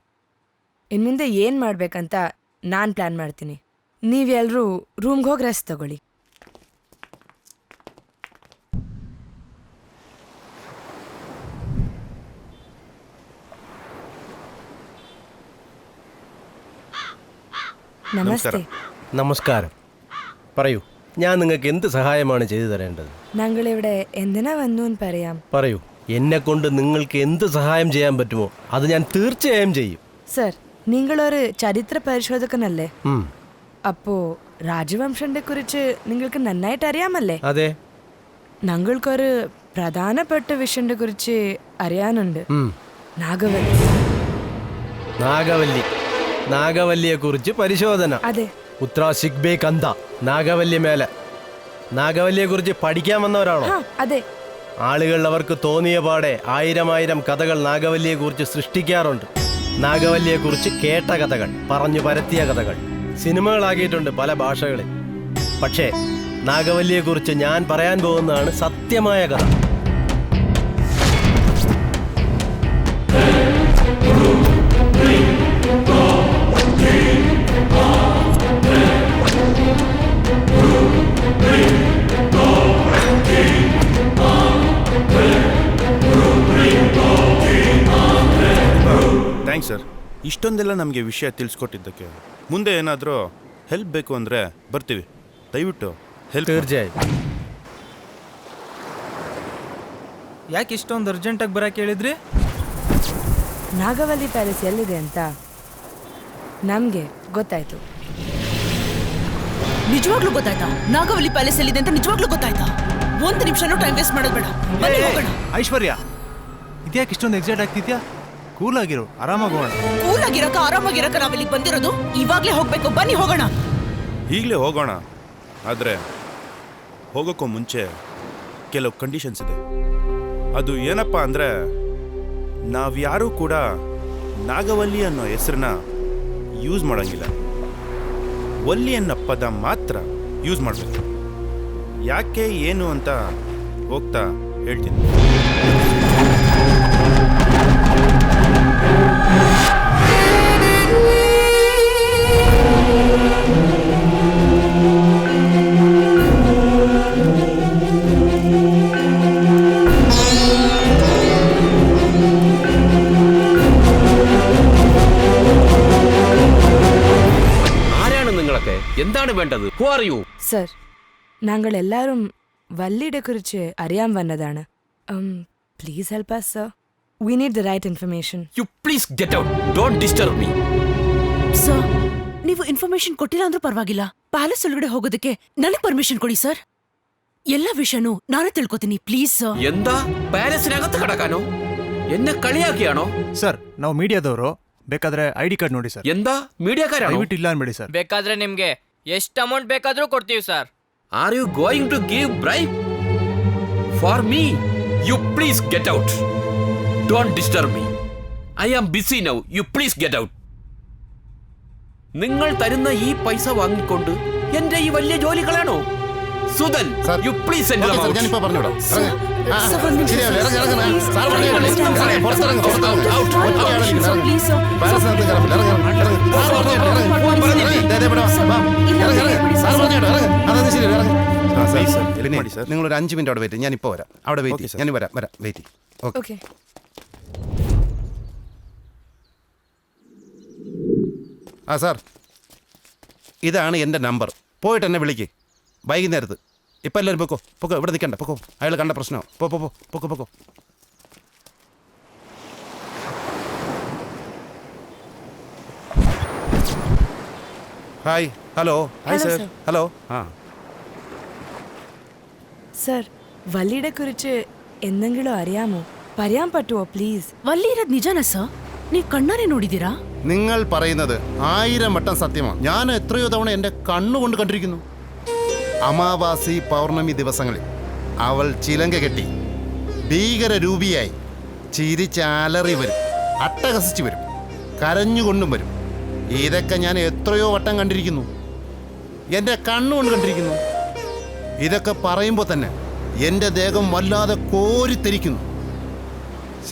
ಇನ್ಮುಂದೆ ಏನ್ ಮಾಡ್ಬೇಕಂತ ನಾನ್ ಪ್ಲಾನ್ ಮಾಡ್ತೀನಿ. ನೀವೆಲ್ಲರೂ ರೂಮ್ಗೆ ಹೋಗಿ ರೆಸ್ಟ್ ತಗೊಳ್ಳಿ. നമസ്തേ. നമസ്കാരം. പറയൂ, ഞാൻ നിങ്ങൾക്ക് എന്ത് സഹായമാണ് ചെയ്തു തരേണ്ടത്? ഞങ്ങളിവിടെ എന്തിനാ വന്നൂന്ന് പറയാം. പറയൂ, എന്നെ കൊണ്ട് നിങ്ങൾക്ക് എന്ത് സഹായം ചെയ്യാൻ പറ്റുമോ അത് ഞാൻ തീർച്ചയായും ചെയ്യും. സർ, നിങ്ങളൊരു ചരിത്ര പരിശോധകനല്ലേ? அப்போ ராஜவம்சத்தை குறித்து നിങ്ങൾക്ക് നന്നായിട്ട് അറിയാമല്ലേ? അതെ. ഞങ്ങൾക്കൊരു പ്രധാനപ്പെട്ട വിഷയത്തെ കുറിച്ച് അറിയാനുണ്ട്. നാഗവല്ലി. നാഗവല്ലിയെ കുറിച്ച് പരിശോധന. അതെ. ഉത്രാ സിഗ്ബേ കന്ത നാഗവല്ലി മേലെ. നാഗവല്ലിയെ കുറിച്ച് പഠിക്കാൻ വന്നവരാണോ? അതെ. ആളുകൾ അവർക്ക് തോന്നിയ പാടെ ആയിരം കഥകൾ നാഗവല്ലിയെ കുറിച്ച് സൃഷ്ടിക്കാറുണ്ട്. നാഗവല്ലിയെ കുറിച്ച് കേട്ട കഥകൾ, പറഞ്ഞു പരത്തിയ കഥകൾ സിനിമകളാക്കിയിട്ടുണ്ട് പല ഭാഷകളിൽ. പക്ഷേ നാഗവല്ലിയെ കുറിച്ച് ഞാൻ പറയാൻ പോകുന്നതാണ് സത്യമായ കഥ. ಥ್ಯಾಂಕ್ಸ್ ಸರ್, ಇಷ್ಟೊಂದೆಲ್ಲ ನಮಗೆ ವಿಷಯ ತಿಳಿಸ್ಕೊಟ್ಟಿದ್ದಕ್ಕೆ. ಮುಂದೆ ಏನಾದರೂ ಹೆಲ್ಪ್ ಬೇಕು ಅಂದರೆ ಬರ್ತೀವಿ, ದಯವಿಟ್ಟು ಹೆಲ್ಪ್. തീർച്ചയായും. ಯಾಕೆ ಇಷ್ಟೊಂದು ಅರ್ಜೆಂಟಾಗಿ ಬರಕ್ಕೆ ಹೇಳಿದ್ರಿ? ನಾಗವಲ್ಲಿ ಪ್ಯಾಲೇಸ್ ಎಲ್ಲಿದೆ ಅಂತ ನಮಗೆ ಗೊತ್ತಾಯ್ತು. ನಿಜವಾಗ್ಲೂ ಗೊತ್ತಾಯ್ತಾ? ನಾಗವಲ್ಲಿ ಪ್ಯಾಲೇಸ್ ಎಲ್ಲಿದೆ ಅಂತ ನಿಜವಾಗ್ಲೂ ಗೊತ್ತಾಯ್ತಾ? ಒಂದು ನಿಮಿಷನೂ ಟೈಮ್ ವೇಸ್ಟ್ ಮಾಡೋದು ಬೇಡ. ಬನ್ನಿ ಹೋಗೋಣ. ಐಶ್ವರ್ಯ, ಇದ್ಯಾಕೆ ಇಷ್ಟೊಂದು ಎಕ್ಸೈಟ್ ಆಗ್ತಿದ್ಯಾ? ಕೂಲ್ ಆಗಿರು, ಆರಾಮಾಗಿ ಹೋಗೋಣ. ಕೂಲ್ ಆರಾಮಾಗಿರಕ ನಾವಿಲ್ಲಿಗೆ ಬಂದಿರೋದು. ಇವಾಗ್ಲೇ ಹೋಗ್ಬೇಕು, ಬನ್ನಿ ಹೋಗೋಣ. ಈಗಲೇ ಹೋಗೋಣ, ಆದರೆ ಹೋಗೋಕ್ಕೂ ಮುಂಚೆ ಕೆಲವು ಕಂಡೀಷನ್ಸ್ ಇದೆ. ಅದು ಏನಪ್ಪ ಅಂದರೆ, ನಾವ್ಯಾರೂ ಕೂಡ ನಾಗವಲ್ಲಿ ಅನ್ನೋ ಹೆಸರನ್ನ ಯೂಸ್ ಮಾಡೋಂಗಿಲ್ಲ. ವಲ್ಲಿ ಅನ್ನೋ ಪದ ಮಾತ್ರ ಯೂಸ್ ಮಾಡಬೇಕು. ಯಾಕೆ ಏನು ಅಂತ ಹೋಗ್ತಾ ಹೇಳ್ತೀನಿ. എന്താണ് വേണ്ടത്? Who are you? സർ, ഞങ്ങൾ എല്ലാവരും വല്ലിയെ കുറിച്ച് അറിയാൻ വന്നതാണ്. Please help us sir. We need the right information. You please get out. Don't disturb me. Sir, ನೀವು ಇನ್ಫಾರ್ಮೇಶನ್ ಕೊಟ್ಟಿಲ್ಲ ಅಂದ್ರೂ ಪರವಾಗಿಲ್ಲ. ಪ್ಯಾಲೇಸ್ ಒಳಗಡೆ ಹೋಗೋದಕ್ಕೆ ನನಗೆ ಪರ್ಮಿಷನ್ ಕೊಡಿ ಸರ್. ಎಲ್ಲ ವಿಷಯನೂ ನಾನೇ ತಿಳ್ಕೊತೀನಿ, ಪ್ಲೀಸ್ ಸರ್. എന്താ ಪ್ಯಾಲೇಸಿನಗತ್ತು ಕಡಕಾನೋ? ಎನ್ನ ಕಳಿಯಾಕಿಯಾನೋ? ಸರ್, ನಾವು ಮೀಡಿಯಾದವರು, ಬೇಕಾದ್ರೆ ಐಡಿ ಕಾರ್ಡ್ ನೋಡಿ ಸರ್. ಎಂದ ಮೀಡಿಯಾಕಾರ? ದಯವಿಟ್ಟು ಇಲ್ಲ ಅನ್ಬೇಡಿ ಸರ್. ಬೇಕಾದ್ರೆ ನಿಮ್ಗೆ ಎಷ್ಟು ಅಮೌಂಟ್ ಬೇಕಾದ್ರೂ ಕೊಡ್ತೀವಿ sir. Are you going to give bribe for me? You please get out. Don't disturb me. I am busy now. You please get out. നിങ്ങൾ തരുന്ന ഈ പൈസ വാങ്ങിക്കൊണ്ട് എന്റെ ഈ വലിയ ജോലികളാണോ? Sudhan, you please send them out. ഞാനിപ്പോ പറഞ്ഞുവിടാം. പിന്നെ നിങ്ങൾ ഒരു 5 മിനിറ്റ് അവിടെ വെയിറ്റ്. ഞാനിപ്പോ വരാം. അവിടെ വെയിറ്റ്. ഞാൻ വരാം വെയിറ്റ്. ഓക്കെ. ആ സാർ, ഇതാണ് എൻ്റെ നമ്പർ. പോയിട്ട് എന്നെ വിളിക്ക് വൈകുന്നേരത്ത്. ഇപ്പം എല്ലാവരും പൊക്കോ. ഇവിടെ നിൽക്കണ്ട, പൊക്കോ. അയാൾ കണ്ട പ്രശ്നമോ. പൊക്കോ. Hi. Hello. Hi sir. Hello. Sir, വല്ലിയെ കുറിച്ച് എന്തെങ്കിലും അറിയാമോ? പറയാൻ പറ്റുമോ പ്ലീസ്? ವಲ್ಲಿ ಇರೋದು ನಿಜಾನ ಸರ್? ನೀವು ಕಣ್ಣಾರೆ ನೋಡಿದ್ದೀರಾ? നിങ്ങൾ പറയുന്നത് 1000 വട്ടം സത്യമാണ്. ഞാൻ എത്രയോ തവണ എൻ്റെ കണ്ണുകൊണ്ട് കണ്ടിരിക്കുന്നു. അമാവാസി പൗർണമി ദിവസങ്ങളിൽ അവൾ ചിലങ്ക കെട്ടി ഭീകരരൂപിയായി ചിരിച്ചാലറി വരും, അട്ടഹസിച്ചു വരും, കരഞ്ഞുകൊണ്ടും വരും. ഇതൊക്കെ ഞാൻ എത്രയോ വട്ടം കണ്ടിരിക്കുന്നു, എൻ്റെ കണ്ണുകൊണ്ട് കണ്ടിരിക്കുന്നു. ഇതൊക്കെ പറയുമ്പോൾ തന്നെ എൻ്റെ ദേഹം വല്ലാതെ കോരിത്തെരിക്കുന്നു.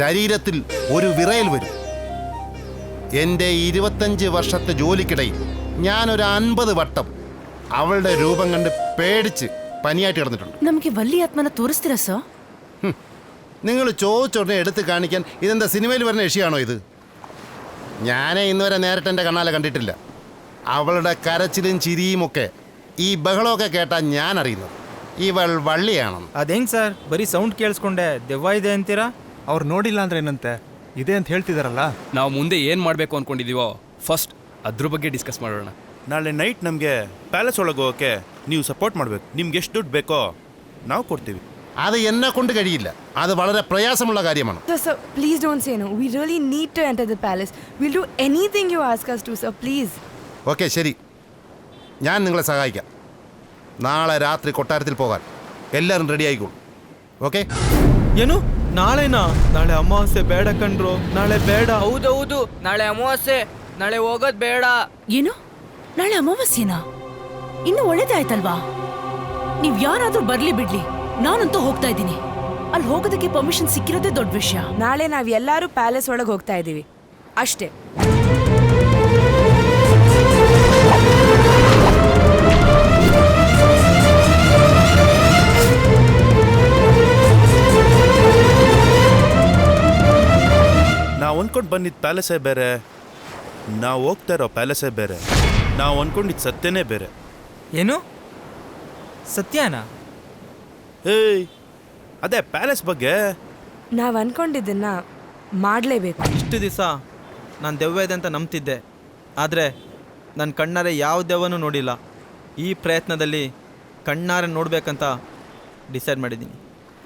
ശരീരത്തിൽ ഒരു വിറയൽ വരും. എൻ്റെ 25 വർഷത്തെ ജോലിക്കിടയിൽ ഞാനൊരു 50 വട്ടം അവളുടെ രൂപം കണ്ട് പേടിച്ച് പനിയായിട്ട് കിടന്നിട്ടുണ്ട്. ನಮಗೆ ವಲ್ಲಿ ಆತ್ಮನ ತೋರಿಸ್ತೀರಾ ಸರ್? നിങ്ങൾ ചോദിച്ചോടനെ എടുത്ത് കാണിക്കാൻ ഇതെന്താ സിനിമയിൽ വരുന്ന യക്ഷിയാണോ ഇത്? ഞാനേ ഇന്നുവരെ നേരിട്ട് എൻ്റെ കണ്ണാലെ കണ്ടിട്ടില്ല. അവളുടെ കരച്ചിലും ചിരിയുമൊക്കെ ഈ ബഹളമൊക്കെ കേട്ടാൽ ഞാൻ അറിയുന്നത് ಇವಳ ವಳ್ಳಿಯಾಣಂ. ಅದೇಂಗ್ ಸರ್, ಬರೀ ಸೌಂಡ್ ಕೇಳಿಸ್ಕೊಂಡೆ ದೆವ್ವ ಇದೆ ಅಂತೀರಾ? ಅವ್ರು ನೋಡಿಲ್ಲ ಅಂದ್ರೆ ಏನಂತೆ, ಇದೆ ಅಂತ ಹೇಳ್ತಿದಾರಲ್ಲ. ನಾವು ಮುಂದೆ ಏನು ಮಾಡಬೇಕು ಅಂದ್ಕೊಂಡಿದ್ದೀವೋ ಫಸ್ಟ್ ಅದ್ರ ಬಗ್ಗೆ ಡಿಸ್ಕಸ್ ಮಾಡೋಣ. ನಾಳೆ ನೈಟ್ ನಮಗೆ ಪ್ಯಾಲೇಸ್ ಒಳಗೆ ಹೋಗೋಕ್ಕೆ ನೀವು ಸಪೋರ್ಟ್ ಮಾಡಬೇಕು. ನಿಮ್ಗೆ ಎಷ್ಟು ದುಡ್ಡು ಬೇಕೋ ನಾವು ಕೊಡ್ತೀವಿ. അത് എന്നെ കൊണ്ട് കഴിയില്ല. അത് വളരെ പ്രയാസമുള്ള കാര്യമാണ്. Sir, please don't say no. We really need to enter the palace. We'll do anything you ask us to, sir. Please. Okay ശരി, ഞാൻ നിങ്ങളെ സഹായിക്കാം. നാളെ രാത്രി കൊട്ടാരത്തിൽ പോകാൻ എല്ലാവരും റെഡി ആയിക്കോളൂ. ಓಕೆ? ಏನು ನಾಳೆನಾ? ನಾಳೆ ಅಮಾವಾಸ್ಯೆ ಬೇಡ ಕಣ್ರು, ನಾಳೆ ಬೇಡ. ಹೌದೌದು, ನಾಳೆ ಅಮಾವಾಸ್ಯೆ, ನಾಳೆ ಹೋಗೋದ್ ಬೇಡ. ಏನು ನಾಳೆ ಅಮಾವಾಸ್ಯೆನಾ? ಇನ್ನು ಒಳ್ಳೇದೇ ಆಯ್ತಲ್ವಾ? ನೀವ್ ಯಾರಾದ್ರೂ ಬರ್ಲಿ ಬಿಡ್ಲಿ, ನಾನಂತೂ ಹೋಗ್ತಾ ಇದ್ದೀನಿ. ಅಲ್ಲಿ ಹೋಗೋದಕ್ಕೆ ಪರ್ಮಿಷನ್ ಸಿಕ್ಕಿರೋದೇ ದೊಡ್ಡ ವಿಷಯ. ನಾಳೆ ನಾವ್ ಎಲ್ಲರೂ ಪ್ಯಾಲೇಸ್ ಒಳಗೆ ಹೋಗ್ತಾ ಇದೀವಿ ಅಷ್ಟೇ. ನಾವು ಅಂದ್ಕೊಂಡು ಬಂದಿದ್ದ ಪ್ಯಾಲೇಸೇ ಬೇರೆ, ನಾವು ಹೋಗ್ತಾ ಇರೋ ಪ್ಯಾಲೇಸೇ ಬೇರೆ, ನಾವು ಅಂದ್ಕೊಂಡಿದ್ದು ಸತ್ಯನೇ ಬೇರೆ. ಏನು ಸತ್ಯನಾ? ಏಯ್, ಅದೇ ಪ್ಯಾಲೇಸ್ ಬಗ್ಗೆ ನಾವ್ ಅನ್ಕೊಂಡಿದ್ದನ್ನ ಮಾಡ್ಲೇಬೇಕು. ಇಷ್ಟು ದಿವಸ ನಾನು ದೆವ್ವ ಇದೆ ಅಂತ ನಂಬ್ತಿದ್ದೆ, ಆದರೆ ನನ್ನ ಕಣ್ಣಾರೆ ಯಾವ ದೆವ್ವನೂ ನೋಡಿಲ್ಲ. ಈ ಪ್ರಯತ್ನದಲ್ಲಿ ಕಣ್ಣಾರೆ ನೋಡ್ಬೇಕಂತ ಡಿಸೈಡ್ ಮಾಡಿದ್ದೀನಿ.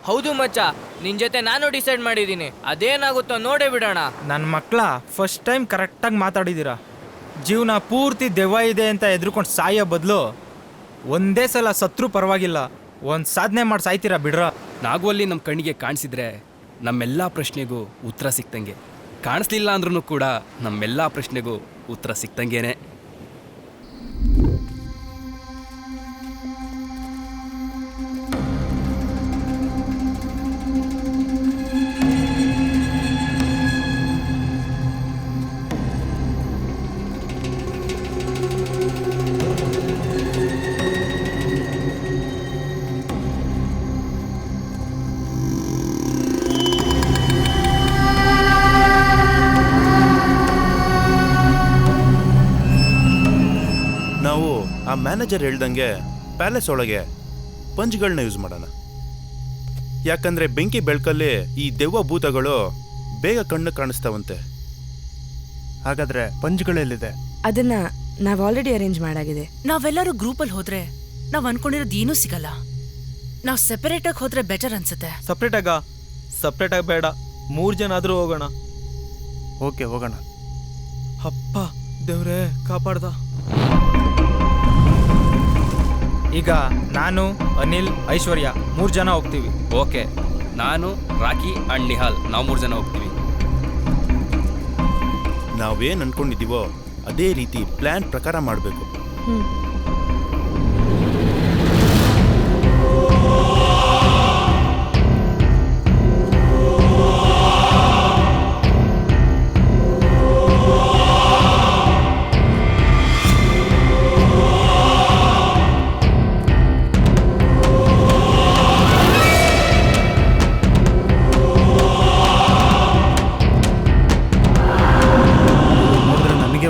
ಹೌದು ಮಚ್ಚ, ನಿನ್ ಜೊತೆ ನಾನು ಡಿಸೈಡ್ ಮಾಡಿದ್ದೀನಿ. ಅದೇನಾಗುತ್ತೋ ನೋಡೇ ಬಿಡೋಣ. ನನ್ನ ಮಕ್ಕಳ ಫಸ್ಟ್ ಟೈಮ್ ಕರೆಕ್ಟಾಗಿ ಮಾತಾಡಿದ್ದೀರಾ. ಜೀವನ ಪೂರ್ತಿ ದೆವ್ವ ಇದೆ ಅಂತ ಎದ್ರುಕೊಂಡು ಸಾಯೋ ಬದಲು ಒಂದೇ ಸಲ ಸತ್ರು ಪರವಾಗಿಲ್ಲ, ಒಂದು ಸಾಧನೆ ಮಾಡಿ ಸಾಯ್ತೀರಾ ಬಿಡ್ರ. ನಾಗವಲ್ಲಿ ನಮ್ಮ ಕಣ್ಣಿಗೆ ಕಾಣಿಸಿದ್ರೆ ನಮ್ಮೆಲ್ಲ ಪ್ರಶ್ನೆಗೂ ಉತ್ತರ ಸಿಕ್ತಂಗೆ, ಕಾಣಿಸ್ಲಿಲ್ಲ ಅಂದ್ರೂ ಕೂಡ ನಮ್ಮೆಲ್ಲ ಪ್ರಶ್ನೆಗೂ ಉತ್ತರ ಸಿಕ್ತಂಗೇನೆ. ನಾವು ಆ ಮ್ಯಾನೇಜರ್ ಹೇಳ್ದಂಗೆ ಪ್ಯಾಲೇಸ್ ಒಳಗೆ ಪಂಚ್ಗಳನ್ನ ಯೂಸ್ ಮಾಡೋಣ. ಯಾಕಂದ್ರೆ ಬೆಂಕಿ ಬೆಳಕಲ್ಲಿ ಈ ದೆವ್ವ ಭೂತಗಳು ಬೇಗ ಕಣ್ಣು ಕಾಣಿಸ್ತಾವಂತೆ. ಹಾಗಾದ್ರೆ ಪಂಚ್ಗಳೆಲ್ಲಿದೆ? ಅದನ್ನ ನಾವ್ ಆಲ್ರೆಡಿ ಅರೇಂಜ್ ಮಾಡಾಗಿದೆ. ನಾವೆಲ್ಲರೂ ಗ್ರೂಪಲ್ಲಿ ಹೋದ್ರೆ ನಾವ್ ಅನ್ಕೊಂಡಿರೋದು ಏನೂ ಸಿಗಲ್ಲ. ನಾವ್ ಸೆಪರೇಟ್ ಆಗಿ ಹೋದ್ರೆ ಬೆಟರ್ ಅನ್ಸುತ್ತೆ. ಸಪ್ರೇಟಾಗಿ ಬೇಡ, 3 ಜನ ಆದ್ರೂ ಹೋಗೋಣ. ಓಕೆ, ಹೋಗೋಣ. ಅಪ್ಪ ದೇವ್ರೇ ಕಾಪಾಡ್ದ. ಈಗ ನಾನು, ಅನಿಲ್, ಐಶ್ವರ್ಯ 3 ಜನ ಹೋಗ್ತೀವಿ. ಓಕೆ, ನಾನು, ರಾಕಿ ಅಂಡ್ ನಿಹಾಲ್ ನಾವು 3 ಜನ ಹೋಗ್ತೀವಿ. ನಾವೇನು ಅನ್ಕೊಂಡಿದ್ದೀವೋ ಅದೇ ರೀತಿ ಪ್ಲಾನ್ ಪ್ರಕಾರ ಮಾಡಬೇಕು.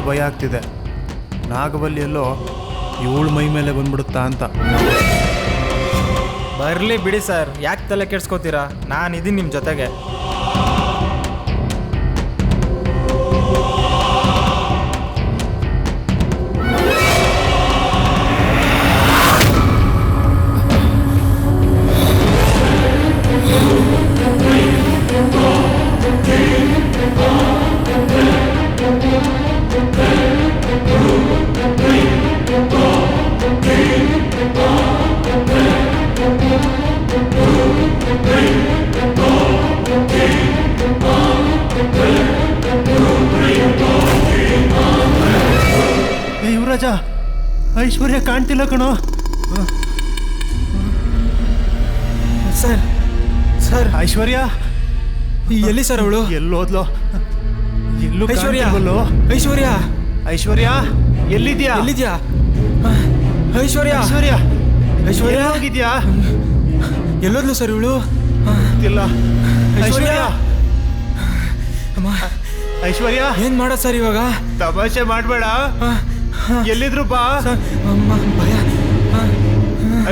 ಭಯ ಆಗ್ತಿದೆ, ನಾಗವಲ್ಲಿಯಲ್ಲೋ ಇವಳು ಮೈ ಮೇಲೆ ಬಂದ್ಬಿಡುತ್ತಾ ಅಂತ. ಬರ್ಲಿ ಬಿಡಿ ಸರ್, ಯಾಕೆ ತಲೆ ಕೆಡ್ಸ್ಕೋತೀರಾ? ನಾನಿದ್ದೀನಿ ನಿಮ್ಮ ಜೊತೆಗೆ. ಯುವರಾಜ, ಐಶ್ವರ್ಯ ಕಾಣ್ತಿಲ್ಲ ಕಣೋ. ಸರ್ ಸರ್ ಐಶ್ವರ್ಯ ಎಲ್ಲಿ ಸರ್? ಅವಳು ಎಲ್ಲೋದ್ಲೋ? ಎಲ್ಲೂ ಐಶ್ವರ್ಯ, ಐಶ್ವರ್ಯ, ಐಶ್ವರ್ಯ ಎಲ್ಲಿದ್ಯಾ? ಎಲ್ಲಿದ್ಯಾ ಐಶ್ವರ್ಯ? ಐಶ್ವರ್ಯ, ಐಶ್ವರ್ಯ ಹೋಗಿದ್ಯಾ? ಎಲ್ಲೋದ್ಲು ಸರ್ ಇವಳು? ಇಲ್ಲ. ಐಶ್ವರ್ಯ, ಐಶ್ವರ್ಯ ಏನ್ ಮಾಡ ಸರ್ ಇವಾಗ? ತಮಾಷೆ ಮಾಡ್ಬೇಡ, ಎಲ್ಲಿದ್ರು ಬಾ. ಭಯ.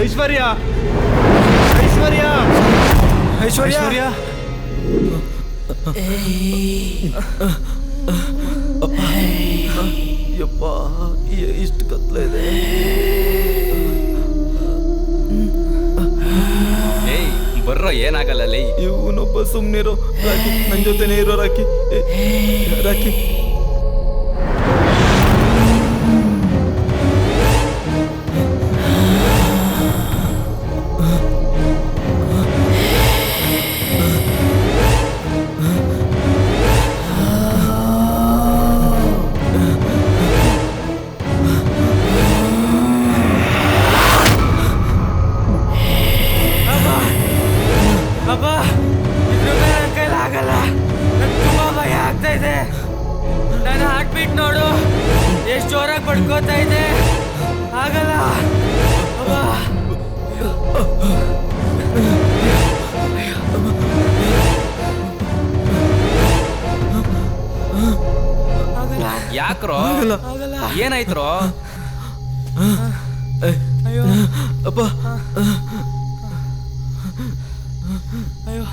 ಐಶ್ವರ್ಯ, ಐಶ್ವರ್ಯ, ಐಶ್ವರ್ಯ, ಯಪ್ಪ ಇಷ್ಟು ಕತ್ಲೆ ಇದೆ. ಏಯ್ ಬರ್ರೋ, ಏನಾಗಲ್ಲ ಲೈ. ಇವನೊಬ್ಬ ಸುಮ್ಮನಿರೋ ರಾಕಿ, ನನ್ನ ಜೊತೆನೇ ಇರೋ ರಾಕಿ. ರಾಕಿ ಅಪ್ಪ, ಇದ್ರ ಮೇಲೆ ನನ್ನ ಕೈಲಿ ಆಗಲ್ಲ. ನಂಗೆ ತುಂಬಾ ಭಯ ಆಗ್ತಾ ಇದೆ. ನನ್ನ ಹಾರ್ಟ್ ಬೀಟ್ ನೋಡು, ಎಷ್ಟು ಜೋರಾಗಿ ಪಡ್ಕೋತಾ ಇದೆ. ಆಗಲ್ಲ ಅಪ್ಪ. ಯಾಕ್ರೋ? ಏನಾಯ್ತ್ರೋ? ಅಯ್ಯೋ ಅಪ್ಪ, ಅಯ್ಯೋ,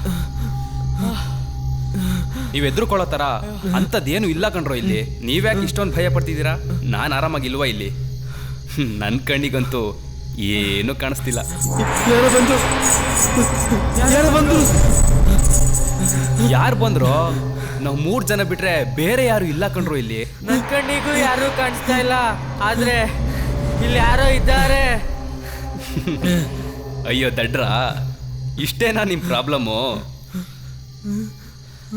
ನೀವ್ ಎದ್ರುಕೊಳ್ಳೋ ತರ ಅಂಥದ್ದೇನು ಇಲ್ಲ ಕಣ್ರೋ ಇಲ್ಲಿ. ನೀವ್ಯಾಕೆ ಇಷ್ಟೊಂದು ಭಯ ಪಡ್ತಿದ್ದೀರಾ? ನಾನು ಆರಾಮಾಗಿಲ್ವಾ ಇಲ್ಲಿ? ನನ್ನ ಕಣ್ಣಿಗಂತೂ ಏನು ಕಾಣಿಸ್ತಿಲ್ಲ. ಯಾರು ಬಂದ್ರು? ನಾವು 3 ಜನ ಬಿಟ್ರೆ ಬೇರೆ ಯಾರು ಇಲ್ಲ ಕಣ್ರು ಇಲ್ಲಿ. ನನ್ನ ಕಣ್ಣಿಗೂ ಯಾರು ಕಾಣಿಸ್ತಾ ಇಲ್ಲ, ಆದ್ರೆ ಇಲ್ಲಿ ಯಾರೋ ಇದ್ದಾರೆ. ಅಯ್ಯೋ ದಡ್ರ, ಇಷ್ಟೇನಾ ನಿಮ್ಮ ಪ್ರಾಬ್ಲಮ್ಮು?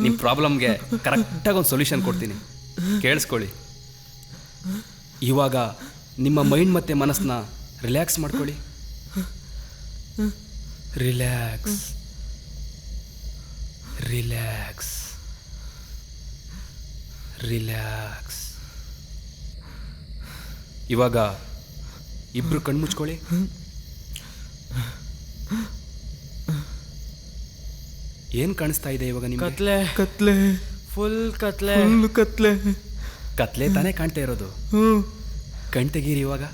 ನಿಮ್ಮ ಪ್ರಾಬ್ಲಮ್ಗೆ ಕರೆಕ್ಟಾಗಿ ಒಂದು ಸೊಲ್ಯೂಷನ್ ಕೊಡ್ತೀನಿ, ಕೇಳಿಸ್ಕೊಳ್ಳಿ. ಇವಾಗ ನಿಮ್ಮ ಮೈಂಡ್ ಮತ್ತು ಮನಸ್ಸನ್ನ ರಿಲ್ಯಾಕ್ಸ್ ಮಾಡ್ಕೊಳ್ಳಿ. Relax relax relax. ಇವಾಗ ಇಬ್ರು ಕಣ್ಮುಚ್ಕೊಳ್ಳಿ. ಏನ್ ಕಾಣಿಸ್ತಾ ಇದೆ ಇವಾಗ ನಿಮ್ಗೆ? ಕತ್ಲೆ ಕತ್ಲೆ, ಫುಲ್ ಕತ್ಲೆ. ಕತ್ಲೆ ಕತ್ಲೆ ತಾನೇ ಕಾಣ್ತಾ ಇರೋದು. ಕಣ್ ತೆಗೀರಿ ಇವಾಗ.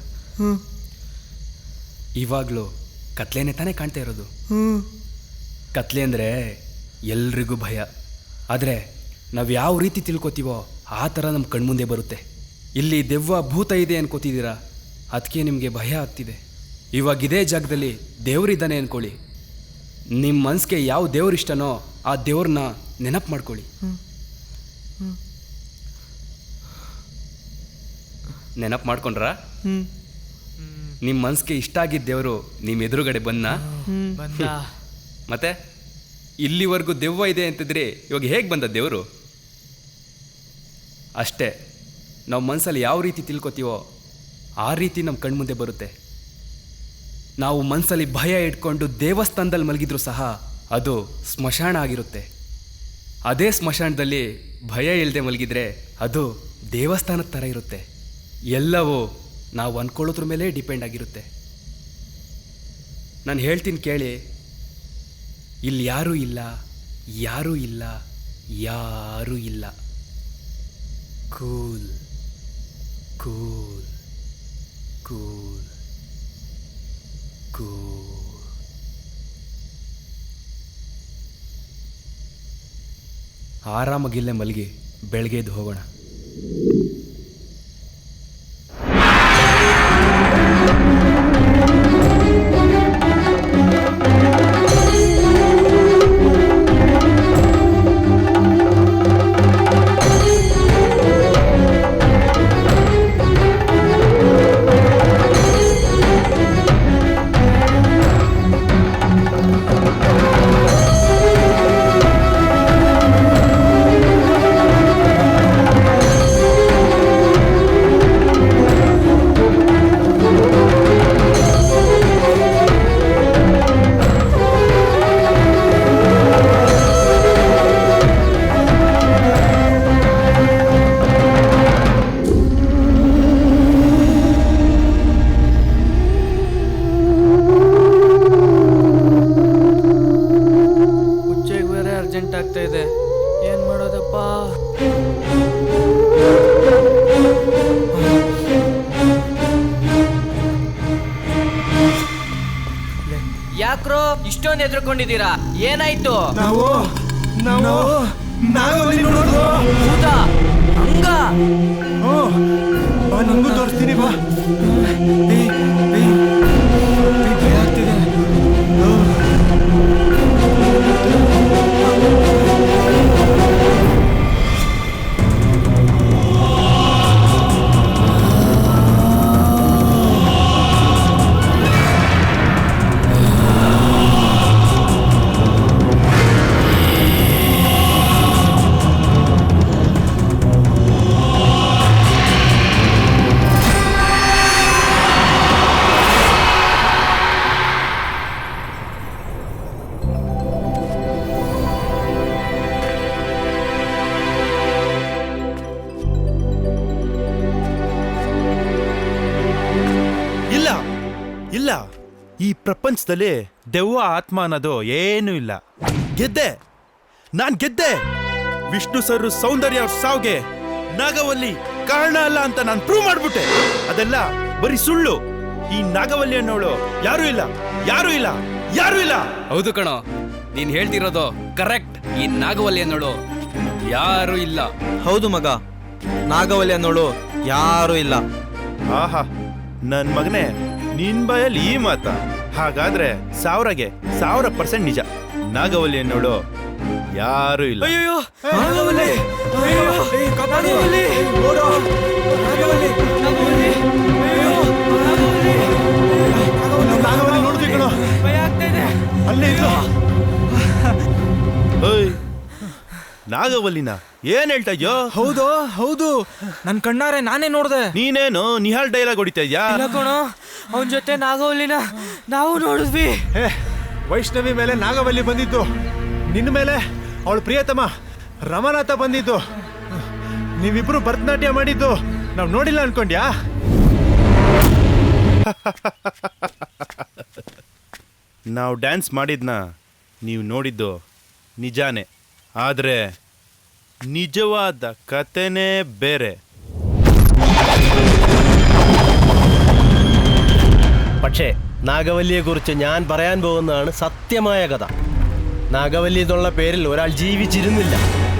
ಇವಾಗ್ಲೂ ಕತ್ಲೆನೇ ತಾನೇ ಕಾಣ್ತಾ ಇರೋದು. ಕತ್ಲೆ ಅಂದರೆ ಎಲ್ರಿಗೂ ಭಯ. ಆದರೆ ನಾವು ಯಾವ ರೀತಿ ತಿಳ್ಕೊತೀವೋ ಆ ಥರ ನಮ್ಮ ಕಣ್ಮುಂದೆ ಬರುತ್ತೆ. ಇಲ್ಲಿ ದೆವ್ವ ಭೂತ ಇದೆ ಅನ್ಕೋತಿದ್ದೀರಾ, ಅದಕ್ಕೆ ನಿಮಗೆ ಭಯ ಆಗ್ತಿದೆ. ಇವಾಗ ಇದೇ ಜಾಗದಲ್ಲಿ ದೇವರಿದ್ದಾನೆ ಅನ್ಕೊಳ್ಳಿ. ನಿಮ್ಮ ಮನಸ್ಸಿಗೆ ಯಾವ ದೇವ್ರು ಇಷ್ಟನೋ ಆ ದೇವ್ರನ್ನ ನೆನಪು ಮಾಡ್ಕೊಳ್ಳಿ. ನೆನಪು ಮಾಡ್ಕೊಂಡ್ರ? ನಿಮ್ಮ ಮನಸ್ಸಿಗೆ ಇಷ್ಟ ಆಗಿದ್ದ ದೇವರು ನಿಮ್ಮ ಎದುರುಗಡೆ ಬಂದ. ಮತ್ತೆ ಇಲ್ಲಿವರೆಗೂ ದೆವ್ವ ಇದೆ ಅಂತಿದ್ರಿ, ಇವಾಗ ಹೇಗೆ ಬಂದ ದೇವರು? ಅಷ್ಟೇ, ನಾವು ಮನಸ್ಸಲ್ಲಿ ಯಾವ ರೀತಿ ತಿಳ್ಕೊತೀವೋ ಆ ರೀತಿ ನಮ್ಮ ಕಣ್ಮುಂದೆ ಬರುತ್ತೆ. ನಾವು ಮನಸ್ಸಲ್ಲಿ ಭಯ ಇಟ್ಕೊಂಡು ದೇವಸ್ಥಾನದಲ್ಲಿ ಮಲಗಿದ್ರು ಸಹ ಅದು ಸ್ಮಶಾನ ಆಗಿರುತ್ತೆ. ಅದೇ ಸ್ಮಶಾನದಲ್ಲಿ ಭಯ ಇಲ್ಲದೆ ಮಲಗಿದ್ರೆ ಅದು ದೇವಸ್ಥಾನದ ಥರ ಇರುತ್ತೆ. ಎಲ್ಲವೂ ನಾವು ಅಂದ್ಕೊಳ್ಳೋದ್ರ ಮೇಲೆ ಡಿಪೆಂಡ್ ಆಗಿರುತ್ತೆ. ನಾನು ಹೇಳ್ತೀನಿ ಕೇಳಿ. ಇಲ್ಲಿ ಯಾರೂ ಇಲ್ಲ, ಯಾರೂ ಇಲ್ಲ, ಯಾರೂ ಇಲ್ಲ. Cool cool cool cool. ಆರಾಮಾಗಿಲ್ಲೇ ಮಲಗಿ, ಬೆಳಗ್ಗೆ ಎದ್ದು ಹೋಗೋಣ. ಯಾಕ್ರೋ ಇಷ್ಟೊಂದು ಎದ್ರುಕೊಂಡಿದ್ದೀರಾ? ಏನಾಯ್ತು? ನಾವು ನಾಗವಲ್ಲಿ ನೋಡೋದು. ಹೌದಾ? ಹಂಗ? ನಂಗೂ ತೋರಿಸ್ತೀನಿ ಬಾ. ಭಯ ಆಗ್ತಿದೆ. ಇಲ್ಲ, ಈ ಪ್ರಪಂಚದಲ್ಲಿ ದೆವ್ವ ಆತ್ಮ ಅನ್ನೋದು ಏನೂ ಇಲ್ಲ. ಗೆದ್ದೆ, ನಾನ್ ಗೆದ್ದೆ. ವಿಷ್ಣು ಸರ್ ಸೌಂದರ್ಯ ಅವ್ರ ಸಾವ್ಗೆ ನಾಗವಲ್ಲಿ ಕಾರಣ ಅಲ್ಲ ಅಂತ ನಾನು ಪ್ರೂವ್ ಮಾಡ್ಬಿಟ್ಟೆ. ಅದೆಲ್ಲ ಬರೀ ಸುಳ್ಳು. ಈ ನಾಗವಲ್ಲಿ ಅನ್ನೋಳು ಯಾರು ಇಲ್ಲ, ಯಾರು ಇಲ್ಲ, ಯಾರು ಇಲ್ಲ. ಹೌದು ಕಣೋ, ನೀನ್ ಹೇಳ್ತಿರೋದು ಕರೆಕ್ಟ್. ಈ ನಾಗವಲ್ಲಿ ಅನ್ನೋಳು ಯಾರು ಇಲ್ಲ. ಹೌದು ಮಗ, ನಾಗವಲ್ಲಿ ಅನ್ನೋಳು ಯಾರು ಇಲ್ಲ. ಆಹಾ, ನನ್ ಮಗನೇ, ನಿನ್ ಬಾಯಲ್ಲಿ ಈ ಮಾತ. ಹಾಗಾದ್ರೆ 1000% ನಿಜ. ನಾಗವಲ್ಲಿ ಅನ್ನೋಳು ಯಾರು ಇಲ್ಲ. ಅಯ್ಯೋ, ನಾಗವಲ್ಲಿ, ನಾಗವಲ್ಲಿ, ನಾಗವಲ್ಲಿ, ನಾಗವಲ್ಲಿ, ನಾಗವಲ್ಲಿ ನೋಡ್ತೀವಿ ಕಣೋ, ಭಯ ಆಗ್ತಾ ಇದೆ. ಅಲ್ಲೇ ಇದ್ರು. ನಾಗವಲ್ಲಿನ ಏನ್ ಹೇಳ್ತಾ ಇದ್ಯೋ? ಹೌದು ಹೌದು, ನನ್ ಕಣ್ಣಾರೆ ನಾನೇ ನೋಡ್ದೆ. ನೀನೇನು ನಿಹಾಲ್ ಡೈಲಾಗ್ ಹೊಡಿತಾ ಇದ್ಯಾ? ಕಣೋ, ಅವನ ಜೊತೆ ನಾಗವಲ್ಲಿನ ನಾವು ನೋಡಿದ್ವಿ. ವೈಷ್ಣವಿ ಮೇಲೆ ನಾಗವಲ್ಲಿ ಬಂದಿದ್ದು, ನಿನ್ನ ಮೇಲೆ ಅವಳ ಪ್ರಿಯತಮ ರಮನಾಥ ಬಂದಿದ್ದು. ನೀವಿಬ್ರು ಭರತನಾಟ್ಯ ಮಾಡಿದ್ದು ನಾವು ನೋಡಿಲ್ಲ ಅನ್ಕೊಂಡ್ಯಾ? ನಾವು ಡ್ಯಾನ್ಸ್ ಮಾಡಿದ್ನ ನೀವು ನೋಡಿದ್ದು ನಿಜಾನೇ, ಆದ್ರೆ നിജവാദ കഥനെ ಬೇರೆ. പക്ഷേ നാഗവല്ലിയെക്കുറിച്ച് ഞാൻ പറയാൻ പോകുന്നതാണ് സത്യമായ കഥ. നാഗവല്ലി എന്നുള്ള പേരിൽ ഒരാൾ ജീവിച്ചിരുന്നില്ല.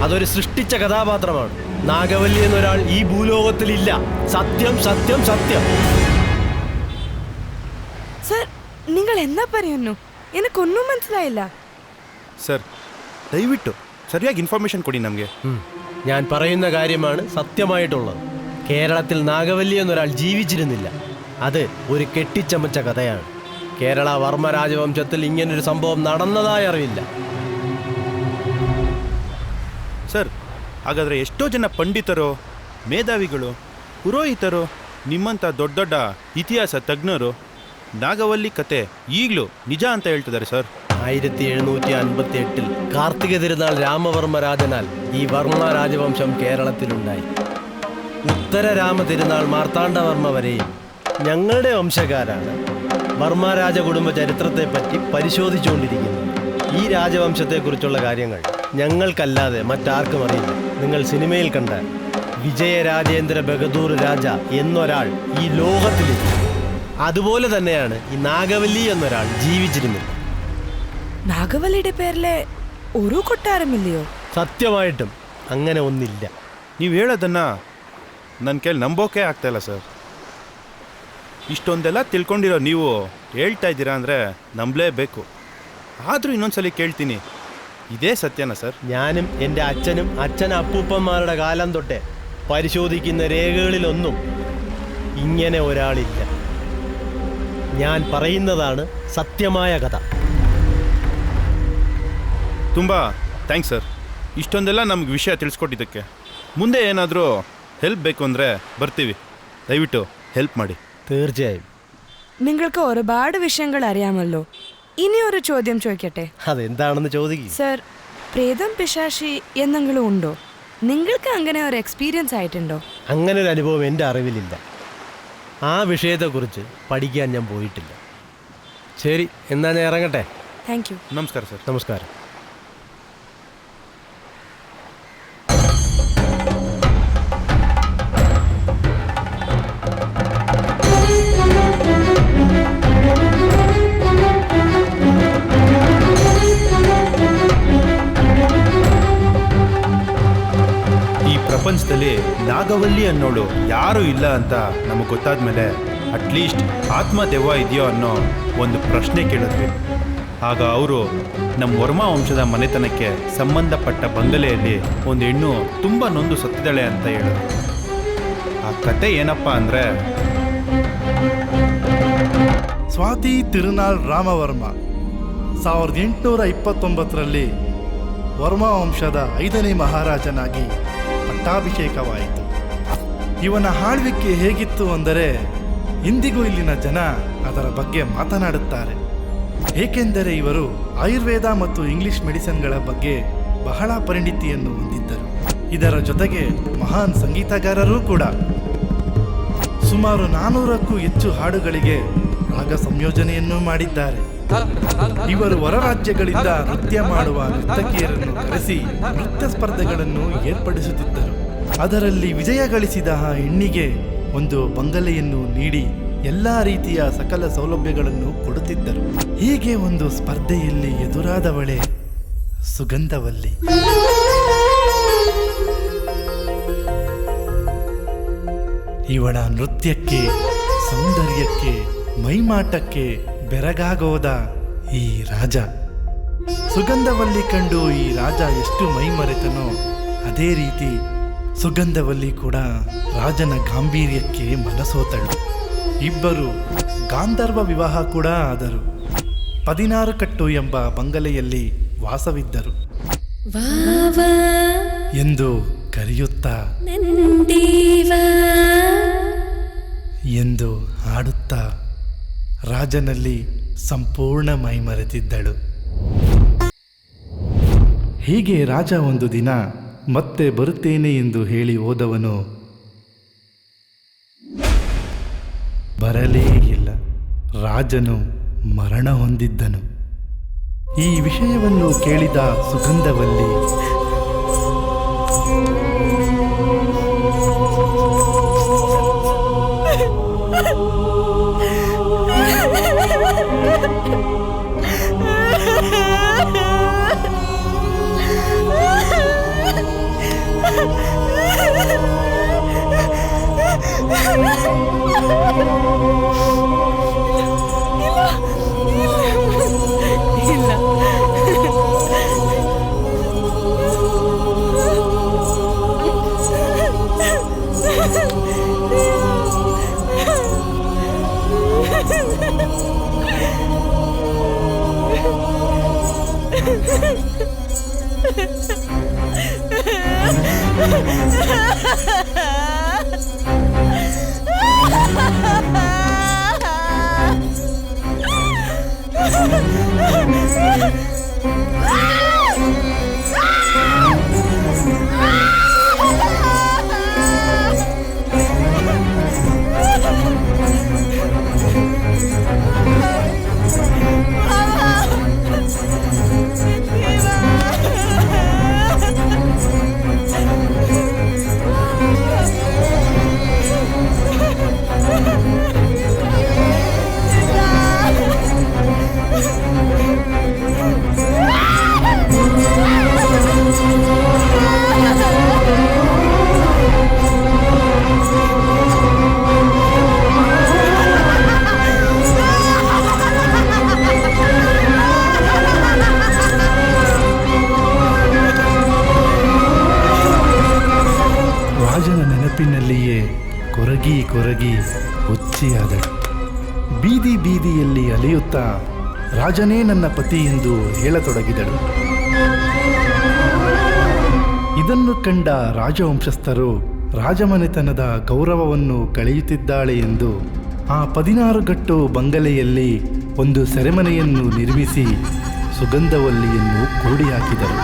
അതൊരു സൃഷ്ടിച്ച കഥാപാത്രമാണ്. നാഗവല്ലി എന്നൊരാൾ ഈ ഭൂലോകത്തിലില്ല. സത്യം സത്യം സത്യം. സർ, നിങ്ങൾ എന്താ പറയുന്നു? എനിക്കൊന്നും മനസ്സിലായില്ല. സർ, ദയവിಟ್ಟು സരിയാಗಿ ഇൻഫർമേഷൻ ಕೊಡಿ ನಮಗೆ. ഞാൻ പറയുന്ന കാര്യമാണ് സത്യമായിട്ടുള്ളത്. കേരളത്തിൽ നാഗവല്ലി എന്നൊരാൾ ജീവിച്ചിരുന്നില്ല. അത് ഒരു കെട്ടിച്ചമച്ച കഥയാണ്. കേരള വർമ്മ രാജവംശത്തിൽ ഇങ്ങനൊരു സംഭവം നടന്നതായി അറിയില്ല. ಸರ್, ಹಾಗಾದರೆ ಎಷ್ಟೋ ಜನ ಪಂಡಿತರು, ಮೇಧಾವಿಗಳು, ಪುರೋಹಿತರು, ನಿಮ್ಮಂಥ ದೊಡ್ಡ ದೊಡ್ಡ ಇತಿಹಾಸ ತಜ್ಞರು ನಾಗವಲ್ಲಿ ಕತೆ ಈಗಲೂ ನಿಜ ಅಂತ ಹೇಳ್ತಿದ್ದಾರೆ ಸರ್. 1758 കാർത്തിക തിരുനാൾ രാമവർമ്മ രാജനാൽ ഈ വർമ്മ രാജവംശം കേരളത്തിലുണ്ടായി. ഉത്തര രാമ തിരുനാൾ മാർത്താണ്ഡവർമ്മ വരെയും ഞങ്ങളുടെ വംശക്കാരാണ് വർമ്മ രാജകുടുംബ ചരിത്രത്തെപ്പറ്റി പരിശോധിച്ചുകൊണ്ടിരിക്കുന്നത്. ഈ രാജവംശത്തെക്കുറിച്ചുള്ള കാര്യങ്ങൾ ഞങ്ങൾക്കല്ലാതെ മറ്റാർക്കും അറിയില്ല. നിങ്ങൾ സിനിമയിൽ കണ്ട വിജയരാജേന്ദ്ര ബഹദൂർ രാജ എന്നൊരാൾ ഈ ലോകത്തിലില്ല. അതുപോലെ തന്നെയാണ് ഈ നാഗവല്ലി എന്നൊരാൾ ജീവിച്ചിരുന്നത്. നാഗവല്ലിയുടെ പേരിലെ ഒരു കൊട്ടാരമില്ലയോ? സത്യമായിട്ടും അങ്ങനെ ഒന്നില്ല. ನೀವು ಹೇಳೋದನ್ನ ನನ್ನ ಕೈಲಿ ನಂಬೋಕೆ ಆಗ್ತಾ ಇಲ್ಲ ಸರ್. ಇಷ್ಟೊಂದೆಲ್ಲ ತಿಳ್ಕೊಂಡಿರೋ ನೀವು ಹೇಳ್ತಾ ಇದ್ದೀರಾ ಅಂದರೆ ನಂಬಲೇಬೇಕು. ಆದರೂ ಇನ್ನೊಂದ್ಸಲಿ ಕೇಳ್ತೀನಿ, ഇതേ സത്യന സർ? ഞാനും എൻ്റെ അച്ഛനും അച്ഛൻ അപ്പൂപ്പന്മാരുടെ കാലം തൊട്ടേ പരിശോധിക്കുന്ന രേഖകളിലൊന്നും ഇങ്ങനെ ഒരാളില്ല. ഞാൻ പറയുന്നതാണ് സത്യമായ കഥ. ತುಂಬ ಥ್ಯಾಂಕ್ಸ್ ಸರ್, ಇಷ್ಟೊಂದೆಲ್ಲ ನಮ್ಗೆ ವಿಷಯ ತಿಳಿಸ್ಕೊಟ್ಟಿದ್ದಕ್ಕೆ. ಮುಂದೆ ಏನಾದರೂ ಹೆಲ್ಪ್ ಬೇಕು ಅಂದರೆ ಬರ್ತೀವಿ. ദയവിಟ್ಟು ഹെൽപ്പ് ಮಾಡಿ. തീർച്ചയായും. നിങ്ങൾക്ക് ഒരുപാട് വിഷയങ്ങൾ അറിയാമല്ലോ. ഇനി ഒരു ചോദ്യം ചോദിക്കട്ടെ? അതെന്താണെന്ന് ചോദിക്കും. സർ, പ്രേതം പിശാശി എന്തെങ്കിലും ഉണ്ടോ? നിങ്ങൾക്ക് അങ്ങനെ ഒരു എക്സ്പീരിയൻസ് ആയിട്ടുണ്ടോ? അങ്ങനെ ഒരു അനുഭവം എൻ്റെ അറിവിലില്ല. ആ വിഷയത്തെക്കുറിച്ച് പഠിക്കാൻ ഞാൻ പോയിട്ടില്ല. ശരി, എന്നാ ഞാൻ ഇറങ്ങട്ടെ. Thank you. നമസ്കാരം സർ. നമസ്കാരം. ಈ ಪ್ರಪಂಚದಲ್ಲಿ ವಂಶದಲ್ಲಿ ನಾಗವಲ್ಲಿ ಅನ್ನೋಳು ಯಾರೂ ಇಲ್ಲ ಅಂತ ನಮಗೆ ಗೊತ್ತಾದ್ಮೇಲೆ ಅಟ್ಲೀಸ್ಟ್ ಆತ್ಮ ದೆವ್ವ ಇದೆಯೋ ಅನ್ನೋ ಒಂದು ಪ್ರಶ್ನೆ ಕೇಳಿದ್ವಿ. ಆಗ ಅವರು ನಮ್ಮ ವರ್ಮಾ ವಂಶದ ಮನೆತನಕ್ಕೆ ಸಂಬಂಧಪಟ್ಟ ಬಂಗಲೆಯಲ್ಲಿ ಒಂದು ಹೆಣ್ಣು ತುಂಬ ನೊಂದು ಸತ್ತಿದ್ದಾಳೆ ಅಂತ ಹೇಳಿದ್ರು. ಆ ಕತೆ ಏನಪ್ಪ ಅಂದರೆ, ಸ್ವಾತಿ ತಿರುನಾಳ್ ರಾಮವರ್ಮ 1829ರಲ್ಲಿ ವರ್ಮಾ ವಂಶದ 5ನೇ ಮಹಾರಾಜನಾಗಿ ಪಟ್ಟಾಭಿಷೇಕವಾಯಿತು. ಇವನ ಆಳ್ವಿಕೆ ಹೇಗಿತ್ತು ಅಂದರೆ ಇಂದಿಗೂ ಇಲ್ಲಿನ ಜನ ಅದರ ಬಗ್ಗೆ ಮಾತನಾಡುತ್ತಾರೆ. ಏಕೆಂದರೆ ಇವರು ಆಯುರ್ವೇದ ಮತ್ತು ಇಂಗ್ಲಿಷ್ ಮೆಡಿಸಿನ್ಗಳ ಬಗ್ಗೆ ಬಹಳ ಪರಿಣಿತಿಯನ್ನು ಹೊಂದಿದ್ದರು. ಇದರ ಜೊತೆಗೆ ಮಹಾನ್ ಸಂಗೀತಗಾರರೂ ಕೂಡ. ಸುಮಾರು 400ಕ್ಕೂ ಹೆಚ್ಚು ಹಾಡುಗಳಿಗೆ ರಾಗ ಸಂಯೋಜನೆಯನ್ನು ಮಾಡಿದ್ದಾರೆ. ಇವರು ಹೊರ ರಾಜ್ಯಗಳಿಂದ ನೃತ್ಯ ಮಾಡುವ ನರ್ತಕಿಯರನ್ನು ಕರೆಸಿ ನೃತ್ಯ ಸ್ಪರ್ಧೆಗಳನ್ನು ಏರ್ಪಡಿಸುತ್ತಿದ್ದರು. ಅದರಲ್ಲಿ ವಿಜಯ ಗಳಿಸಿದ ಆ ಹೆಣ್ಣಿಗೆ ಒಂದು ಬಂಗಲೆಯನ್ನು ನೀಡಿ ಎಲ್ಲ ರೀತಿಯ ಸಕಲ ಸೌಲಭ್ಯಗಳನ್ನು ಕೊಡುತ್ತಿದ್ದರು. ಹೀಗೆ ಒಂದು ಸ್ಪರ್ಧೆಯಲ್ಲಿ ಎದುರಾದವಳೆ ಸುಗಂಧವಲ್ಲಿ. ಇವಳ ನೃತ್ಯಕ್ಕೆ, ಸೌಂದರ್ಯಕ್ಕೆ, ಮೈಮಾಟಕ್ಕೆ ಬೆರಗಾಗೋದ ಈ ರಾಜ. ಸುಗಂಧವಲ್ಲಿ ಕಂಡು ಈ ರಾಜ ಎಷ್ಟು ಮೈಮರೆತನೋ ಅದೇ ರೀತಿ ಸುಗಂಧವಲ್ಲಿ ಕೂಡ ರಾಜನ ಗಾಂಭೀರ್ಯಕ್ಕೆ ಮನಸೋತಳು. ಇಬ್ಬರು ಗಾಂಧರ್ವ ವಿವಾಹ ಕೂಡ ಆದರು. 16 ಕಟ್ಟು ಎಂಬ ಬಂಗಲೆಯಲ್ಲಿ ವಾಸವಿದ್ದರು ಎಂದು ಕರೆಯುತ್ತಾ ಎಂದು ಹಾಡುತ್ತಾ ರಾಜನಲ್ಲಿ ಸಂಪೂರ್ಣ ಮೈಮರೆತಿದ್ದಳು. ಹೀಗೆ ರಾಜ ಒಂದು ದಿನ ಮತ್ತೆ ಬರುತ್ತೇನೆ ಎಂದು ಹೇಳಿ ಹೋದವನು ಬರಲೇ ಇಲ್ಲ. ರಾಜನು ಮರಣ ಹೊಂದಿದ್ದನು. ಈ ವಿಷಯವನ್ನು ಕೇಳಿದ ಸುಗಂಧವಲ್ಲಿ ನೆನಪಿನಲ್ಲಿಯೇ ಕೊರಗಿ ಕೊರಗಿ ಹುಚ್ಚಿಯಾದಳು. ಬೀದಿ ಬೀದಿಯಲ್ಲಿ ಅಲೆಯುತ್ತಾ ರಾಜನೇ ನನ್ನ ಪತಿ ಎಂದು ಹೇಳತೊಡಗಿದಳು. ಇದನ್ನು ಕಂಡ ರಾಜವಂಶಸ್ಥರು ರಾಜಮನೆತನದ ಗೌರವವನ್ನು ಕಳೆಯುತ್ತಿದ್ದಾಳೆ ಎಂದು ಆ 16 ಗಟ್ಟು ಬಂಗಲೆಯಲ್ಲಿ ಒಂದು ಸೆರೆಮನೆಯನ್ನು ನಿರ್ಮಿಸಿ ಸುಗಂಧವಲ್ಲಿಯನ್ನು ಕೂಡಿ ಹಾಕಿದರು.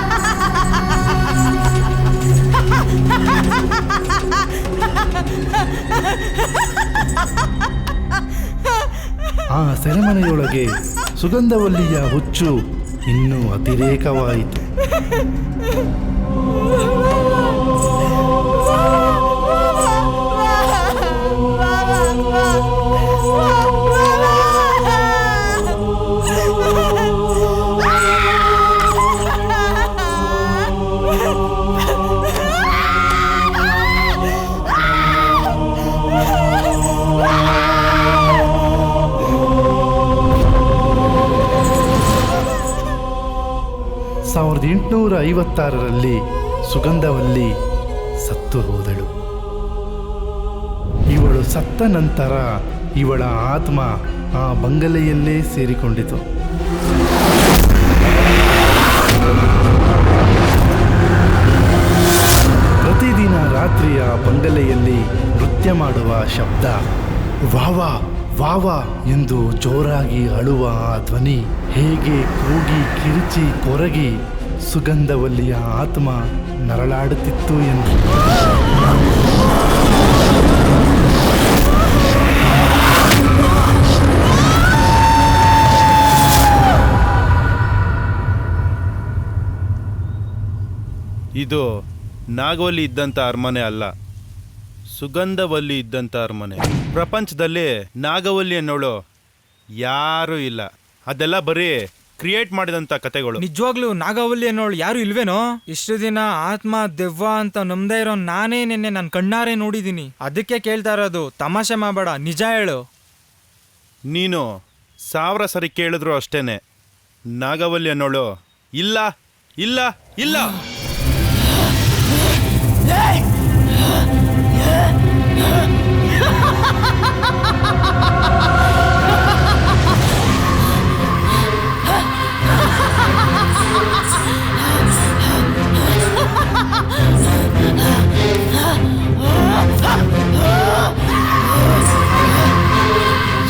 ಆ ಸೆರೆಮನೆಯೊಳಗೆ ಸುಗಂಧವಲ್ಲಿಯ ಹುಚ್ಚು ಇನ್ನೂ ಅತಿರೇಕವಾಯಿತು. 1856ರಲ್ಲಿ ಸುಗಂಧವಲ್ಲಿ ಸತ್ತು ಹೋದಳು. ಇವಳು ಸತ್ತ ನಂತರ ಇವಳ ಆತ್ಮ ಆ ಬಂಗಲೆಯಲ್ಲೇ ಸೇರಿಕೊಂಡಿತು. ಪ್ರತಿದಿನ ರಾತ್ರಿ ಆ ಬಂಗಲೆಯಲ್ಲಿ ನೃತ್ಯ ಮಾಡುವ ಶಬ್ದ, ವಾವಾ ವಾವಾ ಎಂದು ಜೋರಾಗಿ ಅಳುವ ಆ ಧ್ವನಿ ಹೇಗೆ ಕೂಗಿ ಕಿರುಚಿ ಕೊರಗಿ ಸುಗಂಧವಲ್ಲಿಯ ಆತ್ಮ ನರಳಾಡುತ್ತಿತ್ತು ಎಂದು. ಇದು ನಾಗವಲ್ಲಿ ಇದ್ದಂಥ ಅರಮನೆ ಅಲ್ಲ, ಸುಗಂಧವಲ್ಲಿ ಇದ್ದಂಥ ಅರಮನೆ. ಪ್ರಪಂಚದಲ್ಲಿ ನಾಗವಲ್ಲಿ ಅನ್ನೋಳು ಯಾರೂ ಇಲ್ಲ. ಅದೆಲ್ಲ ಬರೀ ಕ್ರಿಯೇಟ್ ಮಾಡಿದಂಥ ಕತೆಗಳು. ನಿಜವಾಗ್ಲೂ ನಾಗವಲ್ಲಿ ಅನ್ನೋಳು ಯಾರು ಇಲ್ವೇನೋ? ಇಷ್ಟು ದಿನ ಆತ್ಮ ದೆವ್ವ ಅಂತ ನಂಬದೇ ಇರೋ ನಾನೇ ನಿನ್ನೆ ನನ್ನ ಕಣ್ಣಾರೆ ನೋಡಿದ್ದೀನಿ. ಅದಕ್ಕೆ ಕೇಳ್ತಾ ಇರೋದು, ತಮಾಷೆ ಮಾಡಬೇಡ, ನಿಜ ಹೇಳು. ನೀನು 1000 ಸರಿ ಕೇಳಿದ್ರು ಅಷ್ಟೇನೆ, ನಾಗವಲ್ಲಿ ಅನ್ನೋಳು ಇಲ್ಲ ಇಲ್ಲ ಇಲ್ಲ.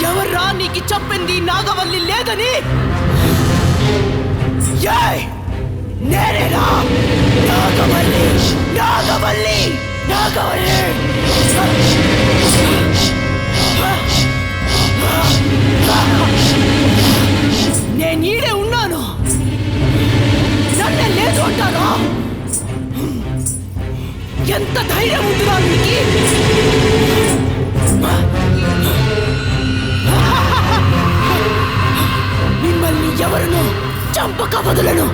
ఎవర్రా నీకు చెప్పింది నాగవల్లి లేదని? నేనేనా నాగవల్లి? నాగవల్లి నాగవల్లి నేను ఈడే ఉన్నాను. నన్నే లేదు అంటారా? ఎంత ధైర్యం ఉందిరా నీకు? మిమ్మల్ని ఎవరును చంపక వదలను.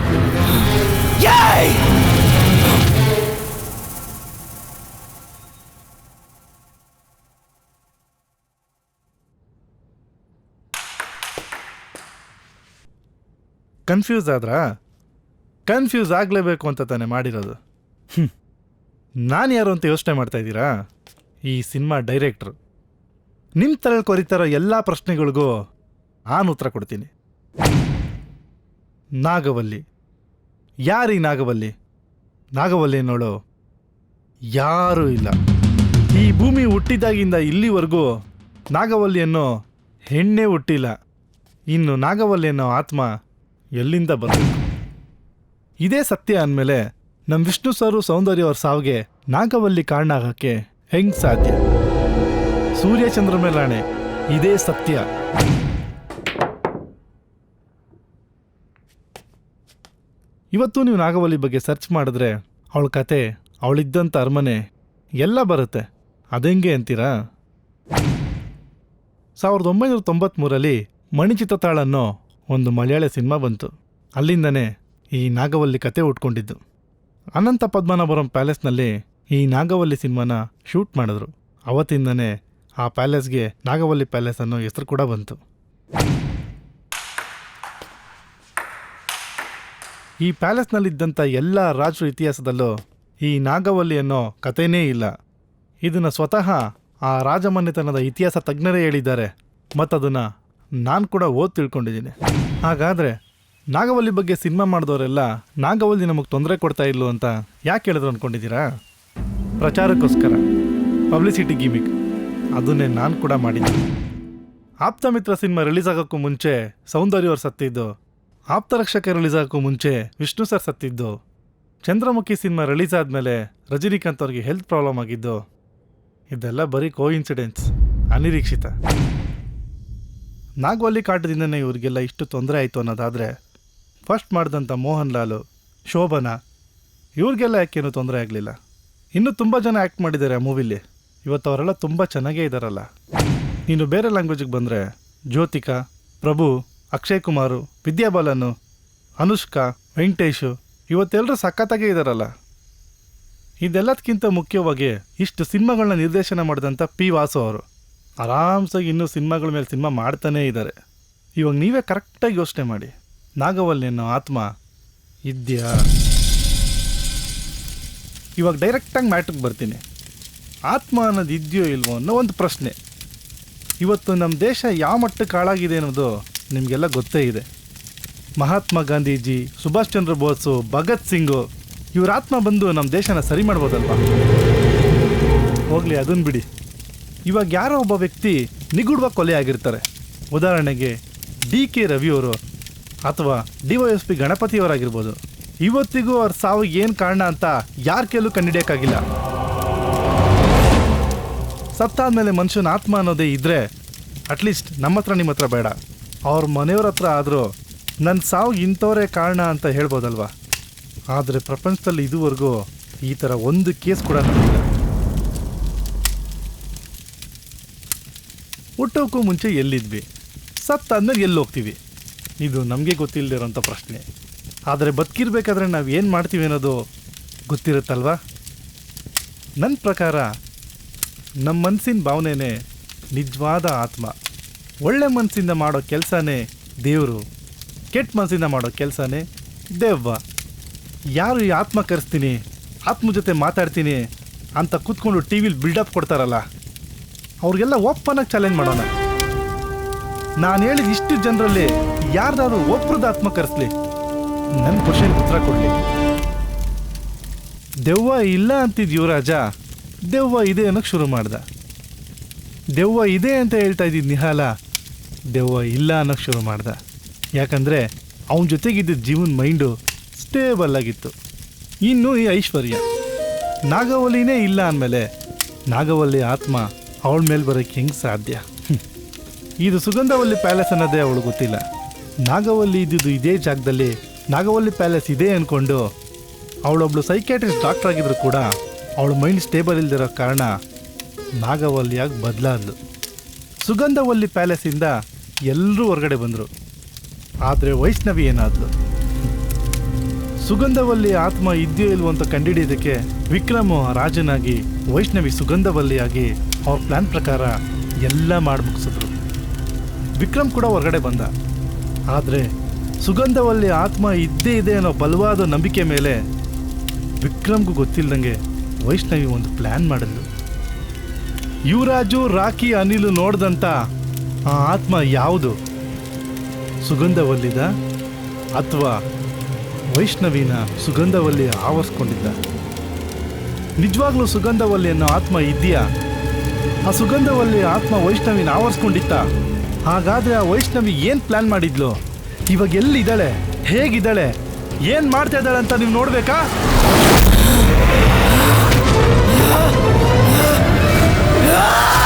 ಕನ್ಫ್ಯೂಸ್ ಆದ್ರಾ? ಕನ್ಫ್ಯೂಸ್ ಆಗಲೇಬೇಕು ಅಂತ ತಾನೇ ಮಾಡಿರೋದು. ನಾನು ಯಾರು ಅಂತ ಯೋಚನೆ ಮಾಡ್ತಾ ಇದ್ದೀರಾ? ಈ ಸಿನಿಮಾ ಡೈರೆಕ್ಟ್ರು. ನಿಮ್ಮ ತಲೆಯಲ್ಲಿ ಕೊರಿತಾರೋ ಎಲ್ಲ ಪ್ರಶ್ನೆಗಳಿಗೂ ನಾನು ಉತ್ತರ ಕೊಡ್ತೀನಿ. ನಾಗವಲ್ಲಿ ಯಾರೀ ನಾಗವಲ್ಲಿ? ನಾಗವಲ್ಲಿ ಅನ್ನೋಳು ಯಾರೂ ಇಲ್ಲ. ಈ ಭೂಮಿ ಹುಟ್ಟಿದಾಗಿಂದ ಇಲ್ಲಿವರೆಗೂ ನಾಗವಲ್ಲಿ ಅನ್ನೋ ಹೆಣ್ಣೇ ಹುಟ್ಟಿಲ್ಲ. ಇನ್ನು ನಾಗವಲ್ಲಿ ಅನ್ನೋ ಆತ್ಮ ಎಲ್ಲಿಂದ ಬರಬೇಕು? ಇದೇ ಸತ್ಯ ಅಂದಮೇಲೆ ನಮ್ಮ ವಿಷ್ಣು ಸರು ಸೌಂದರ್ಯ ಅವ್ರ ಸಾವಿಗೆ ನಾಗವಲ್ಲಿ ಕಾರಣ ಆಗೋಕ್ಕೆ ಹೆಂಗೆ ಸಾಧ್ಯ? ಸೂರ್ಯ ಚಂದ್ರ ಮೇಲಾಣೆ, ಇದೇ ಸತ್ಯ. ಇವತ್ತು ನೀವು ನಾಗವಲ್ಲಿ ಬಗ್ಗೆ ಸರ್ಚ್ ಮಾಡಿದ್ರೆ ಅವಳ ಕತೆ, ಅವಳಿದ್ದಂಥ ಅರಮನೆ ಎಲ್ಲ ಬರುತ್ತೆ. ಅದೆಂಗೆ ಅಂತೀರಾ? 1993ರಲ್ಲಿ ಮಣಿಚಿತ್ರತಾಳ್ ಅನ್ನೋ ಒಂದು ಮಲಯಾಳ ಸಿನಿಮಾ ಬಂತು. ಅಲ್ಲಿಂದನೇ ಈ ನಾಗವಲ್ಲಿ ಕತೆ ಉಟ್ಕೊಂಡಿದ್ದು. ಅನಂತ ಪದ್ಮನಾಭಪುರಂ ಪ್ಯಾಲೇಸ್ನಲ್ಲಿ ಈ ನಾಗವಲ್ಲಿ ಸಿನಿಮಾನ ಶೂಟ್ ಮಾಡಿದ್ರು. ಅವತ್ತಿಂದನೇ ಆ ಪ್ಯಾಲೇಸ್ಗೆ ನಾಗವಲ್ಲಿ ಪ್ಯಾಲೇಸ್ ಅನ್ನೋ ಹೆಸರು ಕೂಡ ಬಂತು. ಈ ಪ್ಯಾಲೇಸ್ನಲ್ಲಿದ್ದಂಥ ಎಲ್ಲ ರಾಜರ ಇತಿಹಾಸದಲ್ಲೂ ಈ ನಾಗವಲ್ಲಿ ಅನ್ನೋ ಕಥೆನೇ ಇಲ್ಲ. ಇದನ್ನು ಸ್ವತಃ ಆ ರಾಜಮನೆತನದ ಇತಿಹಾಸ ತಜ್ಞರೇ ಹೇಳಿದ್ದಾರೆ, ಮತ್ತು ಅದನ್ನು ನಾನು ಕೂಡ ಓದಿ ತಿಳ್ಕೊಂಡಿದ್ದೀನಿ. ಹಾಗಾದರೆ ನಾಗವಲ್ಲಿ ಬಗ್ಗೆ ಸಿನಿಮಾ ಮಾಡಿದವರೆಲ್ಲ ನಾಗವಲ್ಲಿ ನಮಗೆ ತೊಂದರೆ ಕೊಡ್ತಾ ಇಲ್ಲು ಅಂತ ಯಾಕೆ ಹೇಳಿದ್ರು ಅಂದ್ಕೊಂಡಿದ್ದೀರಾ? ಪ್ರಚಾರಕ್ಕೋಸ್ಕರ, ಪಬ್ಲಿಸಿಟಿ ಗಿಮಿಕ್. ಅದನ್ನೇ ನಾನು ಕೂಡ ಮಾಡಿದ್ದೆ. ಆಪ್ತಮಿತ್ರ ಸಿನಿಮಾ ರಿಲೀಸ್ ಆಗೋಕ್ಕೂ ಮುಂಚೆ ಸೌಂದರ್ಯ ಅವ್ರು ಸತ್ತಿದ್ದು, ಆಪ್ತರಕ್ಷಕ ರಿಲೀಸ್ ಆಗೋಕ್ಕೂ ಮುಂಚೆ ವಿಷ್ಣು ಸರ್ ಸತ್ತಿದ್ದು, ಚಂದ್ರಮುಖಿ ಸಿನಿಮಾ ರಿಲೀಸ್ ಆದಮೇಲೆ ರಜನಿಕಾಂತ್ ಅವ್ರಿಗೆ ಹೆಲ್ತ್ ಪ್ರಾಬ್ಲಮ್ ಆಗಿದ್ದು, ಇದೆಲ್ಲ ಬರೀ ಕೋಇನ್ಸಿಡೆನ್ಸ್, ಅನಿರೀಕ್ಷಿತ. ನಾಗವಲ್ಲಿ ಕಾಟದಿಂದನೇ ಇವ್ರಿಗೆಲ್ಲ ಇಷ್ಟು ತೊಂದರೆ ಆಯಿತು ಅನ್ನೋದಾದರೆ, ಫಸ್ಟ್ ಮಾಡಿದಂಥ ಮೋಹನ್ ಲಾಲು, ಶೋಭನಾ ಇವ್ರಿಗೆಲ್ಲ ಯಾಕೇನು ತೊಂದರೆ ಆಗಲಿಲ್ಲ? ಇನ್ನೂ ತುಂಬ ಜನ ಆ್ಯಕ್ಟ್ ಮಾಡಿದ್ದಾರೆ ಆ ಮೂವಿಲಿ. ಇವತ್ತು ಅವರೆಲ್ಲ ತುಂಬ ಚೆನ್ನಾಗೇ ಇದ್ದಾರಲ್ಲ. ನೀನು ಬೇರೆ ಲ್ಯಾಂಗ್ವೇಜಿಗೆ ಬಂದರೆ ಜ್ಯೋತಿಕಾ, ಪ್ರಭು, ಅಕ್ಷಯ್ ಕುಮಾರು, ವಿದ್ಯಾಬಾಲನು, ಅನುಷ್ಕಾ, ವೆಂಕಟೇಶು ಇವತ್ತೆಲ್ಲರೂ ಸಖತ್ತಾಗೇ ಇದ್ದಾರಲ್ಲ. ಇದೆಲ್ಲದಕ್ಕಿಂತ ಮುಖ್ಯವಾಗಿ ಇಷ್ಟು ಸಿನಿಮಾಗಳನ್ನ ನಿರ್ದೇಶನ ಮಾಡಿದಂಥ ಪಿ ವಾಸು ಅವರು ಆರಾಮ್ಸಾಗಿ ಇನ್ನೂ ಸಿನಿಮಾಗಳ ಮೇಲೆ ಸಿನಿಮಾ ಮಾಡ್ತಾನೇ ಇದ್ದಾರೆ. ಇವಾಗ ನೀವೇ ಕರೆಕ್ಟಾಗಿ ಯೋಚನೆ ಮಾಡಿ, ನಾಗವಲ್ಲಿ ಅನ್ನೋ ಆತ್ಮ ಇದೆಯಾ? ಇವಾಗ ಡೈರೆಕ್ಟಾಗಿ ಮ್ಯಾಟ್ರಿಗೆ ಬರ್ತೀನಿ. ಆತ್ಮ ಅನ್ನೋದು ಇದೆಯೋ ಇಲ್ವೋ ಅನ್ನೋ ಒಂದು ಪ್ರಶ್ನೆ. ಇವತ್ತು ನಮ್ಮ ದೇಶ ಯಾವ ಮಟ್ಟಕ್ಕೆ ಹಾಳಾಗಿದೆ ಅನ್ನೋದು ನಿಮಗೆಲ್ಲ ಗೊತ್ತೇ ಇದೆ. ಮಹಾತ್ಮ ಗಾಂಧೀಜಿ, ಸುಭಾಷ್ ಚಂದ್ರ ಬೋಸು, ಭಗತ್ ಸಿಂಗು ಇವ್ರ ಆತ್ಮ ಬಂದು ನಮ್ಮ ದೇಶನ ಸರಿ ಮಾಡ್ಬೋದಲ್ವಾ? ಹೋಗಲಿ, ಅದನ್ನು ಬಿಡಿ. ಇವಾಗ ಯಾರೋ ಒಬ್ಬ ವ್ಯಕ್ತಿ ನಿಗೂಢವಾಗಿ ಕೊಲೆ ಆಗಿರ್ತಾರೆ. ಉದಾಹರಣೆಗೆ DK ರವಿಯವರು ಅಥವಾ DYSP ಗಣಪತಿಯವರಾಗಿರ್ಬೋದು. ಇವತ್ತಿಗೂ ಅವ್ರ ಸಾವಿಗೆ ಏನು ಕಾರಣ ಅಂತ ಯಾರ ಕೈಲೂ ಕಂಡುಹಿಡಿಯೋಕ್ಕಾಗಿಲ್ಲ. ಸತ್ತಾದ್ಮೇಲೆ ಮನುಷ್ಯನ ಆತ್ಮ ಅನ್ನೋದೇ ಇದ್ದರೆ ಅಟ್ಲೀಸ್ಟ್ ನಮ್ಮ ಹತ್ರ ನಿಮ್ಮ ಹತ್ರ ಬೇಡ, ಅವ್ರ ಮನೆಯವ್ರ ಹತ್ರ ಆದರೂ ನನ್ನ ಸಾವಿಗೆ ಇಂಥವರೇ ಕಾರಣ ಅಂತ ಹೇಳ್ಬೋದಲ್ವಾ? ಆದರೆ ಪ್ರಪಂಚದಲ್ಲಿ ಇದುವರೆಗೂ ಈ ಥರ ಒಂದು ಕೇಸ್ ಕೂಡ ನಡೆದಿಲ್ಲ. ಹುಟ್ಟೋಕ್ಕೂ ಮುಂಚೆ ಎಲ್ಲಿದ್ವಿ, ಸತ್ತಾದ್ಮೇಲೆ ಎಲ್ಲಿ ಹೋಗ್ತೀವಿ, ಇದು ನಮಗೆ ಗೊತ್ತಿಲ್ಲದಿರೋಂಥ ಪ್ರಶ್ನೆ. ಆದರೆ ಬದುಕಿರ್ಬೇಕಾದ್ರೆ ನಾವು ಏನು ಮಾಡ್ತೀವಿ ಅನ್ನೋದು ಗೊತ್ತಿರುತ್ತಲ್ವಾ? ನನ್ನ ಪ್ರಕಾರ ನಮ್ಮ ಮನಸ್ಸಿನ ಭಾವನೆನೇ ನಿಜವಾದ ಆತ್ಮ. ಒಳ್ಳೆ ಮನಸ್ಸಿಂದ ಮಾಡೋ ಕೆಲಸನೇ ದೇವರು, ಕೆಟ್ಟ ಮನಸ್ಸಿಂದ ಮಾಡೋ ಕೆಲಸನೇ ದೆವ್ವ. ಯಾರು ಈ ಆತ್ಮ ಕರೆಸ್ತೀನಿ, ಆತ್ಮ ಜೊತೆ ಮಾತಾಡ್ತೀನಿ ಅಂತ ಕೂತ್ಕೊಂಡು ಟಿ ವಿಲಿ ಬಿಲ್ಡಪ್ ಕೊಡ್ತಾರಲ್ಲ, ಅವ್ರಿಗೆಲ್ಲ ಓಪನ್ನಾಗಿ ಚಾಲೆಂಜ್ ಮಾಡೋಣ. ನಾನು ಹೇಳಿದ ಇಷ್ಟು ಜನರಲ್ಲಿ ಯಾರ್ದಾದ್ರು ಒಬ್ರದ್ದು ಆತ್ಮ ಕರೆಸ್ಲಿ, ನನ್ನ ಕ್ವಶನ್ಗೆ ಉತ್ತರ ಕೊಡಲಿ. ದೆವ್ವ ಇಲ್ಲ ಅಂತಿದ್ದು ಯುವರಾಜ ದೆವ್ವ ಇದೆ ಅನ್ನೋಕ್ಕೆ ಶುರು ಮಾಡ್ದ. ದೆವ್ವ ಇದೆ ಅಂತ ಹೇಳ್ತಾ ಇದ್ದಿದ್ದು ನಿಹಾಲ ದೆವ್ವ ಇಲ್ಲ ಅನ್ನೋಕ್ಕೆ ಶುರು ಮಾಡ್ದ. ಯಾಕಂದರೆ ಅವನ ಜೊತೆಗಿದ್ದ ಜೀವನ ಮೈಂಡು ಸ್ಟೇಬಲ್ ಆಗಿತ್ತು. ಇನ್ನು ಈ ಐಶ್ವರ್ಯ ನಾಗವಲ್ಲಿನೇ ಇಲ್ಲ ಅಂದಮೇಲೆ ನಾಗವಲ್ಲಿ ಆತ್ಮ ಅವಳ ಮೇಲೆ ಬರೋಕ್ಕೆ ಹೆಂಗೆ ಸಾಧ್ಯ? ಇದು ಸುಗಂಧವಲ್ಲಿ ಪ್ಯಾಲೇಸ್ ಅನ್ನೋದೇ ಅವಳು ಗೊತ್ತಿಲ್ಲ. ನಾಗವಲ್ಲಿ ಇದ್ದಿದ್ದು ಇದೇ ಜಾಗದಲ್ಲಿ ನಾಗವಲ್ಲಿ ಪ್ಯಾಲೇಸ್ ಇದೆ ಅಂದ್ಕೊಂಡು ಅವಳೊಬ್ಳು ಸೈಕ್ಯಾಟ್ರಿಸ್ಟ್ ಡಾಕ್ಟರ್ ಆಗಿದ್ರು ಕೂಡ ಅವಳ ಮೈಂಡ್ ಸ್ಟೇಬಲ್ ಇಲ್ದಿರೋ ಕಾರಣ ನಾಗವಲ್ಲಿಯಾಗಿ ಬದಲಾದ್ಲು. ಸುಗಂಧವಲ್ಲಿ ಪ್ಯಾಲೇಸಿಂದ ಎಲ್ಲರೂ ಹೊರಗಡೆ ಬಂದರು. ಆದರೆ ವೈಷ್ಣವಿ ಏನಾದ್ಲು? ಸುಗಂಧವಲ್ಲಿ ಆತ್ಮ ಇದೆಯೋ ಇಲ್ವೋ ಅಂತ ಕಂಡುಹಿಡಿಯೋದಕ್ಕೆ ವಿಕ್ರಮ್ ರಾಜನಾಗಿ ವೈಷ್ಣವಿ ಸುಗಂಧವಲ್ಲಿಯಾಗಿ ಅವ್ರ ಪ್ಲ್ಯಾನ್ ಪ್ರಕಾರ ಎಲ್ಲ ಮಾಡಿ ಮುಗಿಸಿದ್ರು. ವಿಕ್ರಮ್ ಕೂಡ ಹೊರಗಡೆ ಬಂದ. ಆದರೆ ಸುಗಂಧವಲ್ಲಿ ಆತ್ಮ ಇದ್ದೇ ಇದೆ ಅನ್ನೋ ಬಲವಾದ ನಂಬಿಕೆ ಮೇಲೆ ವಿಕ್ರಮ್ಗೂ ಗೊತ್ತಿಲ್ಲದಂಗೆ ವೈಷ್ಣವಿ ಒಂದು ಪ್ಲ್ಯಾನ್ ಮಾಡಿದ್ಲು. ಯುವರಾಜು, ರಾಕಿ, ಅನಿಲು ನೋಡ್ದಂಥ ಆ ಆತ್ಮ ಯಾವುದು? ಸುಗಂಧವಲ್ಲಿದ ಅಥವಾ ವೈಷ್ಣವಿನ ಸುಗಂಧವಲ್ಲಿ ಆವರಿಸ್ಕೊಂಡಿದ್ದ? ನಿಜವಾಗ್ಲೂ ಸುಗಂಧವಲ್ಲಿ ಅನ್ನೋ ಆತ್ಮ ಇದೆಯಾ? ಆ ಸುಗಂಧವಲ್ಲಿ ಆತ್ಮ ವೈಷ್ಣವಿನ ಆವರಿಸ್ಕೊಂಡಿತ್ತ? ಹಾಗಾದರೆ ಆ ವೈಷ್ಣವಿ ಏನು ಪ್ಲ್ಯಾನ್ ಮಾಡಿದ್ಲು? ಇವಾಗ ಎಲ್ಲಿದ್ದಾಳೆ, ಹೇಗಿದ್ದಾಳೆ, ಏನು ಮಾಡ್ತಾ ಇದ್ದಾಳೆ ಅಂತ ನೀವು ನೋಡಬೇಕಾ? Ah!